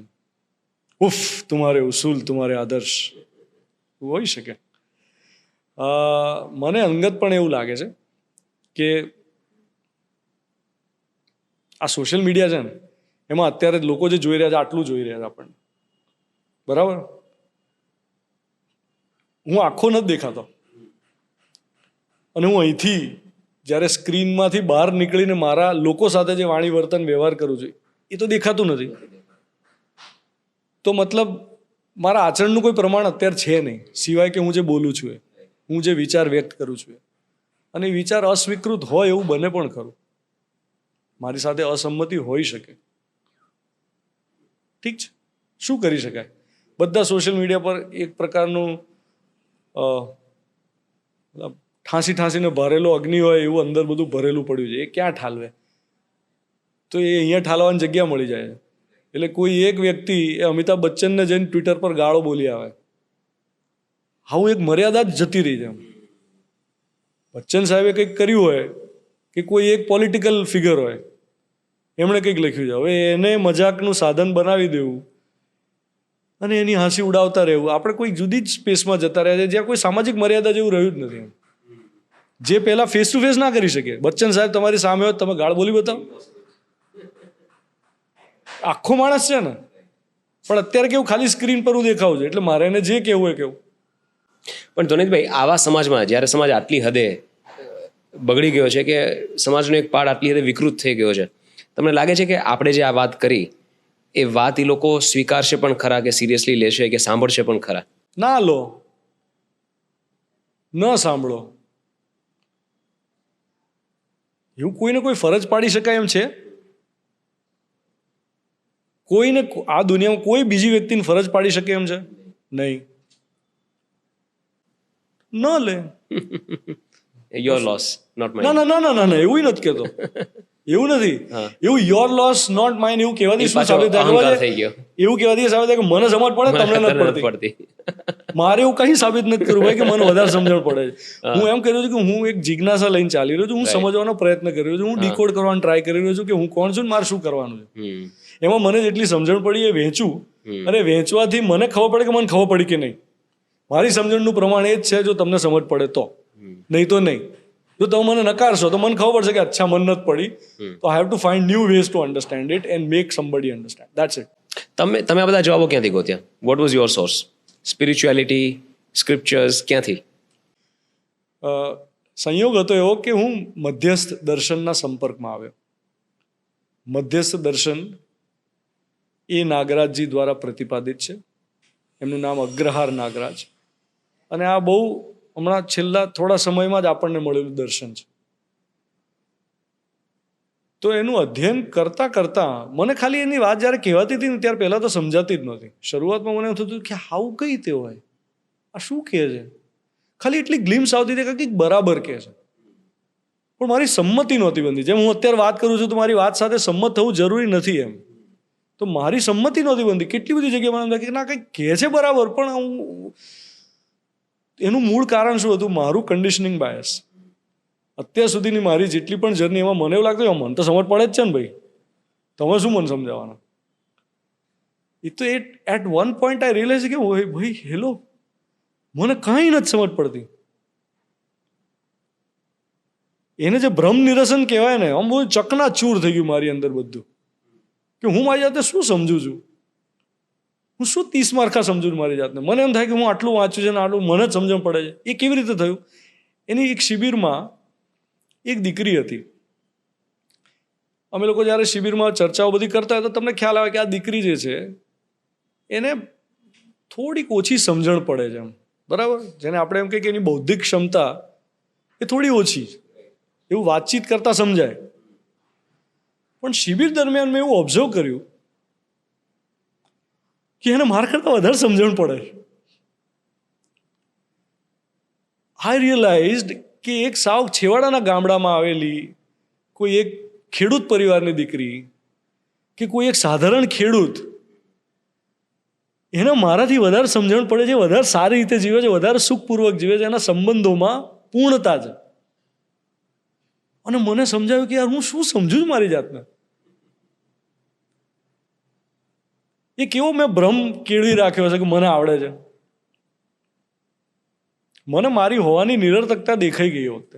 ઉફ તુમ્હારે ઉસૂલ તુમ્હારે આદર્શ, હોઈ શકે. મને અંગત પણ એવું લાગે છે કે આ સોશિયલ મીડિયા છે ને, એમાં અત્યારે લોકો જે જોઈ રહ્યા છે આટલું જોઈ રહ્યા છે આપણને, બરાબર? હું આખો નથી દેખાતો અને હું અહીંથી જ્યારે સ્ક્રીનમાંથી બહાર નીકળીને મારા લોકો સાથે જે વાણી વર્તન વ્યવહાર કરું છું એ તો દેખાતું નથી. તો મતલબ મારા આચરણનું કોઈ પ્રમાણ અત્યારે છે નહીં, સિવાય કે હું જે બોલું છું એ, હું જે વિચાર વ્યક્ત કરું છું એ. અને વિચાર અસ્વીકૃત હોય એવું બને પણ ખરું. મારી સાથે અસંમતિ હોઈ શકે, ઠીક છે, શું કરી શકાય? બધા સોશિયલ મીડિયા પર એક પ્રકારનું ઠાંસીને ભરેલો અગ્નિ હોય એવું અંદર બધું ભરેલું પડ્યું છે. એ ક્યાં ઠાલવે? તો એ અહીંયા ઠાલવાની જગ્યા મળી જાય છે. એટલે કોઈ એક વ્યક્તિ એ અમિતાભ બચ્ચનને જઈને ટ્વિટર પર ગાળો બોલી આવે, આવું એક મર્યાદા જ જતી રહી છે. બચ્ચન સાહેબે કંઈક કર્યું હોય કે કોઈ એક પોલિટિકલ ફિગર હોય, એમણે કંઈક લખ્યું છે, હવે એને મજાકનું સાધન બનાવી દેવું અને એની હાંસી ઉડાવતા રહેવું. આપણે કોઈ જુદી જ સ્પેસમાં જતા રહ્યા છે જ્યાં કોઈ સામાજિક મર્યાદા જેવું રહ્યું જ નથી. જે પહેલા ફેસ ટુ ફેસ ના કરી શકે. બચ્ચન સાહેબ તમારી સામે હોય, તમે ગાળ બોલી બતાવો, આખો માણસ છે ને. પણ અત્યારે કેવું, ખાલી સ્ક્રીન પર હું દેખાવું છે એટલે મારે એને જે કહેવું હોય કેવું. પણ ધોનીતભાઈ, આવા સમાજમાં જ્યારે સમાજ આટલી હદે બગડી ગયો છે કે સમાજનો એક પાર્ટ આટલી હદે વિકૃત થઈ ગયો છે, તમને લાગે છે કે આપણે જે આ વાત કરી એ વાત એ લોકો સ્વીકારશે પણ ખરા, કે સિરિયસલી લેશે, કે સાંભળશે પણ ખરા? ના લો, ન સાંભળો, એવું કોઈને કોઈ ફરજ પાડી શકાય એમ છે? કોઈને આ દુનિયામાં કોઈ બીજી વ્યક્તિને ફરજ પાડી શકે એમ છે? નહીં. ન લે. યોર લોસ નોટ ના માઇન. ના ના ના ના, એવું નથી કહેતો. એવું નથી. એવું યોર લોસ નોટ માઇન એવું કહેવાથી શું સાબિત થાય? અહંકાર થઈ ગયો. એવું કહેવાથી સાબિત થાય કે મને સમજ પડે, તમને નથી પડતી. મારે એવું કઈ સાબિત નથી કરવું ભાઈ કે મને વધારે સમજણ પડે છે. હું એમ કરી રહ્યો છું કે હું એક જિજ્ઞાસા લઈને ચાલી રહ્યો છું. હું સમજવાનો પ્રયત્ન કરી રહ્યો છું. હું ડીકોડ કરવાનો ટ્રાય કરી રહ્યો છું કે હું કોણ છું ને મારે શું કરવાનું છે. એમાં મને જેટલી સમજણ પડી એ વહેંચું, અને વહેંચવાથી મને ખબર પડે કે મને ખબર પડી કે નહીં. મારી સમજણનું પ્રમાણ એ જ છે. જો તમને સમજ પડે તો, નહીં તો નહીં. જો તમે મને નકારશો તો મને ખબર પડશે કે અચ્છા મને નથી પડી, તો I have to find new ways to understand it and make somebody understand. That's it. તમે આ બધા જવાબો ક્યાંથી ગોત્યા? What was your source? Spirituality, scriptures, ક્યાંથી? સંયોગ હતો એવો કે હું મધ્યસ્થ દર્શનના સંપર્કમાં આવ્યો. મધ્યસ્થ દર્શન એ નાગરાજજી દ્વારા પ્રતિપાદિત છે. એમનું નામ અગ્રહાર નાગરાજ. અને આ બહુ હમણાં છેલ્લા થોડા સમયમાં જ આપણને મળેલું દર્શન છે. તો એનું અધ્યયન કરતાં કરતાં મને ખાલી એની વાત જ્યારે કહેવાતી હતી ને ત્યારે પહેલાં તો સમજાતી જ નહોતી. શરૂઆતમાં મને એવું થતું કે આવું કઈ રીતે હોય, આ શું કહે છે? ખાલી એટલી ગ્લિમ્સ આવતી હતી કે કંઈક બરાબર કહે છે, પણ મારી સંમતિ નહોતી બનતી. જેમ હું અત્યારે વાત કરું છું તો મારી વાત સાથે સંમત થવું જરૂરી નથી એમ, તો મારી સંમતિ નહોતી બનતી. કેટલી બધી જગ્યાએ મને એમ થાય કે ના કંઈક કહે છે બરાબર, પણ હું એનું મૂળ કારણ શું હતું? મારું કન્ડિશનિંગ બાયસ. અત્યાર સુધીની મારી જેટલી પણ જર્ની, એમાં મને એવું લાગતું મને તો સમજ પડે જ છે ને ભાઈ, તમે શું મને સમજાવવાના? એ તો at one point I realize કે ભાઈ હેલો, મને કાંઈ નથી સમજ પડતી. એને જે ભ્રમ નિરસન કહેવાય ને, આમ બહુ ચકનાચૂર થઈ ગયું મારી અંદર બધું, કે હું મારી જાતે શું સમજું છું, હું શું 30 માર્કા સમજુ છું મારી જાતને. મને એમ થાય કે હું આટલું વાંચ્યું છે ને આટલું મને જ સમજણ પડે છે. એ કેવી રીતે થયું? એની એક શિબિરમાં એક દીકરી હતી. અમે લોકો જ્યારે શિબિરમાં ચર્ચાઓ બધી કરતા હોય તો તમને ખ્યાલ આવે કે આ દીકરી જે છે એને થોડીક ઓછી સમજણ પડે છે એમ, બરાબર? જેને આપણે એમ કહીએ કે એની બૌદ્ધિક ક્ષમતા એ થોડી ઓછી, એવું વાતચીત કરતા સમજાય. પણ શિબિર દરમિયાન મેં એવું ઓબ્ઝર્વ કર્યું કે એને મારા કરતાં વધારે સમજણ પડે. આઈ રિયલાઇઝડ કે એક સાવ છેવાડાના ગામડામાં આવેલી કોઈ એક ખેડૂત પરિવારની દીકરી કે કોઈ એક સાધારણ ખેડૂત, એને મારાથી વધારે સમજણ પડે છે, વધારે સારી રીતે જીવે છે, વધારે સુખપૂર્વક જીવે છે, એના સંબંધોમાં પૂર્ણતા છે. અને મને સમજાયું કે યાર હું શું સમજુ છું મારી જાતને. એ કેવો મેં ભ્રમ કેળવી રાખ્યો છે કે મને આવડે છે. મને મારી હોવાની નિરર્થકતા દેખાઈ ગઈ એ વખતે.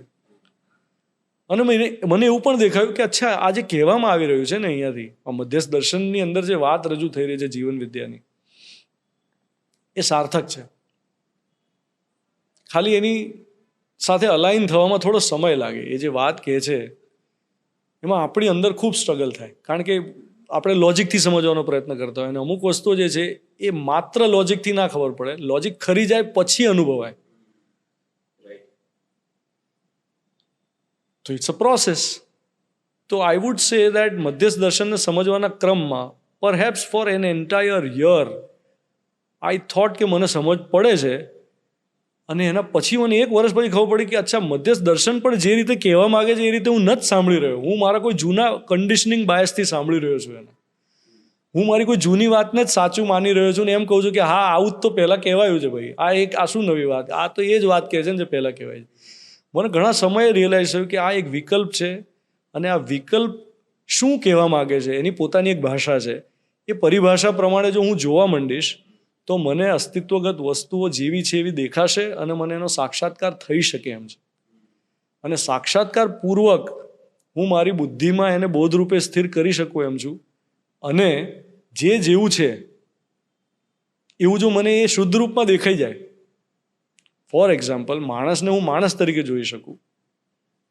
અને મને એવું પણ દેખાયું કે અચ્છા આ જે કહેવામાં આવી રહ્યું છે ને અહીંયાથી, આ મધ્યસ્થ દર્શનની અંદર જે વાત રજૂ થઈ રહી છે જીવન વિદ્યાની, એ સાર્થક છે. ખાલી એની સાથે અલાઇન થવામાં થોડો સમય લાગે. એ જે વાત કહે છે એમાં આપણી અંદર ખૂબ સ્ટ્રગલ થાય, કારણ કે આપણે લોજિકથી સમજવાનો પ્રયત્ન કરતા હોય અને અમુક વસ્તુઓ જે છે એ માત્ર લોજિકથી ના ખબર પડે, લોજિક ખરી જાય પછી અનુભવાય. તો ઇટ્સ અ પ્રોસેસ. તો આઈ વુડ સે દેટ મધ્યસ્થ દર્શનને સમજવાના ક્રમમાં perhaps for an entire year I thought કે મને સમજ પડે છે, અને એના પછી મને 1 વર્ષ પછી ખબર પડી કે અચ્છા મધ્યસ્થ દર્શન પણ જે રીતે કહેવા માગે છે એ રીતે હું નથી સાંભળી રહ્યો. હું મારા કોઈ જૂના કન્ડિશનિંગ બાયસથી સાંભળી રહ્યો છું એને. હું મારી કોઈ જૂની વાતને જ સાચું માની રહ્યો છું ને એમ કહું છું કે હા આવું જ તો પહેલાં કહેવાયું છે ભાઈ, આ શું નવી વાત, આ તો એ જ વાત કહે છે ને જે પહેલાં કહેવાય છે. મને ઘણા સમયે રિયલાઇઝ થયું કે આ એક વિકલ્પ છે, અને આ વિકલ્પ શું કહેવા માગે છે એની પોતાની એક ભાષા છે. એ પરિભાષા પ્રમાણે જો હું જોવા માંડીશ તો મને અસ્તિત્વગત વસ્તુઓ જેવી છે એવી દેખાશે, અને મને એનો સાક્ષાત્કાર થઈ શકે એમ છે. અને સાક્ષાત્કાર પૂર્વક હું મારી બુદ્ધિમાં એને બોધરૂપે સ્થિર કરી શકું એમ છું, અને જે જેવું છે એવું જો મને એ શુદ્ધ રૂપમાં દેખાઈ જાય, ફોર એક્ઝામ્પલ માણસને હું માણસ તરીકે જોઈ શકું,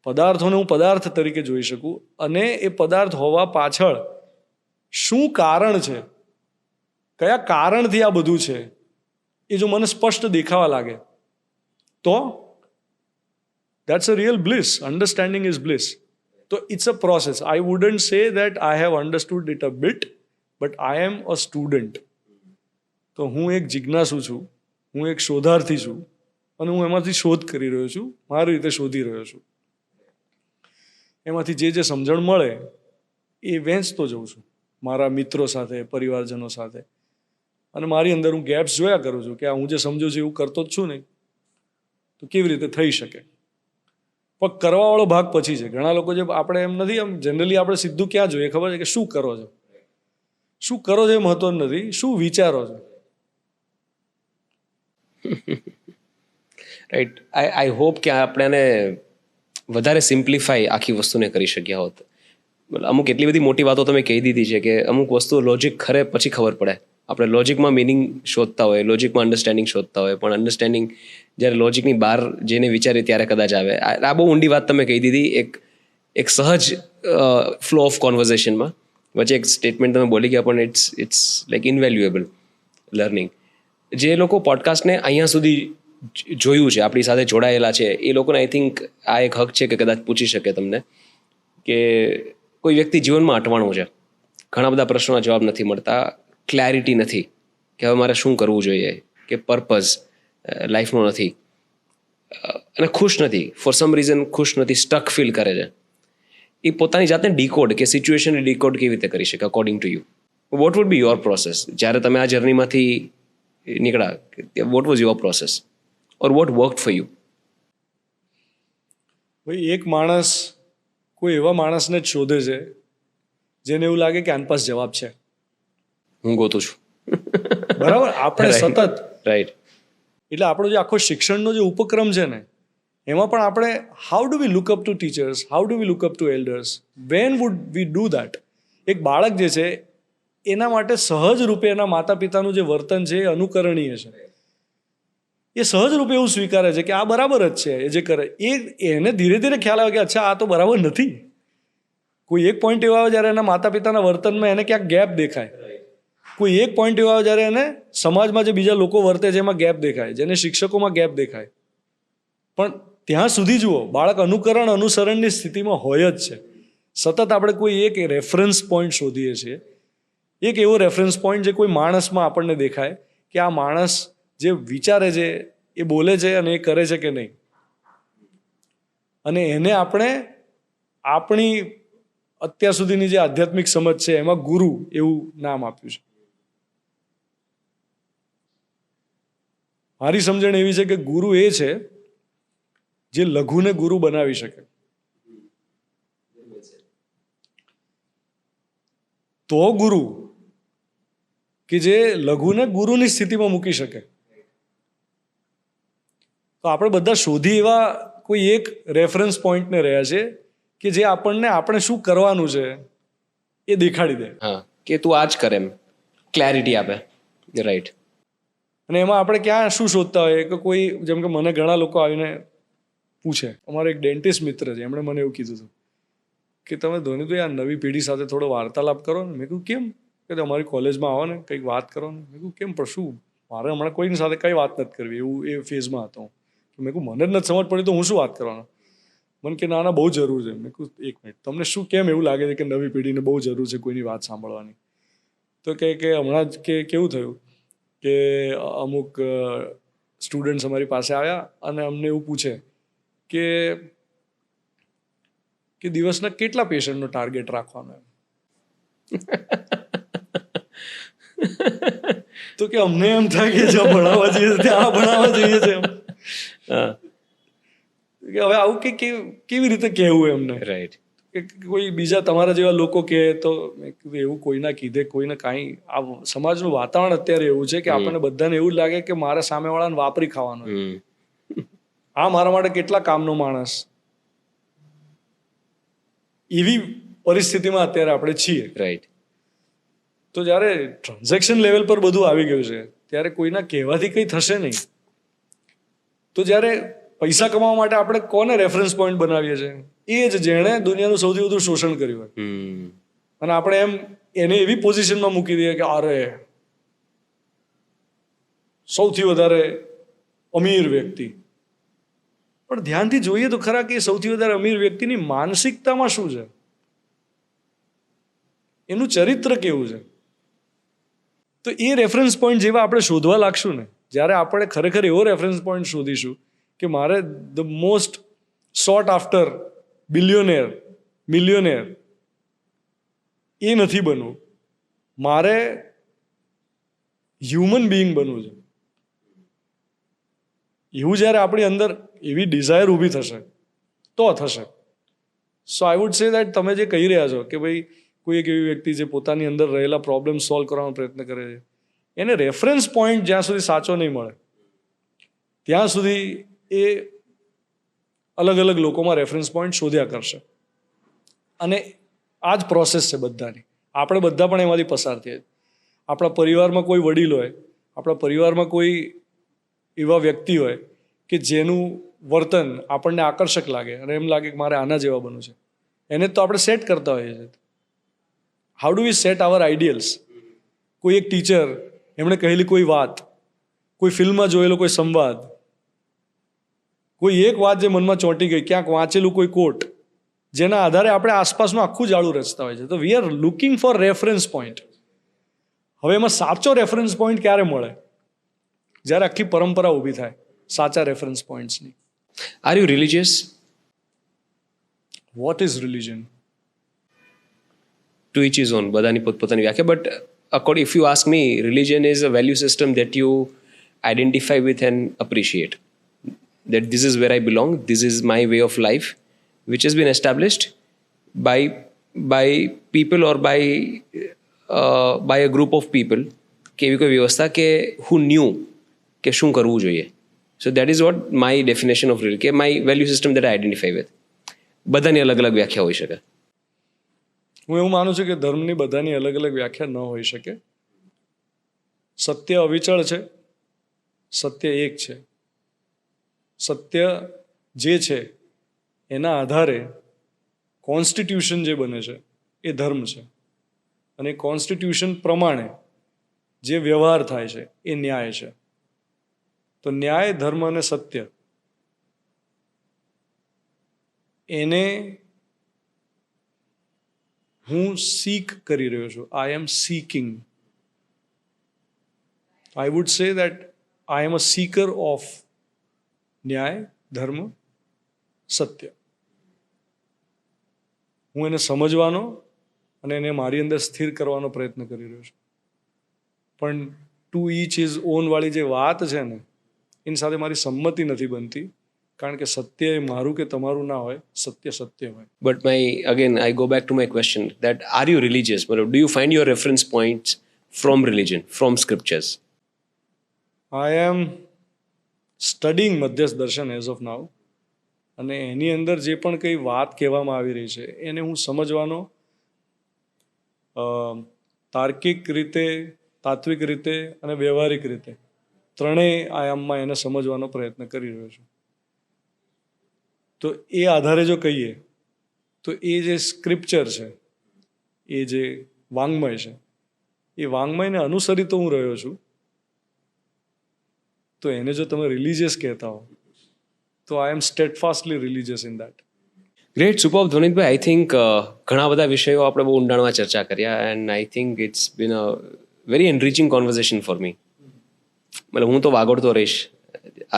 પદાર્થોને હું પદાર્થ તરીકે જોઈ શકું, અને એ પદાર્થ હોવા પાછળ શું કારણ છે, કયા કારણથી આ બધું છે, એ જો મને સ્પષ્ટ દેખાવા લાગે તો that's a real bliss. Understanding is bliss. તો it's a process. I wouldn't say that I have understood it a bit, but I am a student. તો હું એક જિજ્ઞાસુ છું, હું એક શોધાર્થી છું, અને હું એમાંથી શોધ કરી રહ્યો છું, મારી રીતે શોધી રહ્યો છું. એમાંથી જે સમજણ મળે એ વહેંચતો જઉં છું મારા મિત્રો સાથે, પરિવારજનો સાથે, અને મારી અંદર હું ગેપ્સ જોયા કરું છું કે આ હું જે સમજુ છું એવું કરતો જ છું નહીં, તો કેવી રીતે થઈ શકે. પણ કરવાવાળો ભાગ પછી છે. ઘણા લોકો જે આપણે એમ નથી, આમ જનરલી આપણે સીધું ક્યાં જોઈએ ખબર છે કે શું કરો છો, શું કરો છો એ મહત્વનું નથી, શું વિચારો છો. રાઈટ. આઈ હોપ કે આપણે એને વધારે સિમ્પ્લિફાઈ આખી વસ્તુને કરી શક્યા હોત. અમુક એટલી બધી મોટી વાતો તમે કહી દીધી છે કે અમુક વસ્તુ લોજિક ખરે પછી ખબર પડે. આપણે લોજિકમાં મિનિંગ શોધતા હોય, લોજિકમાં અન્ડરસ્ટેન્ડિંગ શોધતા હોય, પણ અન્ડરસ્ટેન્ડિંગ જ્યારે લોજિકની બહાર જઈને વિચારીએ ત્યારે કદાચ આવે. આ બહુ ઊંડી વાત તમે કહી દીધી એક સહજ ફ્લો ઓફ કોન્વર્ઝેશનમાં. વચ્ચે એક સ્ટેટમેન્ટ તમે બોલી ગયા, પણ ઇટ્સ લાઈક ઇનવેલ્યુએબલ લર્નિંગ. જે લોકો પોડકાસ્ટને અહીંયા સુધી જોયું છે, આપણી સાથે જોડાયેલા છે, એ લોકોને આઈ થિંક આ એક હક છે કે કદાચ પૂછી શકે તમને કે કોઈ વ્યક્તિ જીવનમાં અટવાણું છે, ઘણા બધા પ્રશ્નોના જવાબ નથી મળતા, ક્લેરિટી નથી કે હવે મારે શું કરવું જોઈએ, કે પર્પઝ લાઈફનો નથી, અને ખુશ નથી, ફોર સમ રીઝન ખુશ નથી, સ્ટક ફીલ કરે છે. એ પોતાની જાતને ડીકોડ કે સિચ્યુએશનને ડીકોડ કેવી રીતે કરી શકે according to you? What would be your process જ્યારે તમે આ જર્નીમાંથી નીકળ્યા? Vote was your process or vote worked for you? ભાઈ, એક માણસ કોઈ એવા માણસને જ શોધે છે જેને એવું લાગે કે આની પાસે જવાબ છે. હું ગોતું છું. બરાબર. આપણે સતત રાઈટ. એટલે આપણો જે આખો શિક્ષણનો જે ઉપક્રમ છે ને, એમાં પણ આપણે how do we look up to teachers, how do we look up to elders, when would we do that? એક બાળક જે છે એના માટે સહજ રૂપે એના માતા પિતાનું જે વર્તન છે એ અનુકરણીય છે. એ સહજ રૂપે એવું સ્વીકારે છે કે આ બરાબર જ છે, એ જે કરે એને ધીરે ધીરે ખ્યાલ આવે કે અચ્છા આ તો બરાબર નથી. કોઈ એક પોઈન્ટ એવો આવે જ્યારે એના માતા પિતાના વર્તનમાં એને ક્યાંક ગેપ દેખાય. કોઈ એક પોઈન્ટ એવો આવે જ્યારે એને સમાજમાં જે બીજા લોકો વર્તે છે એમાં ગેપ દેખાય, જેને શિક્ષકોમાં ગેપ દેખાય. પણ ત્યાં સુધી જુઓ, બાળક અનુસરણની સ્થિતિમાં હોય જ છે. સતત આપણે કોઈ એક રેફરન્સ પોઈન્ટ શોધીએ છીએ, એક એવો રેફરન્સ પોઈન્ટ જે કોઈ માણસમાં આપણને દેખાય કે આ માણસ જે વિચારે છે એ બોલે છે અને એ કરે છે કે નહીં, અને એને આપણે આપણી અત્યાર સુધીની જે આધ્યાત્મિક સમજ છે એમાં ગુરુ એવું નામ આપ્યું છે. મારી સમજણ એવી છે કે ગુરુ એ છે જે લઘુને ગુરુ બનાવી શકે. તો ગુરુ કે જે લઘુને ગુરુની સ્થિતિમાં મૂકી શકે. તો આપણે બધા શોધી એવા કોઈ એક રેફરન્સ પોઈન્ટને રહ્યા છે કે જે આપણને આપણે શું કરવાનું છે એ દેખાડી દે. હા, કે તું આ જ કર, એમ ક્લેરિટી આપે. રાઈટ. અને એમાં આપણે ક્યાં શું શોધતા હોઈએ કે કોઈ, જેમ કે મને ઘણા લોકો આવીને પૂછે, અમારો એક ડેન્ટિસ્ટ મિત્ર છે, એમણે મને એવું કીધું હતું કે તમે ધોનીભાઈ આ નવી પેઢી સાથે થોડો વાર્તાલાપ કરો ને. મેં કહ્યું કેમ? કે અમારી કોલેજમાં આવો ને કંઈક વાત કરો ને. મેં કહ્યું કેમ, પણ શું મારે હમણાં કોઈની સાથે કંઈ વાત નથી કરવી, એવું એ ફેઝમાં હતો. મેં કહ્યું મને જ નથી સમજ પડી તો હું શું વાત કરવાનો. મને કે ના બહુ જરૂર છે. મેં કહ્યું એક મિનિટ, તમને શું કેમ એવું લાગે છે કે નવી પેઢીને બહુ જરૂર છે કોઈની વાત સાંભળવાની? તો કે હમણાં જ કે કેવું થયું કે અમુક સ્ટુડન્ટ્સ અમારી પાસે આવ્યા અને અમને એવું પૂછે કે દિવસના કેટલા પેશન્ટનો ટાર્ગેટ રાખવાનો એમ. તો કે અમને એમ થાય કે જ્યાં ભણાવવા જઈએ ત્યાં ભણાવવા જઈએ છે એમ. હા, કે હવે આવું કે કેવી રીતે કહેવું એમને? રાઈટ. કે કોઈ બીજા તમારા જેવા લોકો કહે તો મેં કીધું એવું કોઈના કીધે કોઈને કાંઈ. આ સમાજનું વાતાવરણ અત્યારે એવું છે કે આપણને બધાને એવું લાગે કે મારે સામેવાળાને વાપરી ખાવાનો. આ મારા માટે કેટલા કામનો માણસ. એવી પરિસ્થિતિમાં અત્યારે આપણે છીએ. રાઈટ. તો જ્યારે ટ્રાન્ઝેક્શન લેવલ પર બધું આવી ગયું છે ત્યારે કોઈના કહેવાથી કંઈ થશે નહીં. તો જ્યારે પૈસા કમાવા માટે આપણે કોને રેફરન્સ પોઈન્ટ બનાવીએ છીએ? એ જ જેણે દુનિયાનું સૌથી વધુ શોષણ કર્યું હોય. અને આપણે એમ એને એવી પોઝિશનમાં મૂકી દઈએ કે અરે સૌથી વધારે અમીર વ્યક્તિ. પણ ધ્યાનથી જોઈએ તો ખરા કે સૌથી વધારે અમીર વ્યક્તિની માનસિકતામાં શું છે, એનું ચરિત્ર કેવું છે. તો એ રેફરન્સ પોઈન્ટ જેવા આપણે શોધવા લાગશું ને, જ્યારે આપણે ખરેખર એવો રેફરન્સ પોઈન્ટ શોધીશું કે મારે ધ મોસ્ટ સોટ આફ્ટર મિલિયોનેર એ નથી બનવું, મારે હ્યુમન બિઈંગ બનવું છે. એવું જ્યારે આપણી અંદર એવી ડિઝાયર ઊભી થશે તો થશે. સો આઈ વુડ સે દેટ તમે જે કહી રહ્યા છો કે ભાઈ કોઈ એક એવી વ્યક્તિ જે પોતાની અંદર રહેલા પ્રોબ્લેમ સોલ્વ કરવાનો પ્રયત્ન કરે છે, એને રેફરન્સ પોઈન્ટ જ્યાં સુધી સાચો નહીં મળે ત્યાં સુધી એ અલગ અલગ લોકોમાં રેફરન્સ પોઈન્ટ શોધ્યા કરશે. અને આ જ પ્રોસેસ છે બધાની. આપણે બધા પણ એમાંથી પસાર થઈએ. આપણા પરિવારમાં કોઈ વડીલ હોય, આપણા પરિવારમાં કોઈ એવા વ્યક્તિ હોય કે જેનું વર્તન આપણને આકર્ષક લાગે અને એમ લાગે કે મારે આના જેવા બનવું છે, એને તો આપણે સેટ કરતા હોઈએ છીએ. How do we set our ideals? કોઈ એક ટીચર એમણે કહેલી કોઈ વાત, કોઈ ફિલ્મમાં જોયેલો કોઈ સંવાદ, કોઈ એક વાત જે મનમાં ચોંટી ગઈ, ક્યાંક વાંચેલું કોઈ કોટ, જેના આધારે આપણે આસપાસનું આખું જાળું રચતા હોય છે. તો we are looking for reference point. હવે એમાં સાચો રેફરન્સ પોઈન્ટ ક્યારે મળે? જ્યારે આખી પરંપરા ઊભી થાય સાચા રેફરન્સ પોઈન્ટ્સની. Are you religious? What is religion? To each is own, બધાની પોતપોતાની વ્યાખ્યા. But according if you ask me, religion is a value system that you identify with and appreciate. That this is where I belong, this is my way of life, which has been established by people or by a group of people. કે એવી કોઈ વ્યવસ્થા કે who knew કે શું કરવું જોઈએ. So that is what my definition of real, કે my value system that I identify with. બધાની અલગ અલગ વ્યાખ્યા હોઈ શકે. હું એવું માનું છું કે ધર્મની બધાની અલગ અલગ વ્યાખ્યા ન હોઈ શકે. સત્ય અવિચળ છે, સત્ય એક છે. સત્ય જે છે એના આધારે કોન્સ્ટિટ્યુશન જે બને છે એ ધર્મ છે, અને કોન્સ્ટિટ્યુશન પ્રમાણે જે વ્યવહાર થાય છે એ ન્યાય છે. તો ન્યાય, ધર્મ અને સત્ય એને હું સીક કરી રહ્યો છું. I am seeking. I would say that I am a seeker of nyay, dharma, સત્ય. હું એને સમજવાનો અને એને મારી અંદર સ્થિર કરવાનો પ્રયત્ન કરી રહ્યો છું. પણ ટુ ઈચ ઇઝ ઓન વાળી જે વાત છે ને, એની સાથે મારી સંમતિ નથી બનતી. કારણ કે સત્ય એ મારું કે તમારું ના હોય, સત્ય સત્ય હોય. But I go back to my question, that are you religious? Do you find your reference points from religion, from scriptures? I am studying મધ્યસ્થ દર્શન એઝ ઓફ નાઉ. અને એની અંદર જે પણ કંઈ વાત કહેવામાં આવી રહી છે એને હું સમજવાનો તાર્કિક રીતે, તાત્વિક રીતે અને વ્યવહારિક રીતે ત્રણેય આયામમાં એને સમજવાનો પ્રયત્ન કરી રહ્યો છું. તો એ આધારે જો કહીએ તો એ જે સ્ક્રિપ્ચર છે, એ જે વાંગ્મય છે, એ વાંગ્મયને અનુસરી તો હું રહ્યો છું. તો એને જો તમે રિલિજિયસ કહેતા હો તો I am steadfastly religious in that. Great super ધ્વનિતભાઈ. આઈ થિંક ઘણા બધા વિષયો આપણે બહુ ઊંડાણમાં ચર્ચા કર્યા and I think it's been a very enriching conversation for me. મતલબ હું તો વાગોળતો રહીશ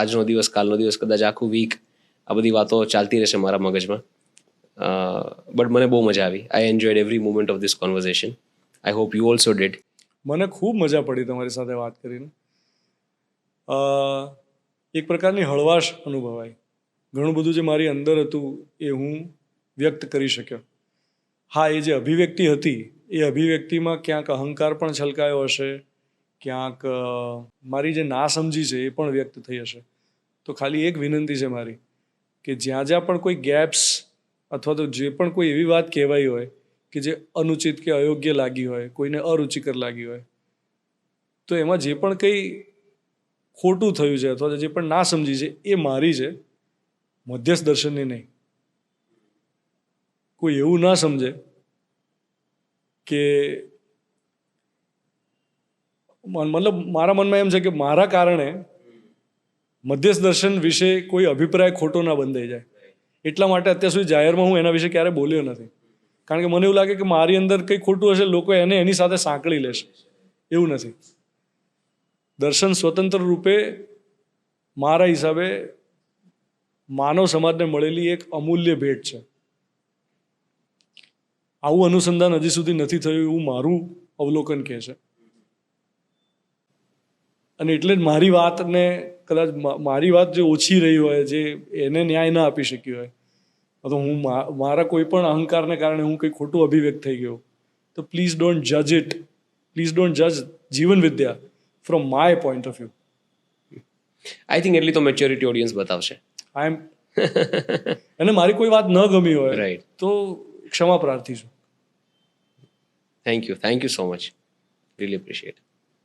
આજનો દિવસ, કાલનો દિવસ, કદાચ આખું વીક આ બધી વાતો ચાલતી રહેશે મારા મગજમાં. બટ મને બહુ મજા આવી. આઈ enjoyed every moment of this conversation. I hope you also did. મને ખૂબ મજા પડી તમારી સાથે વાત કરીને. એક પ્રકારની હળવાશ અનુભવાય. ઘણું બધું જે મારી અંદર હતું એ હું વ્યક્ત કરી શક્યો. હા, એ જે અભિવ્યક્તિ હતી એ અભિવ્યક્તિમાં ક્યાંક અહંકાર પણ છલકાયો હશે, ક્યાંક મારી જે નાસમજી છે એ પણ વ્યક્ત થઈ હશે. તો ખાલી એક વિનંતી છે મારી કે જ્યાં જ્યાં પણ કોઈ ગેપ્સ અથવા તો જે પણ કોઈ એવી વાત કહેવાઈ હોય કે જે અનુચિત કે અયોગ્ય લાગી હોય, કોઈને અરુચિકર લાગી હોય, તો એમાં જે પણ કંઈ ખોટું થયું છે અથવા જે પણ ના સમજી છે એ મારી છે, મધ્યસ્થ દર્શનની નહીં. કોઈ એવું ના સમજે કે મતલબ મારા મનમાં એમ છે કે મારા કારણે મધ્યસ્થ દર્શન વિશે કોઈ અભિપ્રાય ખોટો ના બંધાઈ જાય. એટલા માટે અત્યાર સુધી જાહેરમાં હું એના વિશે ક્યારે બોલ્યો નથી. કારણ કે મને એવું લાગે કે મારી અંદર કંઈ ખોટું હશે, લોકો એને એની સાથે સાંકળી લેશે. એવું નથી. દર્શન સ્વતંત્ર રૂપે મારા હિસાબે માનવ સમાજને મળેલી એક અમૂલ્ય ભેટ છે. આવું અનુસંધાન હજી સુધી નથી થયું એવું મારું અવલોકન કહે છે. અને એટલે જ મારી વાતને કદાચ મારી વાત જે ઓછી રહી હોય, જે એને ન્યાય ના આપી શકી હોય, તો હું મારા કોઈ પણ અહંકારને કારણે હું કંઈ ખોટું અભિવ્યક્ત થઈ ગયો, તો પ્લીઝ ડોન્ટ જજ ઇટ. પ્લીઝ ડોન્ટ જજ Jeevan Vidya from my point of view. I think એટલી તો મેચ્યોરિટી ઓડિયન્સ બતાવશે. આઈ એમ અને મારી કોઈ વાત ન ગમી હોય રાઈટ. તો ક્ષમા પ્રાર્થી છું. Thank you so much. Really appreciate.